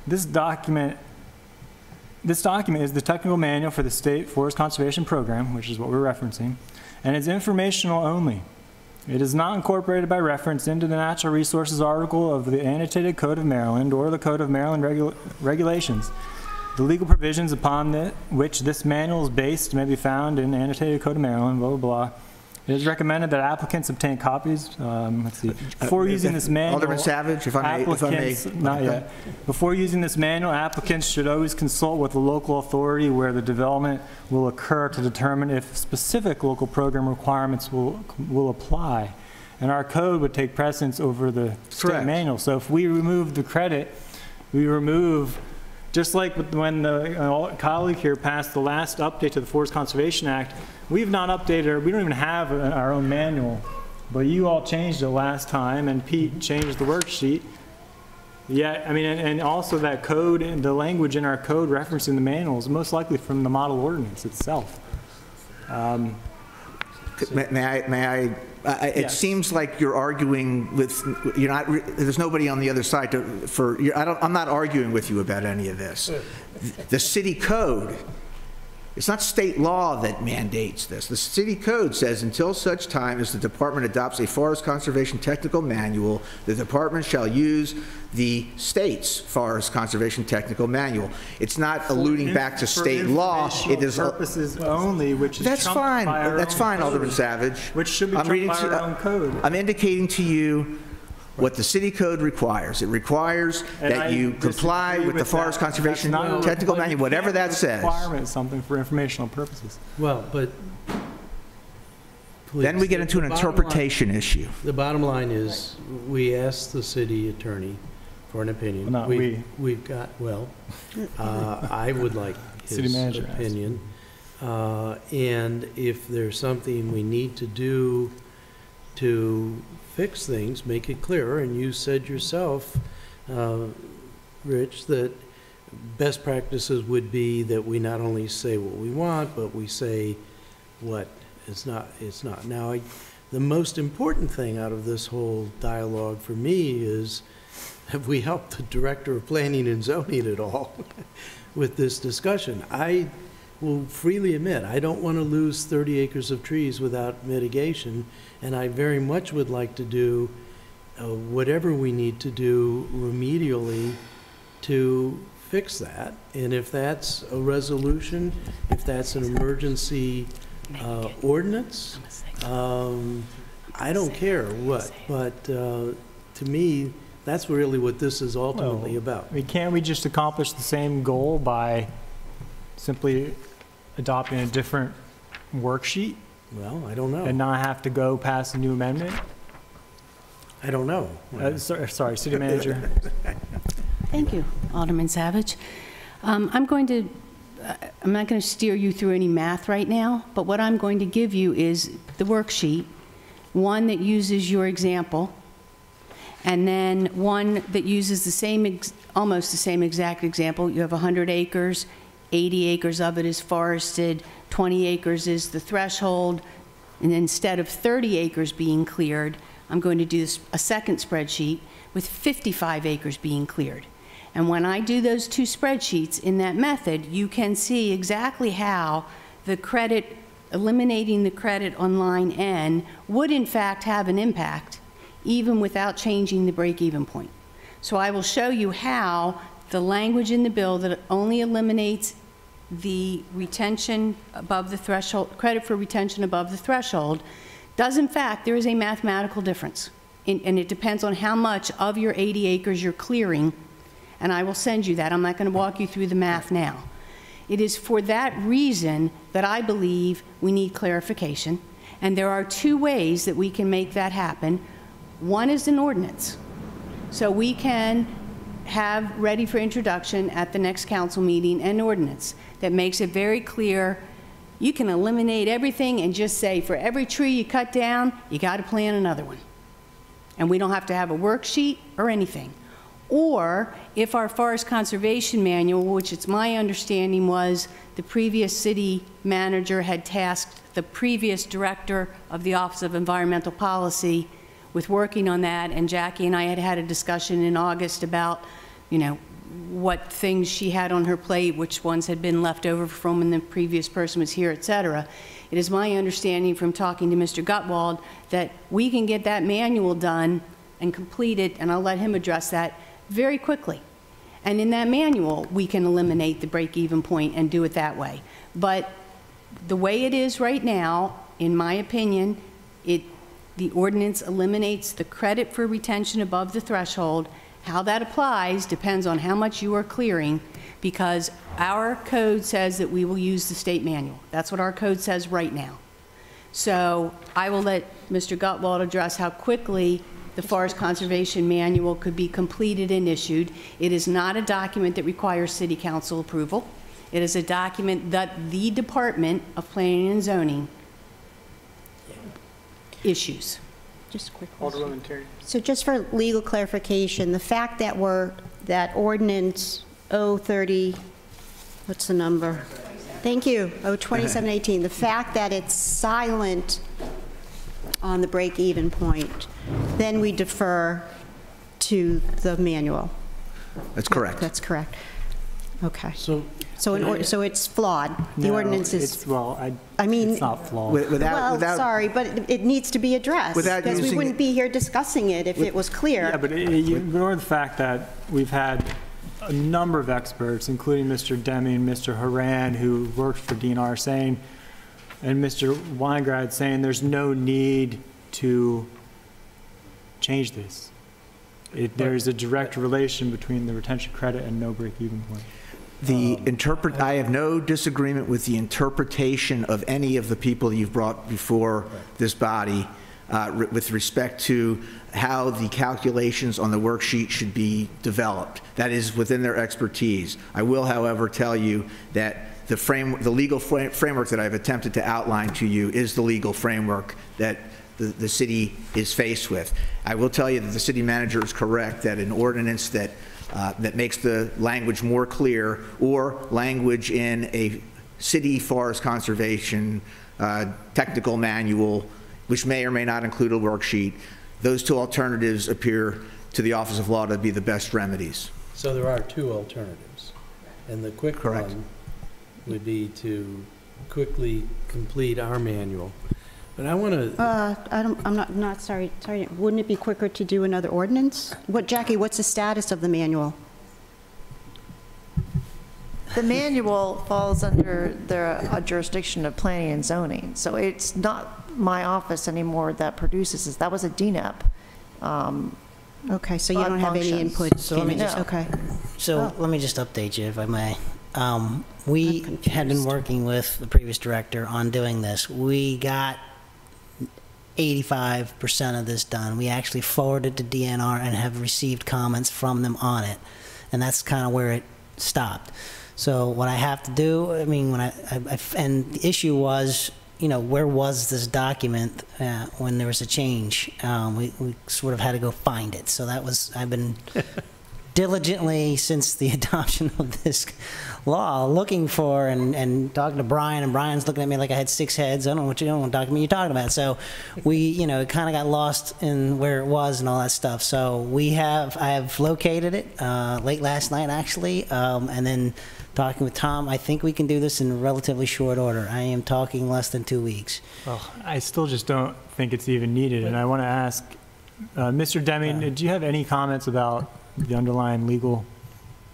this document is the technical manual for the State Forest Conservation Program, which is what we're referencing, and it's informational only. It is not incorporated by reference into the Natural Resources article of the Annotated Code of Maryland or the Code of Maryland Regulations. The legal provisions upon which this manual is based may be found in Annotated Code of Maryland, blah, blah, blah. It is recommended that applicants obtain copies, let's see, before using this manual. Alderman Savage, if I may. Not yet. Before using this manual, applicants should always consult with the local authority where the development will occur to determine if specific local program requirements will apply. And our code would take precedence over the state manual. So if we remove the credit, we remove, just like when the colleague here passed the last update to the Forest Conservation Act, we've not updated, we don't even have our own manual, but you all changed it last time, and Pete changed the worksheet. Yeah, I mean, and also that code, and the language in our code referencing the manual is most likely from the model ordinance itself. It seems like you're arguing with, there's nobody on the other side I'm not arguing with you about any of this. The city code, it's not state law that mandates this. The city code says until such time as the department adopts a forest conservation technical manual, the department shall use the state's forest conservation technical manual. It's not alluding back to state law. It is purposes only, which is that's fine. That's fine, Alderman Savage. Which should be trumped by our own code. I'm indicating to you what the city code requires. It requires that you comply with the Forest Conservation Technical Manual, whatever that says. Requirement something for informational purposes. Well, but please, then we get into an interpretation issue. The bottom line is, we asked the city attorney for an opinion. Well, not we've got, well, I would like his opinion. And if there's something we need to do to fix things, make it clearer. And you said yourself, Rich, that best practices would be that we not only say what we want, but we say what is not. Now, the most important thing out of this whole dialogue for me is, have we helped the Director of Planning and Zoning at all with this discussion? I will freely admit, I don't want to lose 30 acres of trees without mitigation, and I very much would like to do whatever we need to do remedially to fix that. And if that's a resolution, if that's an emergency ordinance, I don't care what, but to me, that's really what this is ultimately about. I mean, can't we just accomplish the same goal by simply adopting a different worksheet Well, I don't know. and not have to go past a new amendment? I don't know. Sorry, City Manager. Thank you, Alderman Savage. I'm not going to steer you through any math right now, but what I'm going to give you is the worksheet, one that uses your example, and then one that uses the same, almost the same exact example. You have 100 acres, 80 acres of it is forested, 20 acres is the threshold, and instead of 30 acres being cleared, I'm going to do a second spreadsheet with 55 acres being cleared. And when I do those two spreadsheets in that method, you can see exactly how the credit, eliminating the credit on line N would in fact have an impact, even without changing the break-even point. So I will show you how the language in the bill that only eliminates the retention above the threshold, credit for retention above the threshold, does in fact, there is a mathematical difference. And it depends on how much of your 80 acres you're clearing, and I will send you that. I'm not going to walk you through the math now. It is for that reason that I believe we need clarification, and there are two ways that we can make that happen. One is an ordinance. So we can have ready for introduction at the next council meeting an ordinance that makes it very clear. You can eliminate everything and just say, for every tree you cut down, you got to plant another one. And we don't have to have a worksheet or anything. Or if our forest conservation manual, which it's my understanding was the previous city manager had tasked the previous director of the Office of Environmental Policy with working on that, and Jackie and I had had a discussion in August about, you know, what things she had on her plate, which ones had been left over from when the previous person was here, et cetera. It is my understanding from talking to Mr. Gutwald that we can get that manual done and completed, and I'll let him address that, very quickly. And in that manual, we can eliminate the break-even point and do it that way. But the way it is right now, in my opinion, the ordinance eliminates the credit for retention above the threshold. How that applies depends on how much you are clearing, because our code says that we will use the state manual. That's what our code says right now. So I will let Mr. Gutwald address how quickly the Forest Conservation Manual could be completed and issued. It is not a document that requires City Council approval. It is a document that the Department of Planning and Zoning issues. Just a quick Alderwoman Terry. So just for legal clarification, the fact that that ordinance 030, what's the number? Thank you, 02718, the fact that it's silent on the break-even point, then we defer to the manual. That's correct. That's correct. Okay. So So it's flawed. The ordinance is, I mean, it's not flawed. well, sorry, but it needs to be addressed. Because we wouldn't be here discussing it if it was clear. Yeah, but you ignore the fact that we've had a number of experts, including Mr. Deming, Mr. Haran, who worked for DNR, saying, and Mr. Weingrad saying there's no need to change this. There's a direct relation between the retention credit and no break-even point. I have no disagreement with the interpretation of any of the people you've brought before this body with respect to how the calculations on the worksheet should be developed. That is within their expertise. I will, however, tell you that the legal framework that I've attempted to outline to you is the legal framework that the city is faced with. I will tell you that the city manager is correct that an ordinance that that makes the language more clear, or language in a city forest conservation technical manual, which may or may not include a worksheet. Those two alternatives appear to the Office of Law to be the best remedies. So there are two alternatives, and the quick Correct. one would be to quickly complete our manual. But I want to, I'm not, sorry, wouldn't it be quicker to do another ordinance? Jackie, what's the status of the manual? The manual falls under the jurisdiction of planning and zoning, so it's not my office anymore that produces this. That was a DNEP. Okay, so you don't have any functions. input So let me in just- it? Okay. So let me just update you, if I may. We had been working with the previous director on doing this. We got 85% of this done. We actually forwarded to DNR and have received comments from them on it. And that's kind of where it stopped. So what I have to do, I mean, and the issue was, you know, where was this document when there was a change? We sort of had to go find it. So that was, I've been diligently, since the adoption of this law, looking for and talking to Brian, and Brian's looking at me like I had 6 heads. I don't know what document you're talking about. So we, you know, it kind of got lost in where it was and all that stuff. So I have located it late last night, actually, and then talking with Tom, I think we can do this in relatively short order. I am talking less than 2 weeks. Well, I still just don't think it's even needed, and I want to ask, Mr. Deming, do you have any comments about the underlying legal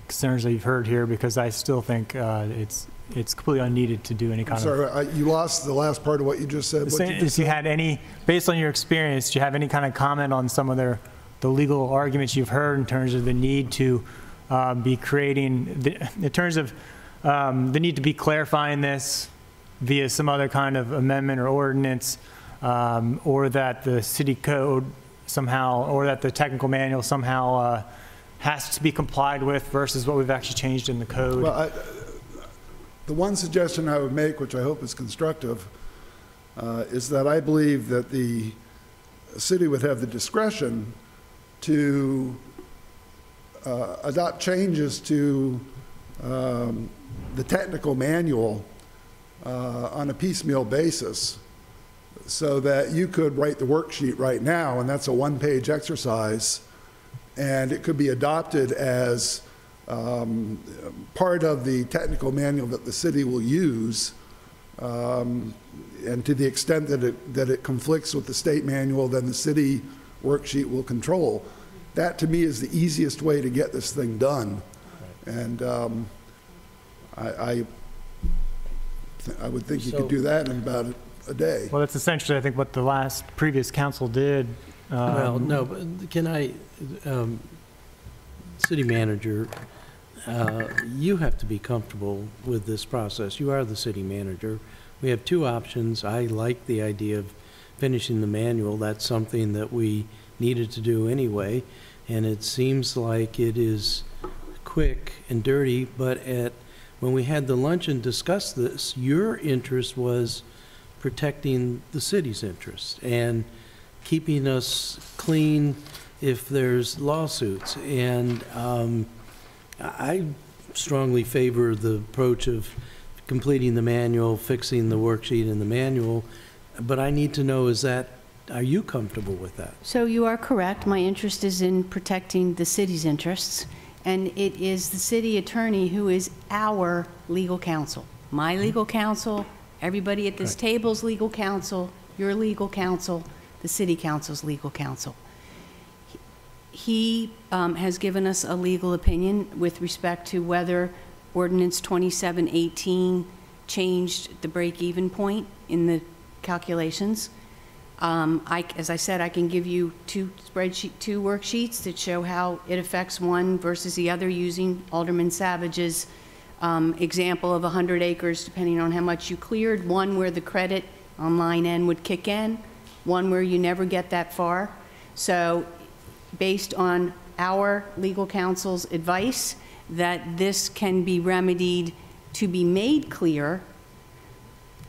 concerns that you've heard here? Because I still think it's completely unneeded to do any kind of... Sorry, you lost the last part of what you just said. What you just If you had any, based on your experience, do you have any kind of comment on some of the legal arguments you've heard in terms of the need to be creating, in terms of the need to be clarifying this via some other kind of amendment or ordinance, or that the city code somehow, or that the technical manual somehow has to be complied with versus what we've actually changed in the code? Well, the one suggestion I would make, which I hope is constructive, is that I believe that the city would have the discretion to adopt changes to the technical manual on a piecemeal basis, so that you could write the worksheet right now, and that's a one-page exercise, and it could be adopted as part of the technical manual that the city will use, and to the extent that it conflicts with the state manual, then the city worksheet will control. That, to me, is the easiest way to get this thing done. And I would think you could do that in about a day. Well, that's essentially, I think, what the previous council did. well, no, but can I, city manager, you have to be comfortable with this process. You are the city manager. We have 2 options. I like the idea of finishing the manual. That's something that we needed to do anyway, and it seems like it is quick and dirty, but when we had the lunch and discussed this, your interest was protecting the city's interest and keeping us clean if there's lawsuits. And I strongly favor the approach of completing the manual, fixing the worksheet in the manual, but I need to know, are you comfortable with that? So you are correct. My interest is in protecting the city's interests, and it is the city attorney who is our legal counsel. My legal counsel, everybody at this table's legal counsel, your legal counsel, the city council's legal counsel. He has given us a legal opinion with respect to whether Ordinance 2718 changed the break-even point in the calculations. As I said, I can give you 2 worksheets that show how it affects one versus the other, using Alderman Savage's example of 100 acres, depending on how much you cleared, one where the credit on line N would kick in, one where you never get that far. So based on our legal counsel's advice, that this can be remedied to be made clear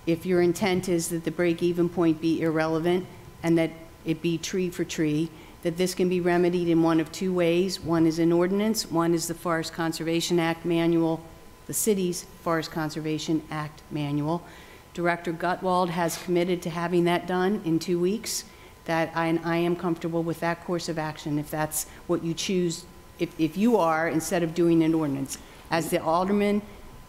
if your intent is that the break-even point be irrelevant and that it be tree for tree, that this can be remedied in one of two ways. One is an ordinance, one is the Forest Conservation Act manual, the city's Forest Conservation Act manual. Director Gutwald has committed to having that done in 2 weeks. I am comfortable with that course of action if that's what you choose, if you are, instead of doing an ordinance. As the alderman,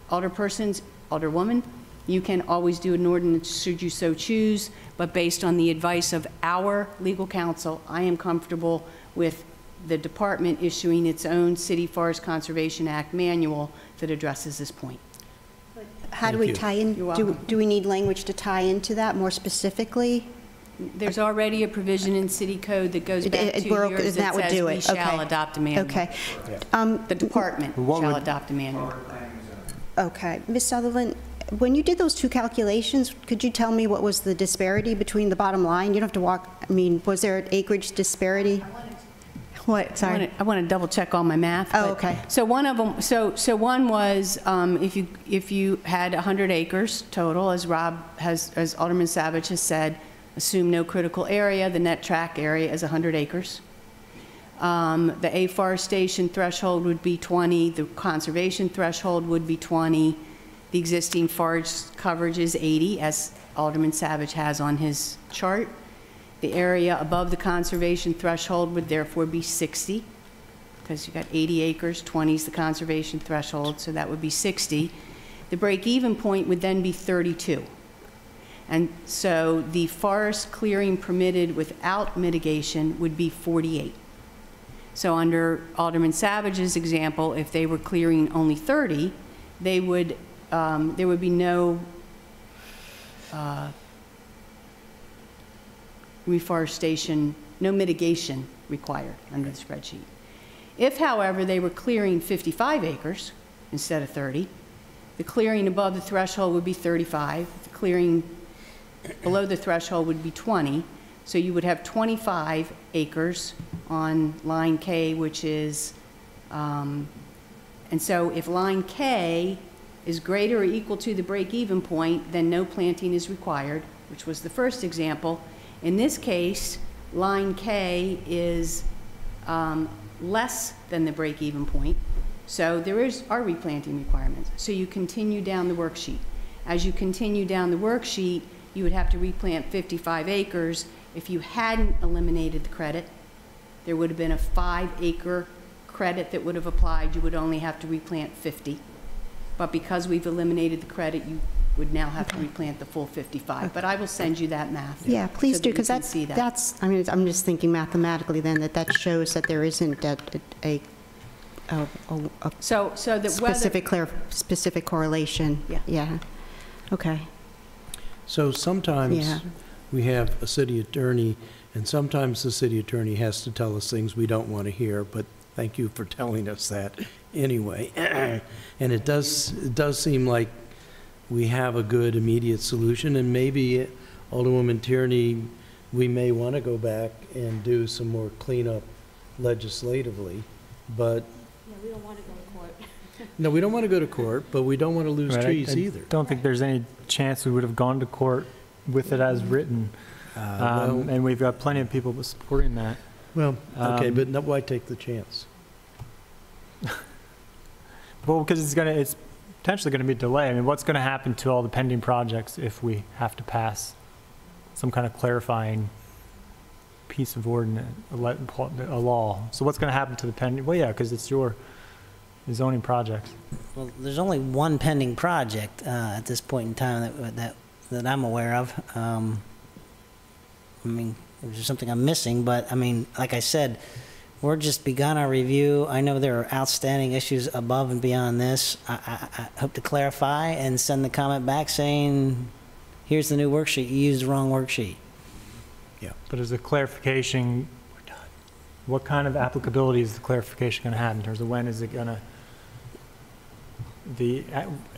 alderpersons, alderwoman, you can always do an ordinance should you so choose, but based on the advice of our legal counsel, I am comfortable with the department issuing its own City Forest Conservation Act manual that addresses this point. How do we Thank you. tie in? You're welcome. Do we need language to tie into that more specifically? There's already a provision in city code that goes back 2 We're- years that that would says do we it. shall Okay. adopt a manual. Okay. The department What shall would- adopt a manual. Okay. Ms. Sutherland, when you did those two calculations, could you tell me what was the disparity between the bottom line? You don't have to walk, I mean, was there an acreage disparity? What, sorry? I want to double check all my math. Oh, but- okay. So one of them, so one was if you had 100 acres total, as Alderman Savage has said, assume no critical area, the net track area is 100 acres. The afforestation threshold would be 20, the conservation threshold would be 20, the existing forest coverage is 80, as Alderman Savage has on his chart. The area above the conservation threshold would therefore be 60, because you've got 80 acres, 20 is the conservation threshold, so that would be 60. The break-even point would then be 32. And so the forest clearing permitted without mitigation would be 48. So under Alderman Savage's example, if they were clearing only 30, they would, there would be no reforestation, no mitigation required under the spreadsheet. If, however, they were clearing 55 acres instead of 30, the clearing above the threshold would be 35, the clearing below the threshold would be 20, so you would have 25 acres on line K, which is, and so if line K is greater or equal to the break-even point, then no planting is required, which was the first example. In this case, line K is less than the break-even point, so there are replanting requirements. So you continue down the worksheet. As you continue down the worksheet, you would have to replant 55 acres. If you hadn't eliminated the credit, there would have been a 5-acre credit that would have applied. You would only have to replant 50. But because we've eliminated the credit, you would now have to replant the full 55. But I will send you that math. Yeah, please so do, that you because can see that. that's, I mean, I'm just thinking mathematically then that shows that there isn't a So that whether, specific correlation. Yeah. Yeah. Okay. So sometimes Yeah. we have a city attorney, and sometimes the city attorney has to tell us things we don't want to hear, but thank you for telling us that anyway. And it does seem like we have a good immediate solution, and maybe, Alderwoman Tierney, we may want to go back and do some more cleanup legislatively, but... Yeah, we don't want to go to court. No, we don't want to go to court, but we don't want to lose Right, trees I either. don't think there's any chance we would have gone to court with it as written. Well, And we've got plenty of people supporting that. well, okay, um, but why take the chance? Well, because it's potentially going to be a delay. I mean, what's going to happen to all the pending projects if we have to pass some kind of clarifying piece of ordinance, a law? So what's going to happen to the pending? Well, yeah, because it's your zoning project. Well, there's only one pending project at this point in time that I'm aware of. I mean, there's something I'm missing, but I mean, like I said, we're just begun our review. I know there are outstanding issues above and beyond this. I hope to clarify and send the comment back saying, here's the new worksheet. You used the wrong worksheet. But as a clarification, what kind of applicability is the clarification going to have in terms of when is it going to,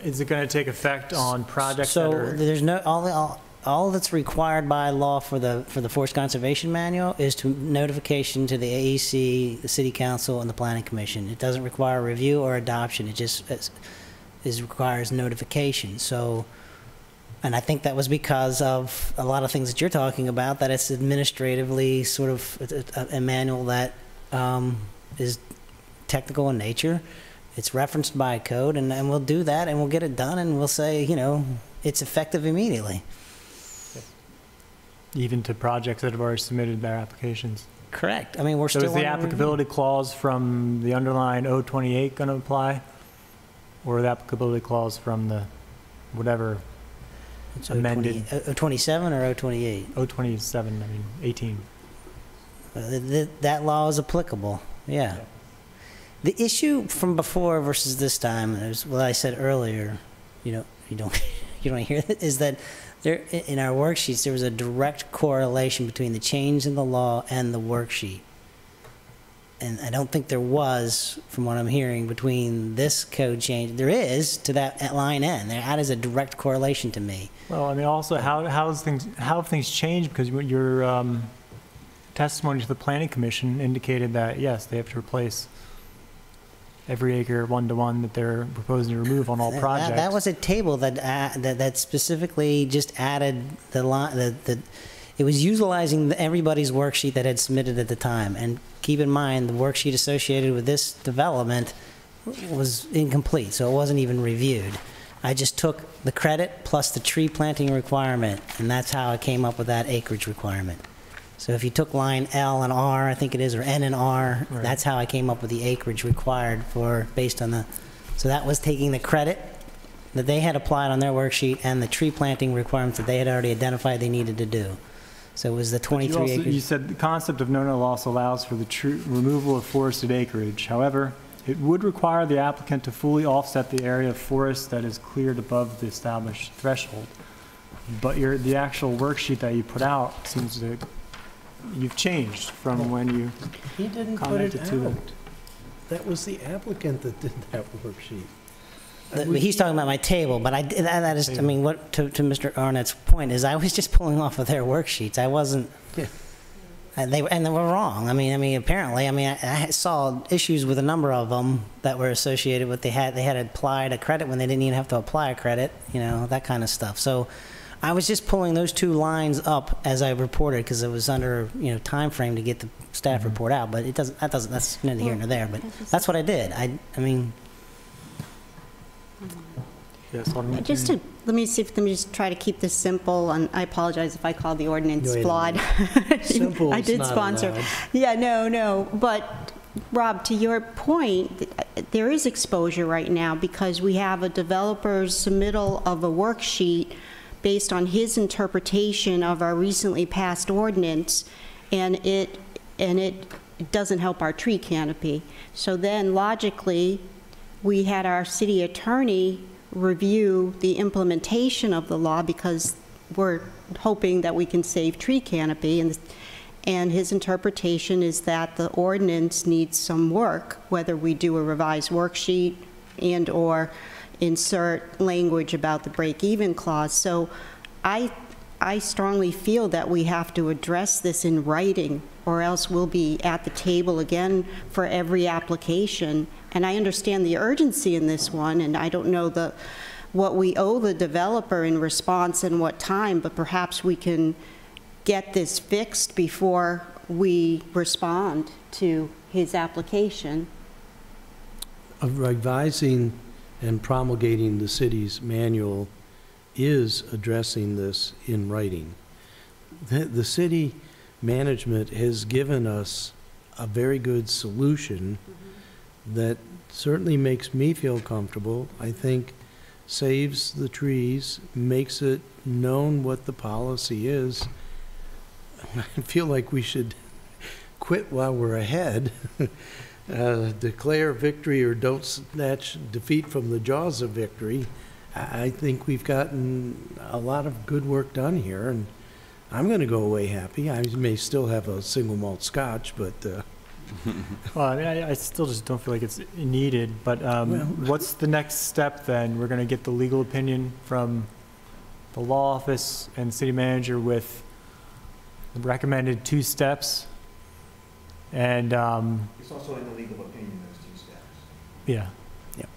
is it going to take effect on projects that So are? there's no, all that's required by law for the Forest Conservation Manual is to notification to the AEC, the City Council, and the Planning Commission. It doesn't require review or adoption. It just requires notification. So, And I think that was because of a lot of things that you're talking about, that it's administratively sort of a manual that is technical in nature. It's referenced by code, and we'll do that, and we'll get it done, and we'll say, you know, it's effective immediately. Even to projects that have already submitted their applications. Correct. I mean, we're So still is the under review. applicability clause from the underlying 028 going to apply? Or the applicability clause from the whatever It's amended 027 or 028? 027, I mean 18? That law is applicable, yeah. The issue from before versus this time is what I said earlier, you don't hear it, is that there, in our worksheets, there was a direct correlation between the change in the law and the worksheet. And I don't think there was, from what I'm hearing, between this code change. There is to that line N. That is a direct correlation to me. Well, I mean, also, how have things changed? Because your testimony to the Planning Commission indicated that, yes, they have to replace every acre one-to-one that they're proposing to remove on all projects. That was a table that specifically just added the line. It was utilizing everybody's worksheet that had submitted at the time. And keep in mind, the worksheet associated with this development was incomplete, so it wasn't even reviewed. I just took the credit plus the tree planting requirement, and that's how I came up with that acreage requirement. So if you took line L and R, I think it is, or N and R, Right. That's how I came up with the acreage required based on the, so that was taking the credit that they had applied on their worksheet and the tree planting requirements that they had already identified they needed to do. So it was the 23 acres. You said the concept of no-no loss allows for the removal of forested acreage. However, it would require the applicant to fully offset the area of forest that is cleared above the established threshold. But the actual worksheet that you put out seems to, you've changed from when you He didn't put it commented to out. it. That was the applicant that did that worksheet. He's talking about my table, but that is, I mean, what, to Mr. Arnett's point is I was just pulling off of their worksheets. I wasn't, Yeah. and they were wrong. I mean, apparently, I saw issues with a number of them that were associated with they had applied a credit when they didn't even have to apply a credit, that kind of stuff. So I was just pulling those two lines up as I reported because it was under, time frame to get the staff report out, but that's neither here nor there, but that's what I did. I mean, Yes, Alderman Let me just try to keep this simple, and I apologize if I call the ordinance Wait a flawed. Simple I is did not sponsor. allowed. Yeah, no, but Rob, to your point, there is exposure right now because we have a developer's submittal of a worksheet based on his interpretation of our recently passed ordinance, and it doesn't help our tree canopy. So then logically, we had our city attorney review the implementation of the law because we're hoping that we can save tree canopy, and his interpretation is that the ordinance needs some work, whether we do a revised worksheet and or insert language about the break-even clause. So I strongly feel that we have to address this in writing, or else we'll be at the table again for every application. And I understand the urgency in this one, and I don't know what we owe the developer in response and what time, but perhaps we can get this fixed before we respond to his application. Of revising and promulgating the city's manual is addressing this in writing. The city management has given us a very good solution that certainly makes me feel comfortable. I think saves the trees, makes it known what the policy is. I feel like we should quit while we're ahead, declare victory or don't snatch defeat from the jaws of victory. I think we've gotten a lot of good work done here, and I'm going to go away happy. I may still have a single malt scotch, but Well, I mean, I still just don't feel like it's needed, but what's the next step then? We're going to get the legal opinion from the law office and city manager with the recommended 2 steps, and It's also in the legal opinion, those 2 steps. yeah. Yep.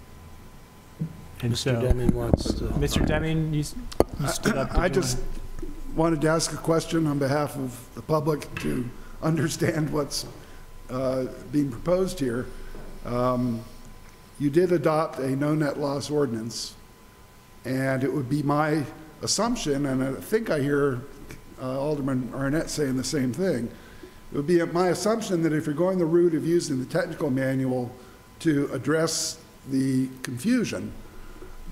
And Mr. so, Deming wants to. Mr. Deming, You stood up to I do just wanted to ask a question on behalf of the public to understand what's being proposed here. You did adopt a no net loss ordinance, and it would be my assumption, and I think I hear Alderman Arnett saying the same thing, it would be my assumption that if you're going the route of using the technical manual to address the confusion,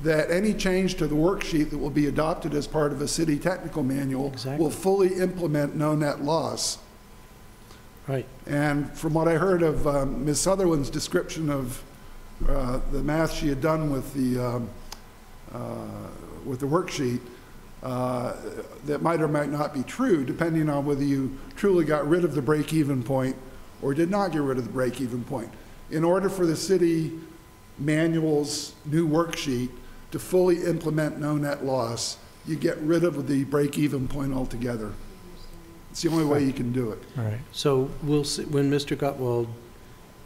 that any change to the worksheet that will be adopted as part of a city technical manual will fully implement no net loss. Right. And from what I heard of Ms. Sutherland's description of the math she had done with the worksheet, that might or might not be true, depending on whether you truly got rid of the break-even point or did not get rid of the break-even point. In order for the city manual's new worksheet to fully implement no net loss, you get rid of the break-even point altogether. It's the only way you can do it. All right. So we'll see, when Mr. Gutwald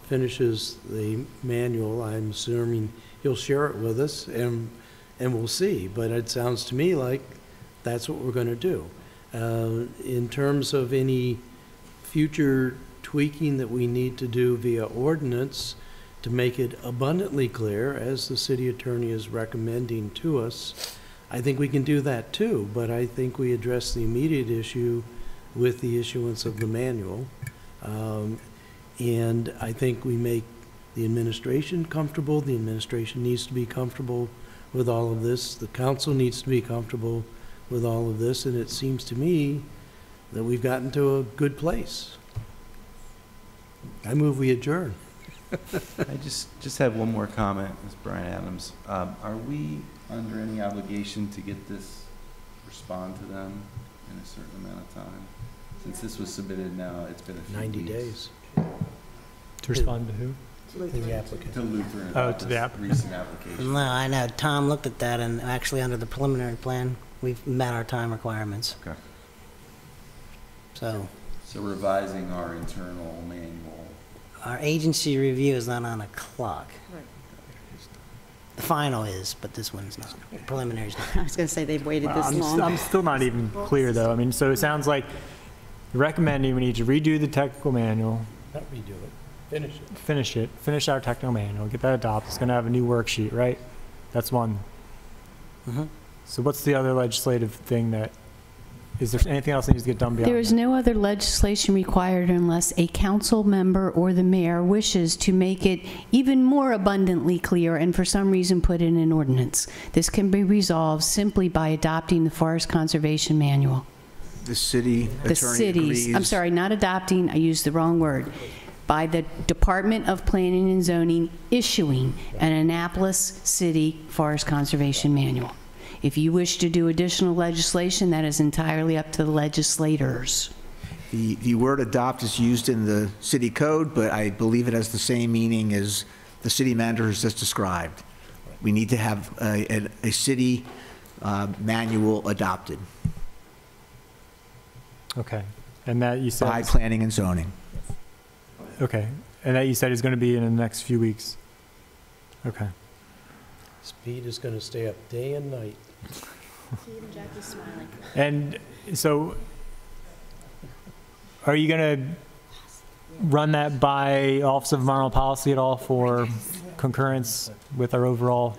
finishes the manual, I'm assuming he'll share it with us, and we'll see. But it sounds to me like that's what we're going to do. In terms of any future tweaking that we need to do via ordinance to make it abundantly clear, as the city attorney is recommending to us, I think we can do that too. But I think we address the immediate issue with the issuance of the manual. And I think we make the administration comfortable. The administration needs to be comfortable with all of this. The council needs to be comfortable with all of this. And it seems to me that we've gotten to a good place. I move we adjourn. I just have one more comment, Ms. Brian Adams. Are we under any obligation to get this, respond to them in a certain amount of time? Since this was submitted now, it's been a few 90 weeks. days. To respond to who? To the applicant. To Lutheran Oh, about to this the applicant. recent application. No, I know. Tom looked at that, and actually under the preliminary plan, we've met our time requirements. Okay. So So revising our internal manual. our agency review is not on a clock. The final is, but this one's not. Preliminary's not. I was going to say they've waited this long. I'm still not even clear, though. I mean, so it sounds like you're recommending we need to redo the technical manual, Not redo it, finish it. finish our technical manual, get that adopted. It's going to have a new worksheet, right? That's one. Mhm. So what's the other legislative thing that, is there anything else that needs to get done beyond There is that? no other legislation required unless a council member or the mayor wishes to make it even more abundantly clear and for some reason put in an ordinance. This can be resolved simply by adopting the Forest Conservation Manual. The city The attorney cities, I'm agrees. sorry, not adopting, I used the wrong word, by the Department of Planning and Zoning issuing an Annapolis City Forest Conservation Manual. If you wish to do additional legislation, that is entirely up to the legislators. The word adopt is used in the city code, but I believe it has the same meaning as the city manager has just described. We need to have a city manual adopted Okay. And that you said, by planning and zoning. okay. And that you said is going to be in the next few weeks. Okay. Speed is going to stay up day and night. And so, are you going to run that by Office of Environmental Policy at all for concurrence with our overall?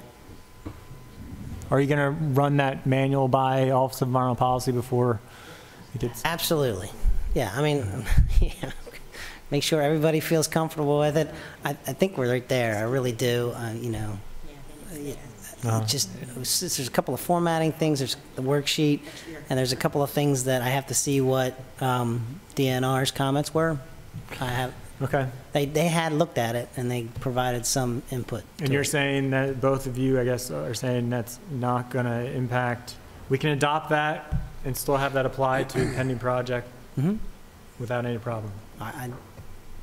Are you going to run that manual by Office of Environmental Policy before it gets? Absolutely. Yeah, I mean, yeah. Make sure everybody feels comfortable with it. I think we're right there. I really do. You know, just there's a couple of formatting things. There's the worksheet, and there's a couple of things that I have to see what DNR's comments were. I have. Okay. They had looked at it and they provided some input. And you're saying that both of you, I guess, are saying that's not going to impact. We can adopt that and still have that apply to a pending project without any problem.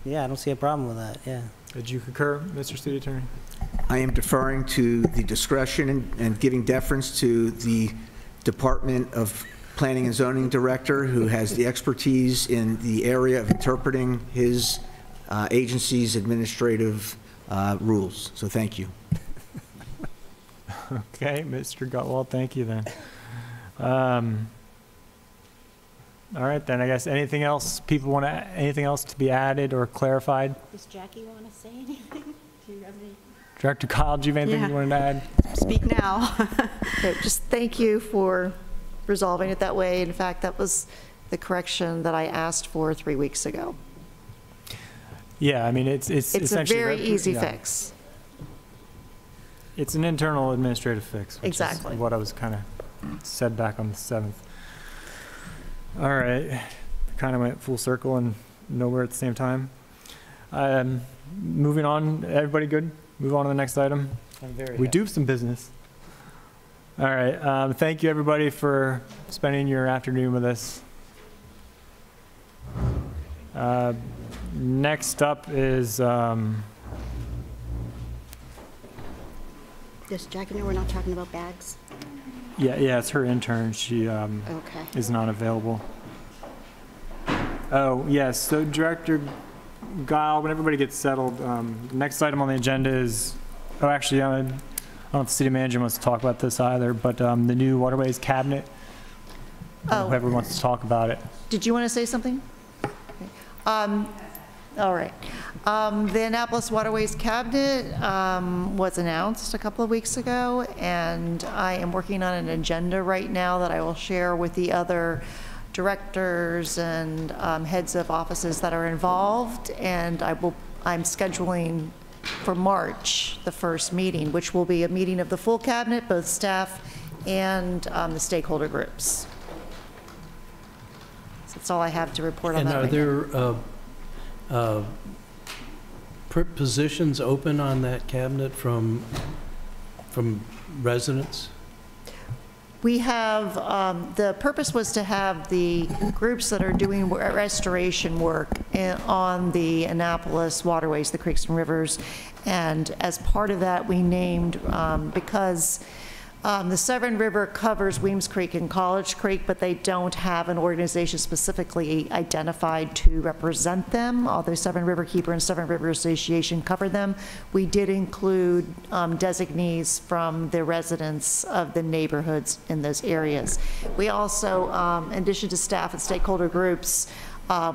Yeah, I don't see a problem with that. Yeah. Did you concur, Mr. City Attorney? I am deferring to the discretion and giving deference to the Department of Planning and Zoning Director, who has the expertise in the area of interpreting his agency's administrative rules. So thank you. Okay, Mr. Gutwald, thank you then. All right, then, I guess, anything else anything else to be added or clarified? Does Jackie want to say anything? Do you have any? Director Kyle, do you have anything you wanted to add? Speak now. Okay, just thank you for resolving it that way. In fact, that was the correction that I asked for 3 weeks ago. Yeah, I mean, it's It's a essentially very easy yeah. fix. It's an internal administrative fix, which Exactly. is what I was kind of said back on the 7th. All right, kind of went full circle and nowhere at the same time. Moving on, everybody good? Move on to the next item. We do have some business. All right, thank you everybody for spending your afternoon with us. Next up is, Does Jackie know we're not talking about bags? yeah, it's her intern. She Okay. is not available. Oh, yes, so Director Guile, when everybody gets settled, next item on the agenda is, oh, actually, I don't know if the city manager wants to talk about this either, but the new waterways cabinet. Oh. Whoever wants to talk about it. Did you want to say something? All right. The Annapolis Waterways Cabinet was announced a couple of weeks ago, and I am working on an agenda right now that I will share with the other directors and heads of offices that are involved, and I'm scheduling for March the first meeting, which will be a meeting of the full cabinet, both staff and the stakeholder groups. So that's all I have to report on And that are right now. there positions open on that cabinet from residents? We have, the purpose was to have the groups that are doing restoration work on the Annapolis waterways, the creeks and rivers. And as part of that, we named, because the Severn River covers Weems Creek and College Creek, but they don't have an organization specifically identified to represent them, although Severn River Keeper and Severn River Association cover them. We did include designees from the residents of the neighborhoods in those areas. We also, in addition to staff and stakeholder groups,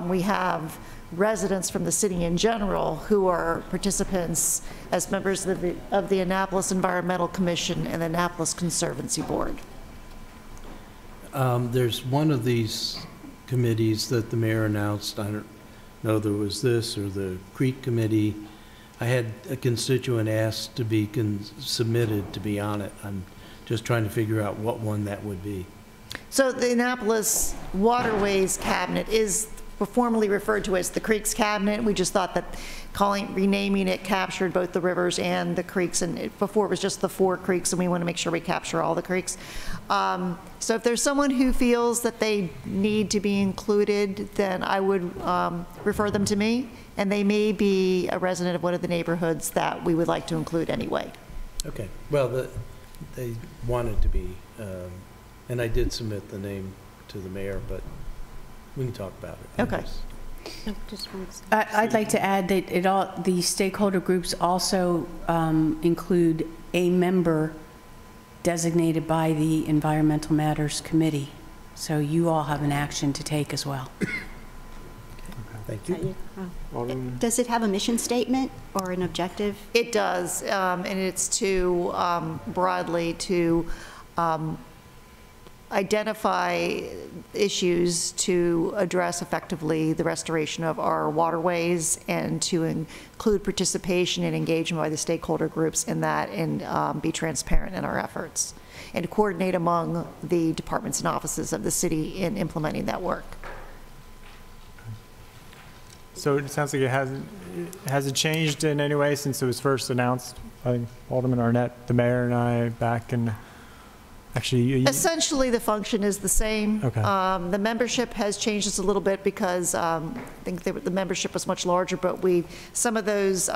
we have residents from the city in general who are participants as members of the Annapolis Environmental Commission and the Annapolis Conservancy Board. There's one of these committees that the mayor announced. I don't know there was this or the Creek Committee. I had a constituent ask to be submitted to be on it. I'm just trying to figure out what one that would be. So the Annapolis Waterways Cabinet is formally referred to as the Creeks Cabinet. We just thought that renaming it captured both the rivers and the creeks, and before it was just the 4 creeks, and we want to make sure we capture all the creeks. So if there's someone who feels that they need to be included, then I would refer them to me, and they may be a resident of one of the neighborhoods that we would like to include anyway. Okay. Well, they wanted to be, and I did submit the name to the mayor, but we can talk about it. Okay. I'd like to add that the stakeholder groups also include a member designated by the Environmental Matters Committee. So you all have an action to take as well. Thank you. Does it have a mission statement or an objective? It does, and it's to broadly to identify issues to address effectively the restoration of our waterways, and to include participation and engagement by the stakeholder groups in that, and be transparent in our efforts, and to coordinate among the departments and offices of the city in implementing that work. So it sounds like has it changed in any way since it was first announced by Alderman Arnett, the mayor, and I back in, actually? Essentially, the function is the same. Okay. The membership has changed just a little bit because I think the membership was much larger, but some of those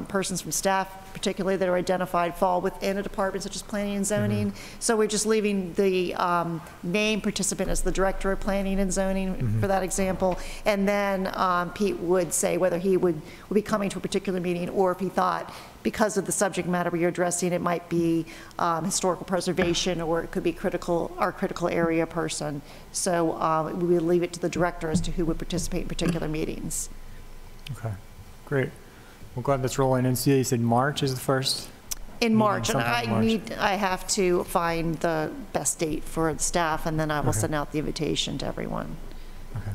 persons from staff, particularly that are identified, fall within a department such as planning and zoning. So we're just leaving the name participant as the director of planning and zoning for that example. And then Pete would say whether he would be coming to a particular meeting, or if he thought because of the subject matter you're addressing, it might be historical preservation, or it could be our critical area person. So we would leave it to the director as to who would participate in particular meetings. Okay, great. Well, glad that's rolling. And you said March is the first? In March, and sometime in March. I have to find the best date for the staff, and then I will Okay. send out the invitation to everyone. Okay.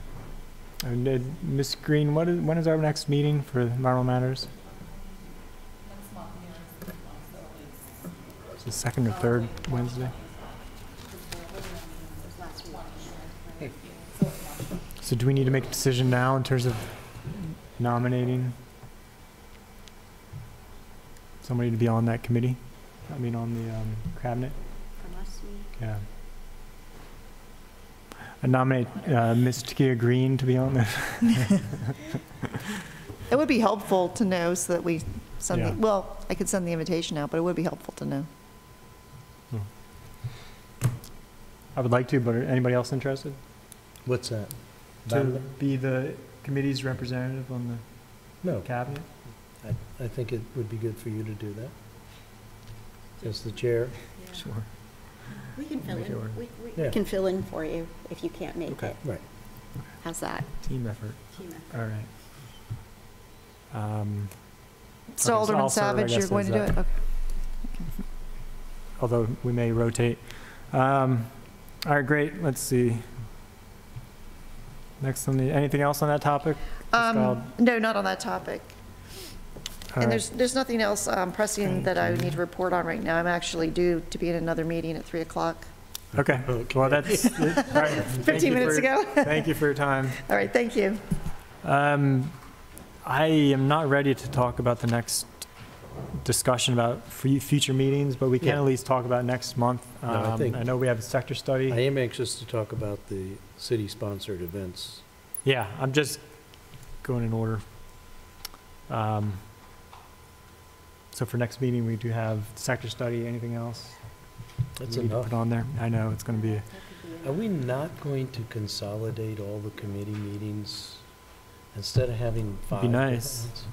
And Ms. Green, when is our next meeting for Environmental Matters? It's the second or third Wednesday? So do we need to make a decision now in terms of nominating somebody to be on that committee? I mean, on the cabinet? From us, Yeah. I nominate Ms. Takia Green to be on there. It would be helpful to know so that we send Yeah. well, I could send the invitation out, but it would be helpful to know. I would like to, but are anybody else interested? What's that? To be the committee's representative on No, the cabinet? I think it would be good for you to do that. As the chair. Sure. We can fill Make it work. in, we Yeah. can fill in for you if you can't make Okay. it. Right. How's that? Team effort. Team effort. All right. So Okay, Alderman I'll serve, I Savage, you're guess, going to do as it? Okay. Although we may rotate. All right, great. Let's see. Next on the, anything else on that topic? No, not on that topic. All And right. there's nothing else pressing that I need to report on right now. I'm actually due to be in another meeting at 3 o'clock. Okay. Well, that's all right. Thank 15 you minutes for- ago. Thank you for your time. All right, thank you. I am not ready to talk about the next discussion about future meetings, but we can Yeah. at least talk about next month. No, I think- I know we have a sector study. I am anxious to talk about the city-sponsored events. Yeah, I'm just going in order. So for next meeting, we do have sector study. Anything else? That's we need to enough. put on there? I know, it's going to be, Are we not going to consolidate all the committee meetings instead of having five? be nice. different ones?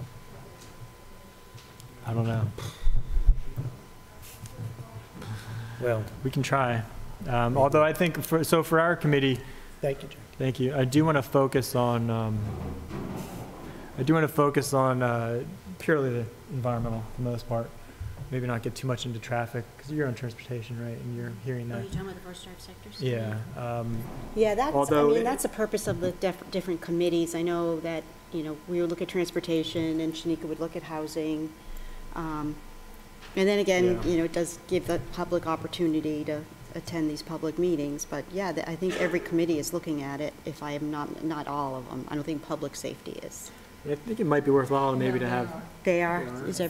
I don't know. Well, We can try. Although I think for our committee, thank you, Jack. thank you. I do want to focus on, purely the environmental for the most part. Maybe not get too much into traffic, because you're on transportation, right? And you're hearing Are that. you talking about the first drive sectors? Yeah. Yeah, that's, I Although mean, it- that's the purpose of the different committees. I know that, we would look at transportation, and Shanika would look at housing. And then again, Yeah. it does give the public opportunity to attend these public meetings. But yeah, I think every committee is looking at it, if I am not all of them. I don't think public safety is. I think it might be worthwhile maybe to have. They are? Is there?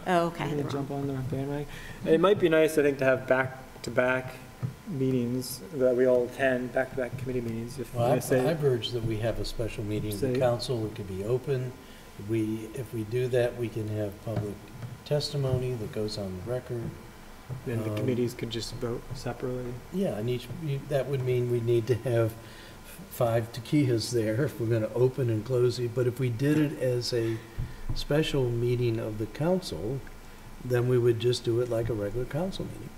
Oh, okay. I'm gonna jump on the bandwagon. It might be nice, I think, to have back-to-back meetings that we all attend, back-to-back committee meetings. If Well, I say, I've urged that we have a special meeting of the Say- council, it could be open. If we do that, we can have public testimony that goes on the record. then the committees could just vote separately. Yeah, and that would mean we need to have 5 taquillas there if we're gonna open and close it. But if we did it as a special meeting of the council, then we would just do it like a regular council meeting.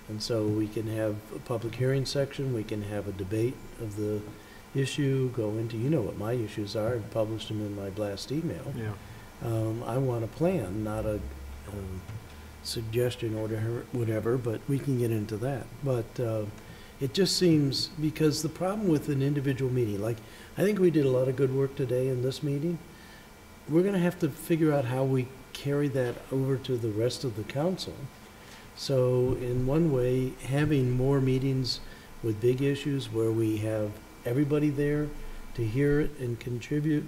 And so we can have a public hearing section, we can have a debate of the issue, go into, what my issues are, I've published them in my blast email. Yeah. I want a plan, not a suggestion or whatever, but we can get into that. But it just seems, because the problem with an individual meeting, like, I think we did a lot of good work today in this meeting. We're gonna have to figure out how we carry that over to the rest of the council. So in one way, having more meetings with big issues where we have everybody there to hear it and contribute,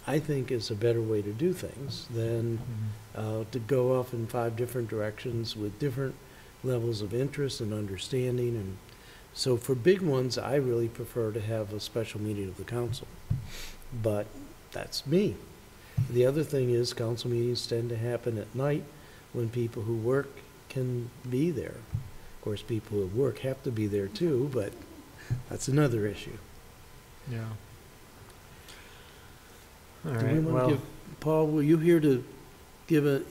I think is a better way to do things than to go off in 5 different directions with different levels of interest and understanding. And so for big ones, I really prefer to have a special meeting of the council. But that's me. The other thing is, council meetings tend to happen at night when people who work can be there. Of course, people who work have to be there too, but that's another issue. Yeah. All Do we right, want to well, give, Paul, were you here to give a,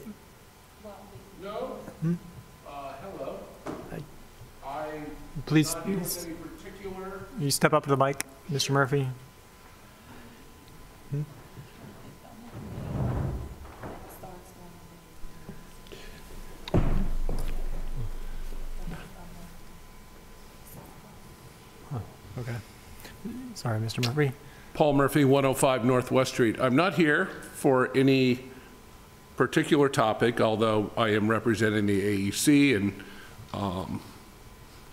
No. Hello. Please, Not here with any particular. you step up to the mic, Mr. Murphy. Okay. Sorry, Mr. Murphy. Paul Murphy, 105 Northwest Street. I'm not here for any particular topic, although I am representing the AEC, and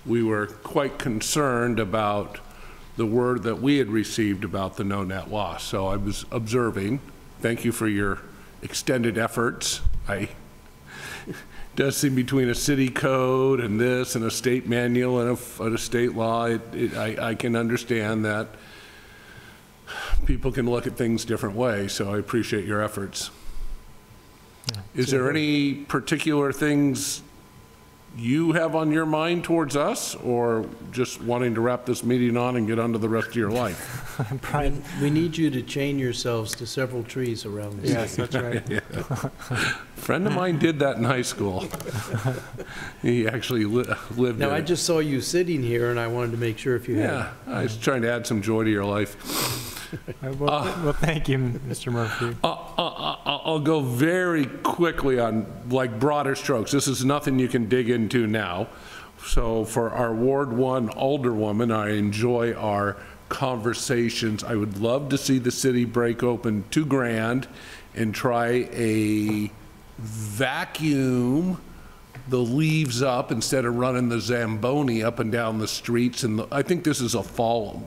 we were quite concerned about the word that we had received about the no net loss. So I was observing. Thank you for your extended efforts. It does seem between a city code and this and a state manual and a state law, I can understand that people can look at things different ways, so I appreciate your efforts. Yeah. Is there any particular things you have on your mind towards us, or just wanting to wrap this meeting on and get on to the rest of your life? Brian. we need you to chain yourselves to several trees around the Yes, city. that's right. Yeah. A friend of mine did that in high school. He actually lived Now, in I it. just saw you sitting here, and I wanted to make sure if you had. Yeah, I was trying to add some joy to your life. Well, thank you, Mr. Murphy. I'll go very quickly on like broader strokes. This is nothing you can dig into now. So for our Ward 1 alderwoman, I enjoy our conversations. I would love to see the city break open $2,000 and try a vacuum the leaves up instead of running the Zamboni up and down the streets. And I think this is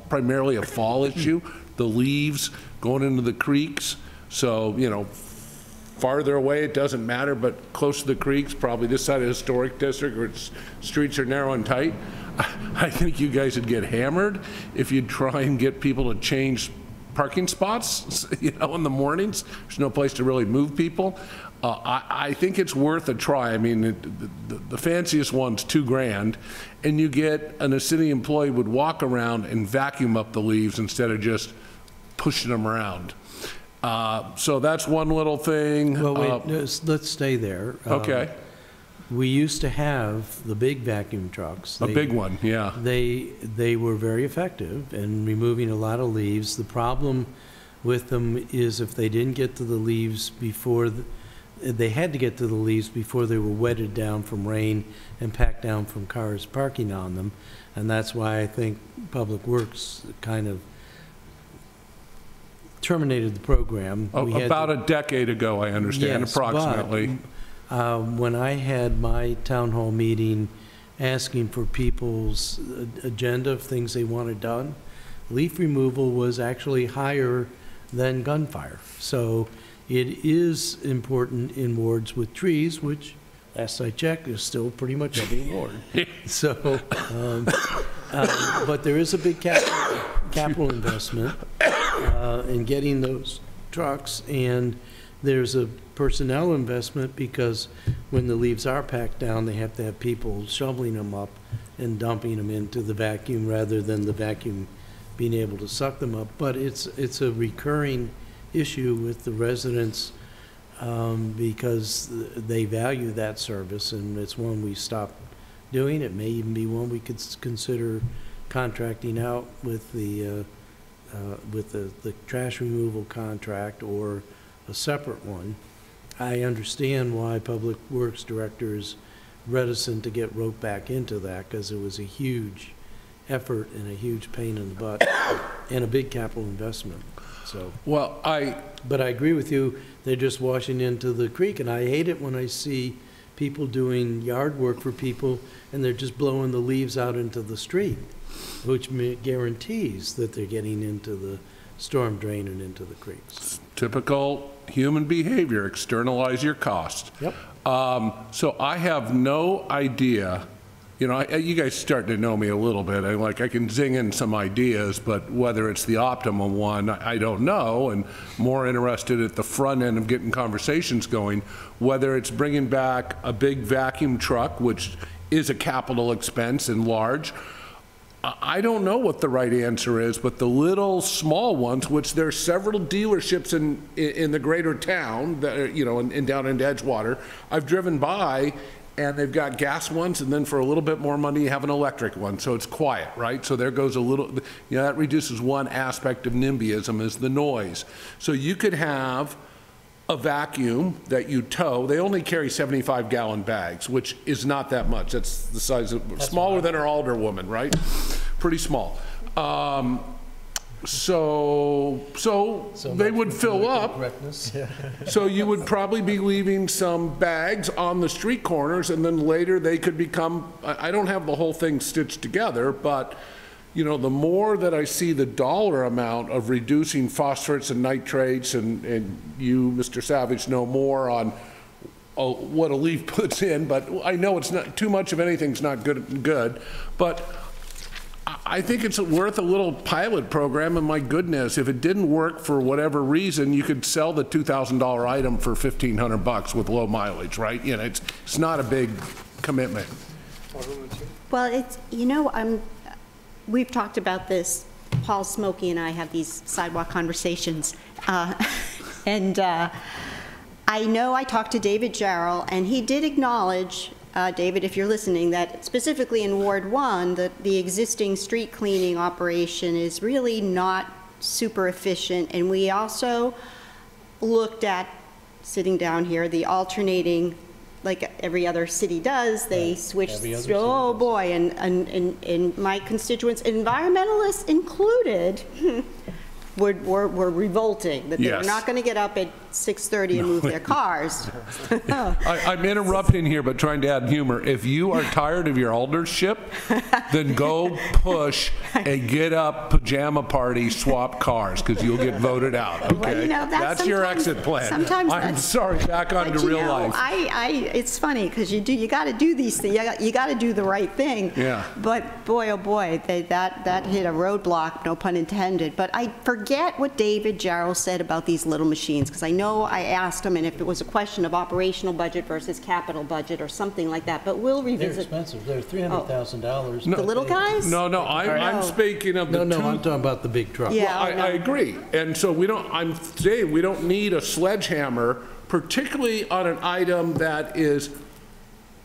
primarily a fall issue. The leaves going into the creeks. So, you know, farther away, it doesn't matter, but close to the creeks, probably this side of the historic district where streets are narrow and tight. I think you guys would get hammered if you try and get people to change parking spots, you know, in the mornings. There's no place to really move people. I think it's worth a try. I mean, the fanciest one's $2,000, and you get, a city employee would walk around and vacuum up the leaves instead of just pushing them around. So that's one little thing. Well, wait, no, let's stay there. Okay. We used to have the big vacuum trucks. A big one, yeah. They were very effective in removing a lot of leaves. The problem with them is if they didn't get to the leaves before, they had to get to the leaves before they were wetted down from rain and packed down from cars parking on them. And that's why I think Public Works kind of terminated the program. About a decade ago, I understand, yes, approximately. But, when I had my town hall meeting asking for people's agenda of things they wanted done, leaf removal was actually higher than gunfire. So it is important in wards with trees, which, last I checked, is still pretty much every ward. So, but there is a big capital investment in getting those trucks, and there's a personnel investment because when the leaves are packed down, they have to have people shoveling them up and dumping them into the vacuum rather than the vacuum being able to suck them up. But it's a recurring issue with the residents because they value that service, and it's one we stopped doing. It may even be one we could consider contracting out with the trash removal contract or a separate one. I understand why Public Works Director is reticent to get roped back into that, because it was a huge effort and a huge pain in the butt and a big capital investment. So, well, but I agree with you, they're just washing into the creek, and I hate it when I see people doing yard work for people and they're just blowing the leaves out into the street, which guarantees that they're getting into the storm drain and into the creeks. Typical human behavior, externalize your cost. Yep. So I have no idea, you know, you guys starting to know me a little bit. I can zing in some ideas, but whether it's the optimum one, I don't know, and more interested at the front end of getting conversations going, whether it's bringing back a big vacuum truck, which is a capital expense and large, I don't know what the right answer is, but the little small ones, which there's several dealerships in the greater town, that are, you know, and down in Edgewater, I've driven by, and they've got gas ones, and then for a little bit more money, you have an electric one, so it's quiet, right? So there goes a little, you know, that reduces one aspect of NIMBYism, is the noise. So you could have a vacuum that you tow. They only carry 75-gallon bags, which is not that much. That's the size of, smaller than our Alderwoman, right? Pretty small. So they would fill up. So you would probably be leaving some bags on the street corners, and then later they could become, I don't have the whole thing stitched together, but you know, the more that I see the dollar amount of reducing phosphates and nitrates, and you, Mr. Savage, know more on what a leaf puts in, but I know it's not, too much of anything's not good, but I think it's worth a little pilot program, and my goodness, if it didn't work for whatever reason, you could sell the $2,000 item for $1,500 with low mileage, right? You know, it's not a big commitment. Well, it's, you know, we've talked about this. Paul Smokey and I have these sidewalk conversations. And I know I talked to David Jarrell, and he did acknowledge, David, if you're listening, that specifically in Ward 1, that the existing street cleaning operation is really not super efficient. And we also looked at, sitting down here, the alternating, like every other city does, they switch, oh boy, and my constituents, environmentalists included, were revolting, that they were not going to get up at 6:30 and move their cars. I'm interrupting here, but trying to add humor. If you are tired of your aldership, then go push and get up, pajama party, swap cars, because you'll get voted out. Okay, well, you know, that's your exit plan. Sometimes I'm sorry. Back on to real life. It's funny because you got to do these things. You got to do the right thing. Yeah. But boy, oh boy, that hit a roadblock. No pun intended. But I forget what David Jarrell said about these little machines, because I know I asked him, and if it was a question of operational budget versus capital budget or something like that, but we'll revisit. They're expensive. They're $300,000. The little guys? No, I'm speaking of the No, I'm talking about the big truck. Yeah, well, I agree. And so I'm saying we don't need a sledgehammer, particularly on an item that is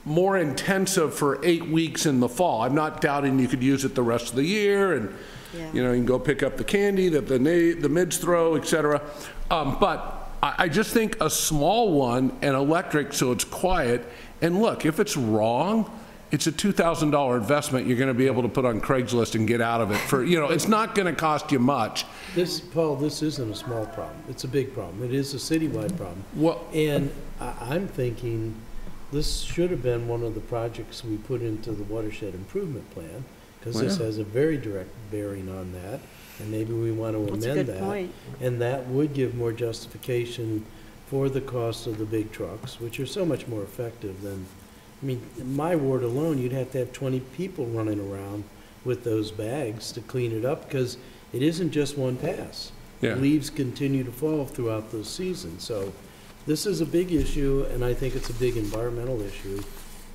more intensive for 8 weeks in the fall. I'm not doubting you could use it the rest of the year, and you know, you can go pick up the candy that the mids throw, etc. But I just think a small one and electric, so it's quiet. And look, if it's wrong, it's a $2,000 investment you're going to be able to put on Craigslist and get out of it for, you know, it's not going to cost you much. Paul, this isn't a small problem. It's a big problem. It is a citywide problem. Well, and I'm thinking this should have been one of the projects we put into the watershed improvement plan, because this has a very direct bearing on that. And maybe we want to amend that. Point. And that would give more justification for the cost of the big trucks, which are so much more effective than, I mean, in my ward alone, you'd have to have 20 people running around with those bags to clean it up, because it isn't just one pass. Yeah. Leaves continue to fall throughout the season. So this is a big issue, and I think it's a big environmental issue,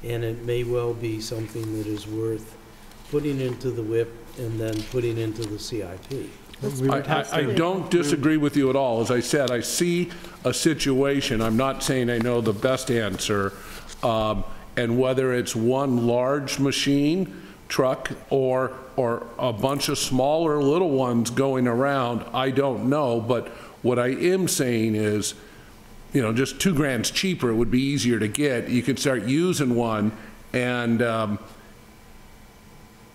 and it may well be something that is worth putting into the WIP and then putting into the CIP. I don't disagree with you at all. As I said, I see a situation. I'm not saying I know the best answer, and whether it's one large machine truck or a bunch of smaller little ones going around, I don't know. But what I am saying is, you know, just $2,000 cheaper, it would be easier to get. You could start using one, and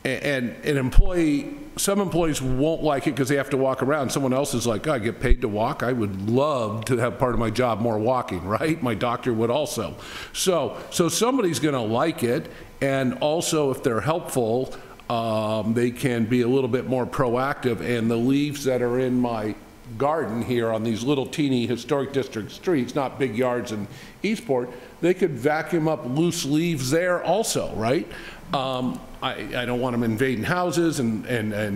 an employee, some employees won't like it because they have to walk around. Someone else is like, oh, I get paid to walk. I would love to have part of my job more walking, right? My doctor would also. So somebody's going to like it, and also if they're helpful, they can be a little bit more proactive. And the leaves that are in my garden here on these little teeny historic district streets, not big yards in Eastport, they could vacuum up loose leaves there also, right? I don't want them invading houses and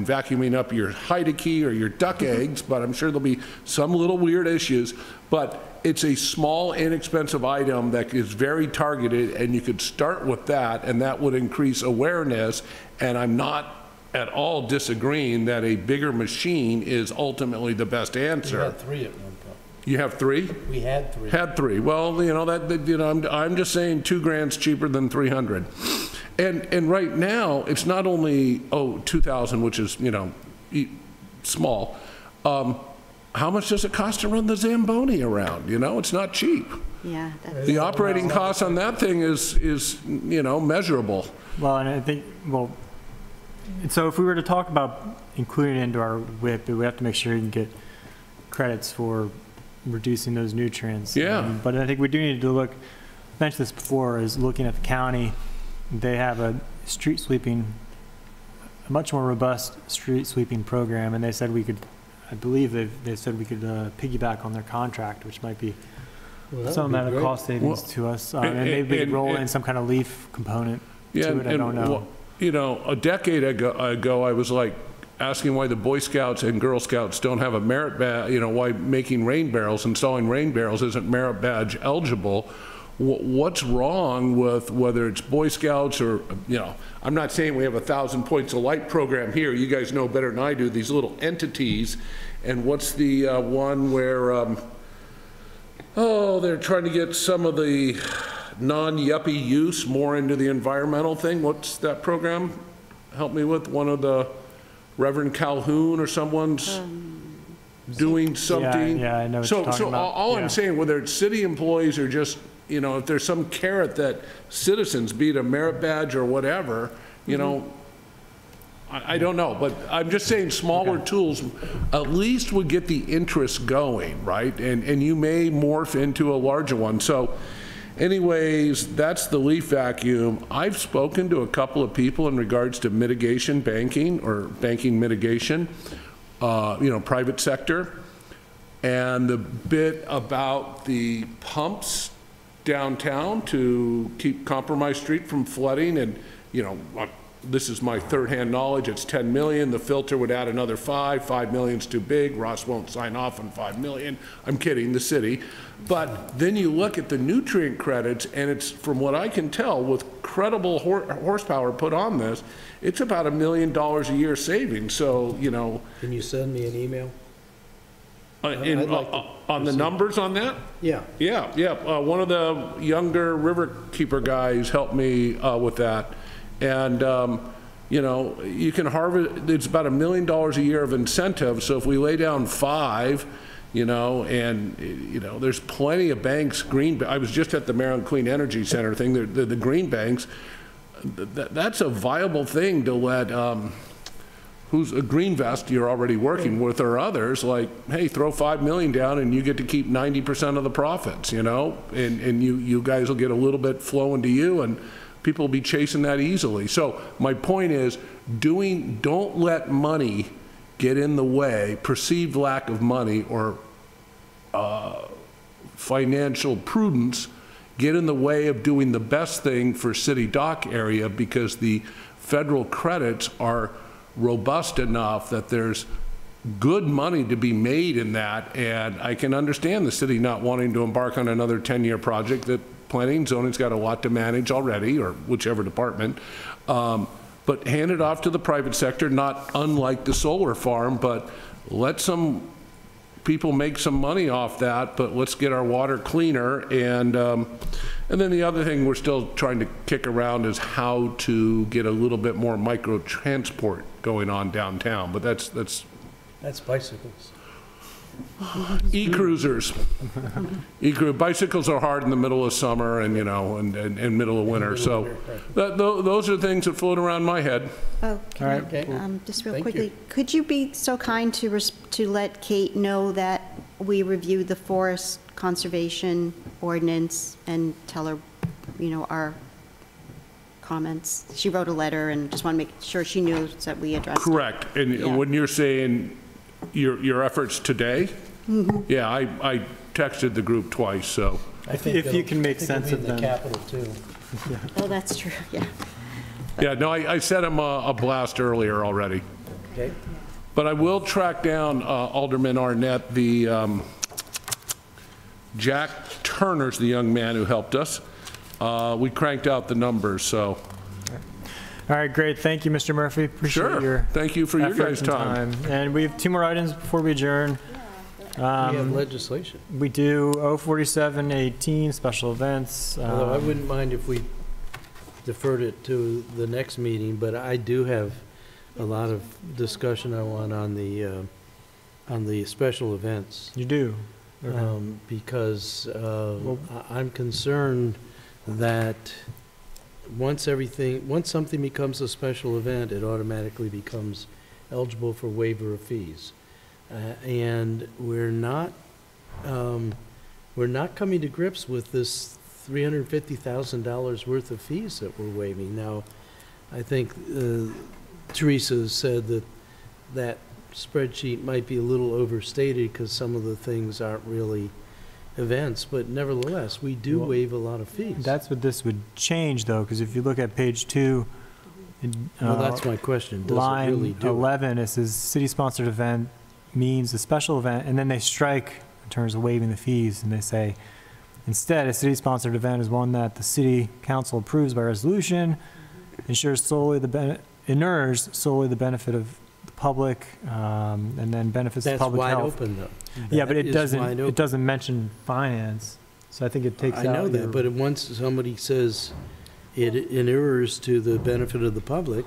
vacuuming up your Heideke or your duck eggs, but I'm sure there'll be some little weird issues. But it's a small, inexpensive item that is very targeted, and you could start with that, and that would increase awareness. And I'm not at all disagreeing that a bigger machine is ultimately the best answer. 3 at one point. You have 3? We had 3. Had 3. Well, you know, I'm just saying $2,000's cheaper than 300. And right now, it's not only, 2,000, which is, you know, small. How much does it cost to run the Zamboni around? You know, it's not cheap. Yeah. The operating cost on that thing is, you know, measurable. Well, and I think, well, so if we were to talk about including it into our WIP, we have to make sure you can get credits for reducing those nutrients. Yeah. But I think we do need to look, I mentioned this before, is looking at the county. They have a street sweeping, a much more robust street sweeping program, and they said we could, I believe they said we could piggyback on their contract, which might be some amount of cost savings to us. And maybe we could roll in some kind of leaf component to it, I don't know. You know, a decade ago, I was like asking why the Boy Scouts and Girl Scouts don't have a merit badge, you know, why making rain barrels, installing rain barrels isn't merit badge eligible. What's wrong with whether it's Boy Scouts or, you know, I'm not saying we have 1,000 points of light program here. You guys know better than I do, these little entities. And what's the one where, they're trying to get some of the non-yuppie use more into the environmental thing. What's that program? Help me with one of the Reverend Calhoun or someone's doing something. Yeah, I know what you're talking about. All I'm saying, whether it's city employees or just, you know, if there's some carrot that citizens, be it a merit badge or whatever, you know, I don't know, but I'm just saying smaller tools at least would get the interest going, right? And you may morph into a larger one. So anyways, that's the leaf vacuum. I've spoken to a couple of people in regards to mitigation banking or banking mitigation, you know, private sector. And the bit about the pumps downtown to keep Compromise Street from flooding, and, you know, this is my third-hand knowledge, it's 10 million, the filter would add another 5 million's too big, Ross won't sign off on 5 million, I'm kidding, the city. But then you look at the nutrient credits, and it's, from what I can tell, with credible horsepower put on this, it's about $1 million a year savings, so, you know. Can you send me an email? On the numbers on that? Yeah. Yeah. One of the younger riverkeeper guys helped me with that. And, you know, you can harvest, it's about $1 million a year of incentive. So if we lay down 5, you know, and, you know, there's plenty of banks, I was just at the Maryland Clean Energy Center thing, the green banks, that's a viable thing to let, who's a Green Vest you're already working with, or others, like, hey, throw 5 million down and you get to keep 90% of the profits, you know, and you guys will get a little bit flowing to you, and people will be chasing that easily. So my point is, don't let money get in the way, perceived lack of money or financial prudence get in the way of doing the best thing for city dock area, because the federal credits are robust enough that there's good money to be made in that. And I can understand the city not wanting to embark on another 10-year project that planning and zoning's got a lot to manage already, or whichever department. But hand it off to the private sector, not unlike the solar farm, but let some people make some money off that, but let's get our water cleaner. And then the other thing we're still trying to kick around is how to get a little bit more micro transport going on downtown, but that's bicycles. E-cruisers. Bicycles are hard in the middle of summer and, you know, and middle of winter. So those are things that float around my head. Oh, All right. just real Thank quickly, you. could you be so kind to let Kate know that we reviewed the forest conservation ordinance and tell her, you know, our comments? She wrote a letter and just want to make sure she knew that we addressed it. Correct. And Yeah. when you're saying your efforts today, yeah, I texted the group twice, so. I think If you can make they'll sense be of in the them. Capitol too. Oh, that's true, yeah. Yeah, no, I sent him a blast earlier already. Okay. But I will track down Alderman Arnett, the Jack Turner's the young man who helped us. We cranked out the numbers, so. All right, great. Thank you, Mr. Murphy. Appreciate Sure. your Thank you for your effort guys' and time. And we have 2 more items before we adjourn. We have legislation. We do 04718, special events. Although I wouldn't mind if we deferred it to the next meeting, but I do have a lot of discussion I want on the special events. You do? Okay. Because I'm concerned that once something becomes a special event, it automatically becomes eligible for waiver of fees. And we're not coming to grips with this $350,000 worth of fees that we're waiving. Now, I think Teresa said that spreadsheet might be a little overstated because some of the things aren't really events, but nevertheless, we do waive a lot of fees. That's what this would change, though, because if you look at page 2, Well, that's my question. Does it really line do it? 11, it says city-sponsored event means a special event, and then they strike in terms of waiving the fees, and they say, instead, a city-sponsored event is one that the city council approves by resolution, inures solely the benefit of the public, and then benefits the That's public wide health. open, though. Yeah, but That it is wide doesn't, open. it doesn't mention finance, so I think it takes out I know your- that, but once somebody says it inures to the benefit of the public,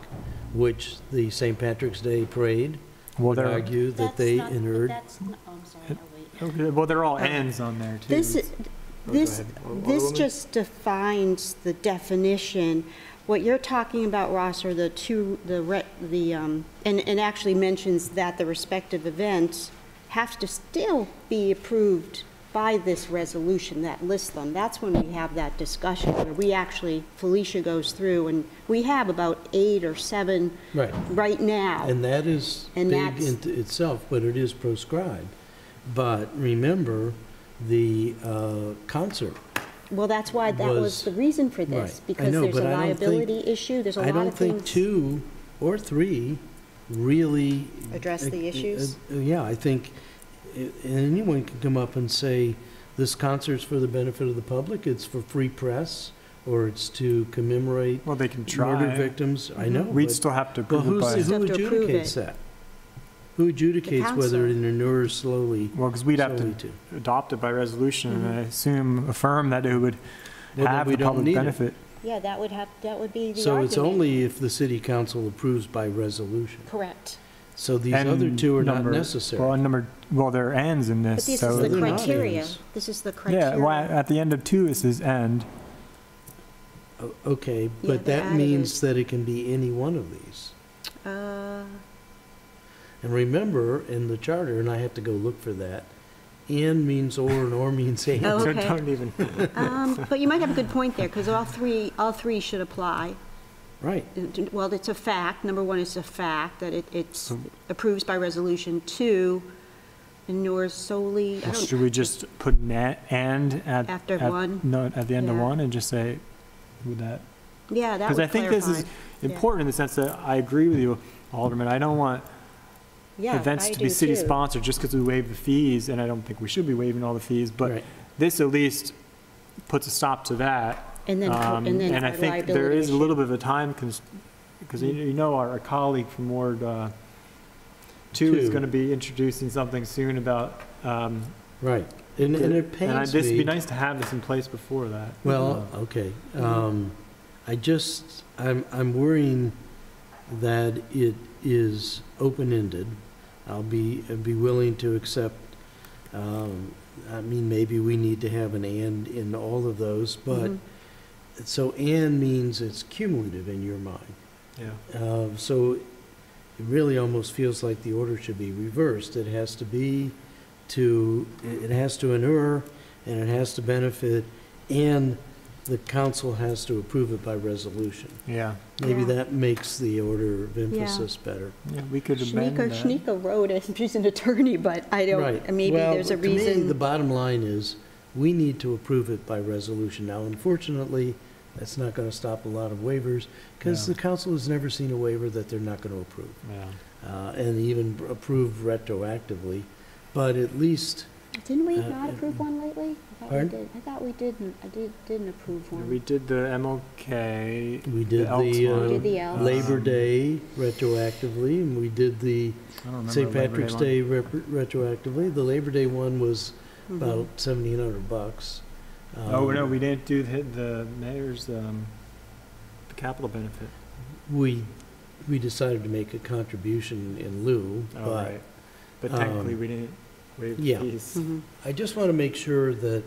which the St. Patrick's Day Parade Well, would they're, argue that they inured. okay, well, they're all ends on there, too. This, this, ahead. this Alderwoman? just defines the definition. What you're talking about, Ross, are the two, and actually mentions that the respective events have to still be approved by this resolution that lists them. That's when we have that discussion where we actually, Felicia goes through, and we have about 8 or 7 Right. right now. And that is And big that's- into itself, but it is proscribed. But remember, the concert, Well, that's why that was was- the reason for right. this, I because know, there's but a I don't think- liability issue, there's a I lot don't of things. think 2 or 3 really Address the issues? Yeah, I think anyone can come up and say, this concert's for the benefit of the public, it's for free press, or it's to commemorate Well, they can try. murder victims. I know, We'd but still have to well, approve it by, Still who have to approve adjudicates it. that? Who adjudicates whether it inures slowly? well, because we'd have solely to adopt it by resolution, and I assume affirm that it would Well, then have we the don't public need it. benefit. Yeah, that would be the So it's argument. only if the city council approves by resolution. Correct. So these And other 2 are not number- necessary. Well, there are ends in But this, this so. is the They're not criteria. ends. This is the Yeah, criteria. well, at the end of 2, it says end. Okay, Yeah, but they that added means it. that it can be any one of these. Uh, And remember, in the charter, and I have to go look for that, and means and or means and. Oh, So okay. don't even, But you might have a good point there, because all three should apply. Right. Well, it's a fact. Number 1 is a fact, that it's approves by resolution. 2, inures solely, I don't, should we just put and at? After at- 1? No, at the end of Yeah. 1, and just say, would that? yeah, that Because would I think this is clarify. important in the sense that I agree with you, Alderman. I don't want Yeah, events I to do be too. city-sponsored just because we waive the fees, and I don't think we should be waiving all the fees, but Right. this at least puts a stop to that. And then, And I our think there liability is a issue. little bit of a time, because you know our colleague from Ward 2 is 2. going to be introducing something soon about, Right. And it and pains this would be me, nice to have this in place before that. well, okay. I'm worrying that it is open-ended. I'd be willing to accept, I mean, maybe we need to have an and in all of those, but, so and means it's cumulative in your mind. Yeah. So it really almost feels like the order should be reversed. It has to be it has to inure, and it has to benefit, and the council has to approve it by resolution. Yeah. Maybe Yeah. that makes the order of emphasis better. Yeah, we could amend that. Shnika wrote it, she's an attorney, but I Right. don't, maybe Well, there's a to me, the reason. bottom line is, we need to approve it by resolution. Now, unfortunately, that's not going to stop a lot of waivers, because Yeah. the council has never seen a waiver that they're not going to approve. Yeah. And even approve retroactively, but at least Didn't we not approve one lately? Pardon? I thought we didn't approve one. We did the MLK. We did Elks the one. We did the Elks. Labor Day retroactively, and we did the I don't remember St. the Labor Patrick's one. Day retroactively. The Labor Day one was Mhm. about $1,700. Oh, no, we didn't do the mayor's, the capital benefit. We decided to make a contribution in lieu, Oh, but right. But technically, we didn't waive yeah. fees. Mhm. I just want to make sure that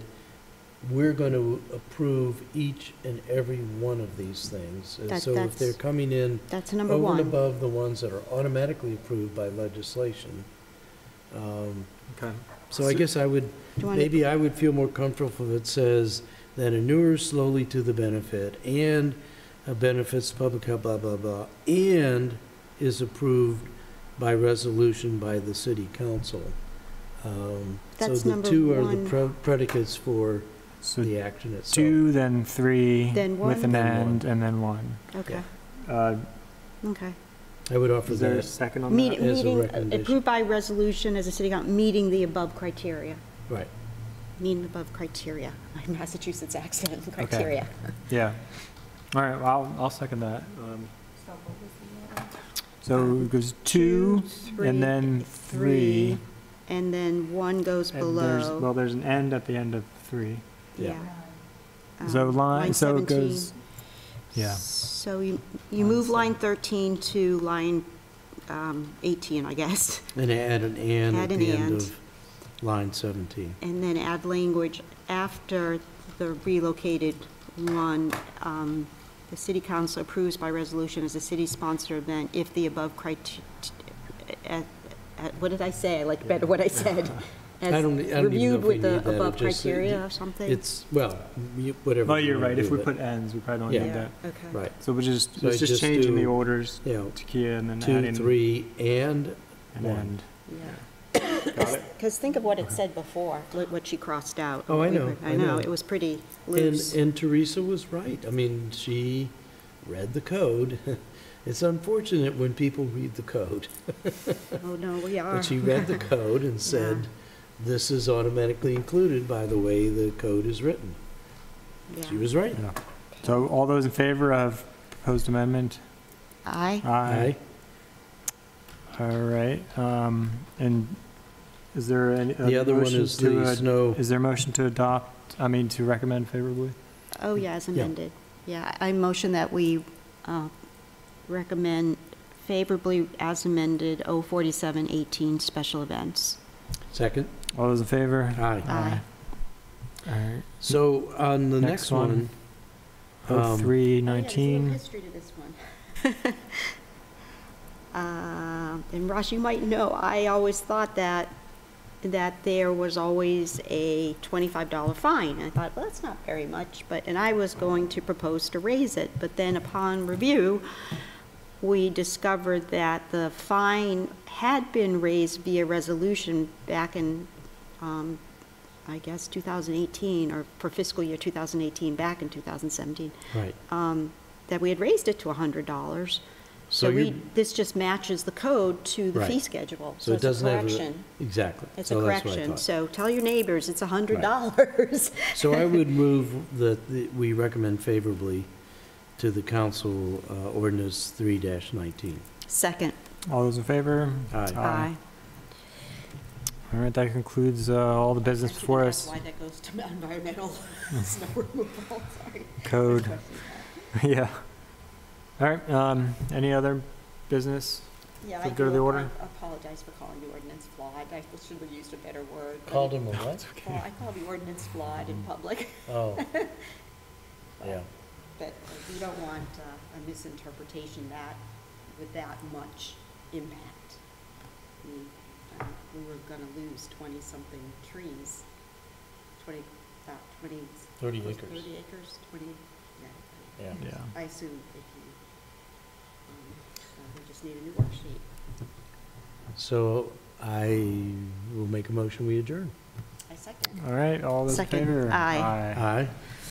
we're going to approve each and every one of these things. And so if That's- they're coming in That's number over and one. above the ones that are automatically approved by legislation, Okay. so I guess I would, Do you want maybe I would feel more comfortable if it says that inures slowly to the benefit and benefits the public health, blah, blah, blah, and is approved by resolution by the city council. That's So the number two are the one. predicates for So the action itself. 2, then 3, Then with an one? Then end, and then 1. Okay, Uh, okay. I would offer Is there a that. second on that? Meeting, as a meeting, recommendation. approved by resolution as a city council, meeting the above criteria. Right. Meeting the above criteria, Massachusetts accent criteria. Yeah. All right, well, I'll second that. So it goes 2, and then 3. And then one goes And there's, below. well, there's an end at the end of 3. Yeah. So Line so it 17. goes, yeah. So you move line 13 to line 18, I guess, And add an and Add at an the end and. of line 17. and then add language after the relocated one. The city council approves by resolution as a city-sponsored event if the above criteria, what did I say? I like better what I said. I As don't even know reviewed if we with the need that. It above just- criteria or something? It's, well, whatever. Well, you you're wanna right, if do, we but- put ends, we probably don't Yeah. need that. Okay. Right. So we're just, So it's just just changing the do- orders Yeah, to Kia and then 2, adding 3, and an 1. end. Yeah. Because think of what it said before, what she crossed out. Oh, I know, I I know, know. it was pretty And, loose. and Teresa was right. I mean, she read the code. It's unfortunate when people read the code. Oh, no, we are. But she read the code and said, this is automatically included by the way the code is written. Yeah. She was right. Yeah. So all those in favor of proposed amendment? Aye. Aye. All right, and is there any? The other one motion is to, the snow. Is there a motion to adopt, to recommend favorably? Oh, yeah, as amended. Yeah, I motion that we recommend favorably as amended 04718 special events. Second? All those in favor? Aye. Aye. All right, So on the Next next one, Oh, 319. history to this one. And Ross, you might know, I always thought that there was always a $25 fine. I thought, well, that's not very much, and I was going to propose to raise it, but then upon review, we discovered that the fine had been raised via resolution back in, I guess, 2018, or for fiscal year 2018, back in 2017, right. that we had raised it to $100. So So you- this just matches the code to the fee Right. schedule. So it it's a doesn't have a- correction. Exactly. It's So a that's what I correction. thought. So tell your neighbors, it's $100. So I would move that we recommend favorably to the council ordinance 3-19. Second. All those in favor? Aye. Aye. All right, that concludes all the business before us. Why that goes to environmental snow removal, sorry. Code. Yeah. All right, any other business? Yeah, So I go to do the order? apologize for calling the ordinance flawed. I should have used a better word. but Called him a what? Well, I call the ordinance flawed in public, Oh. Yeah. but we don't want a misinterpretation that, with that much impact. We were gonna lose 20-something trees, 30 acres. 30 acres, 20, yeah. Yeah. Yeah. I assume if you, so we just need a new worksheet. So I will make a motion, we adjourn. I second. All right, all those in Second. favor? Aye. Aye.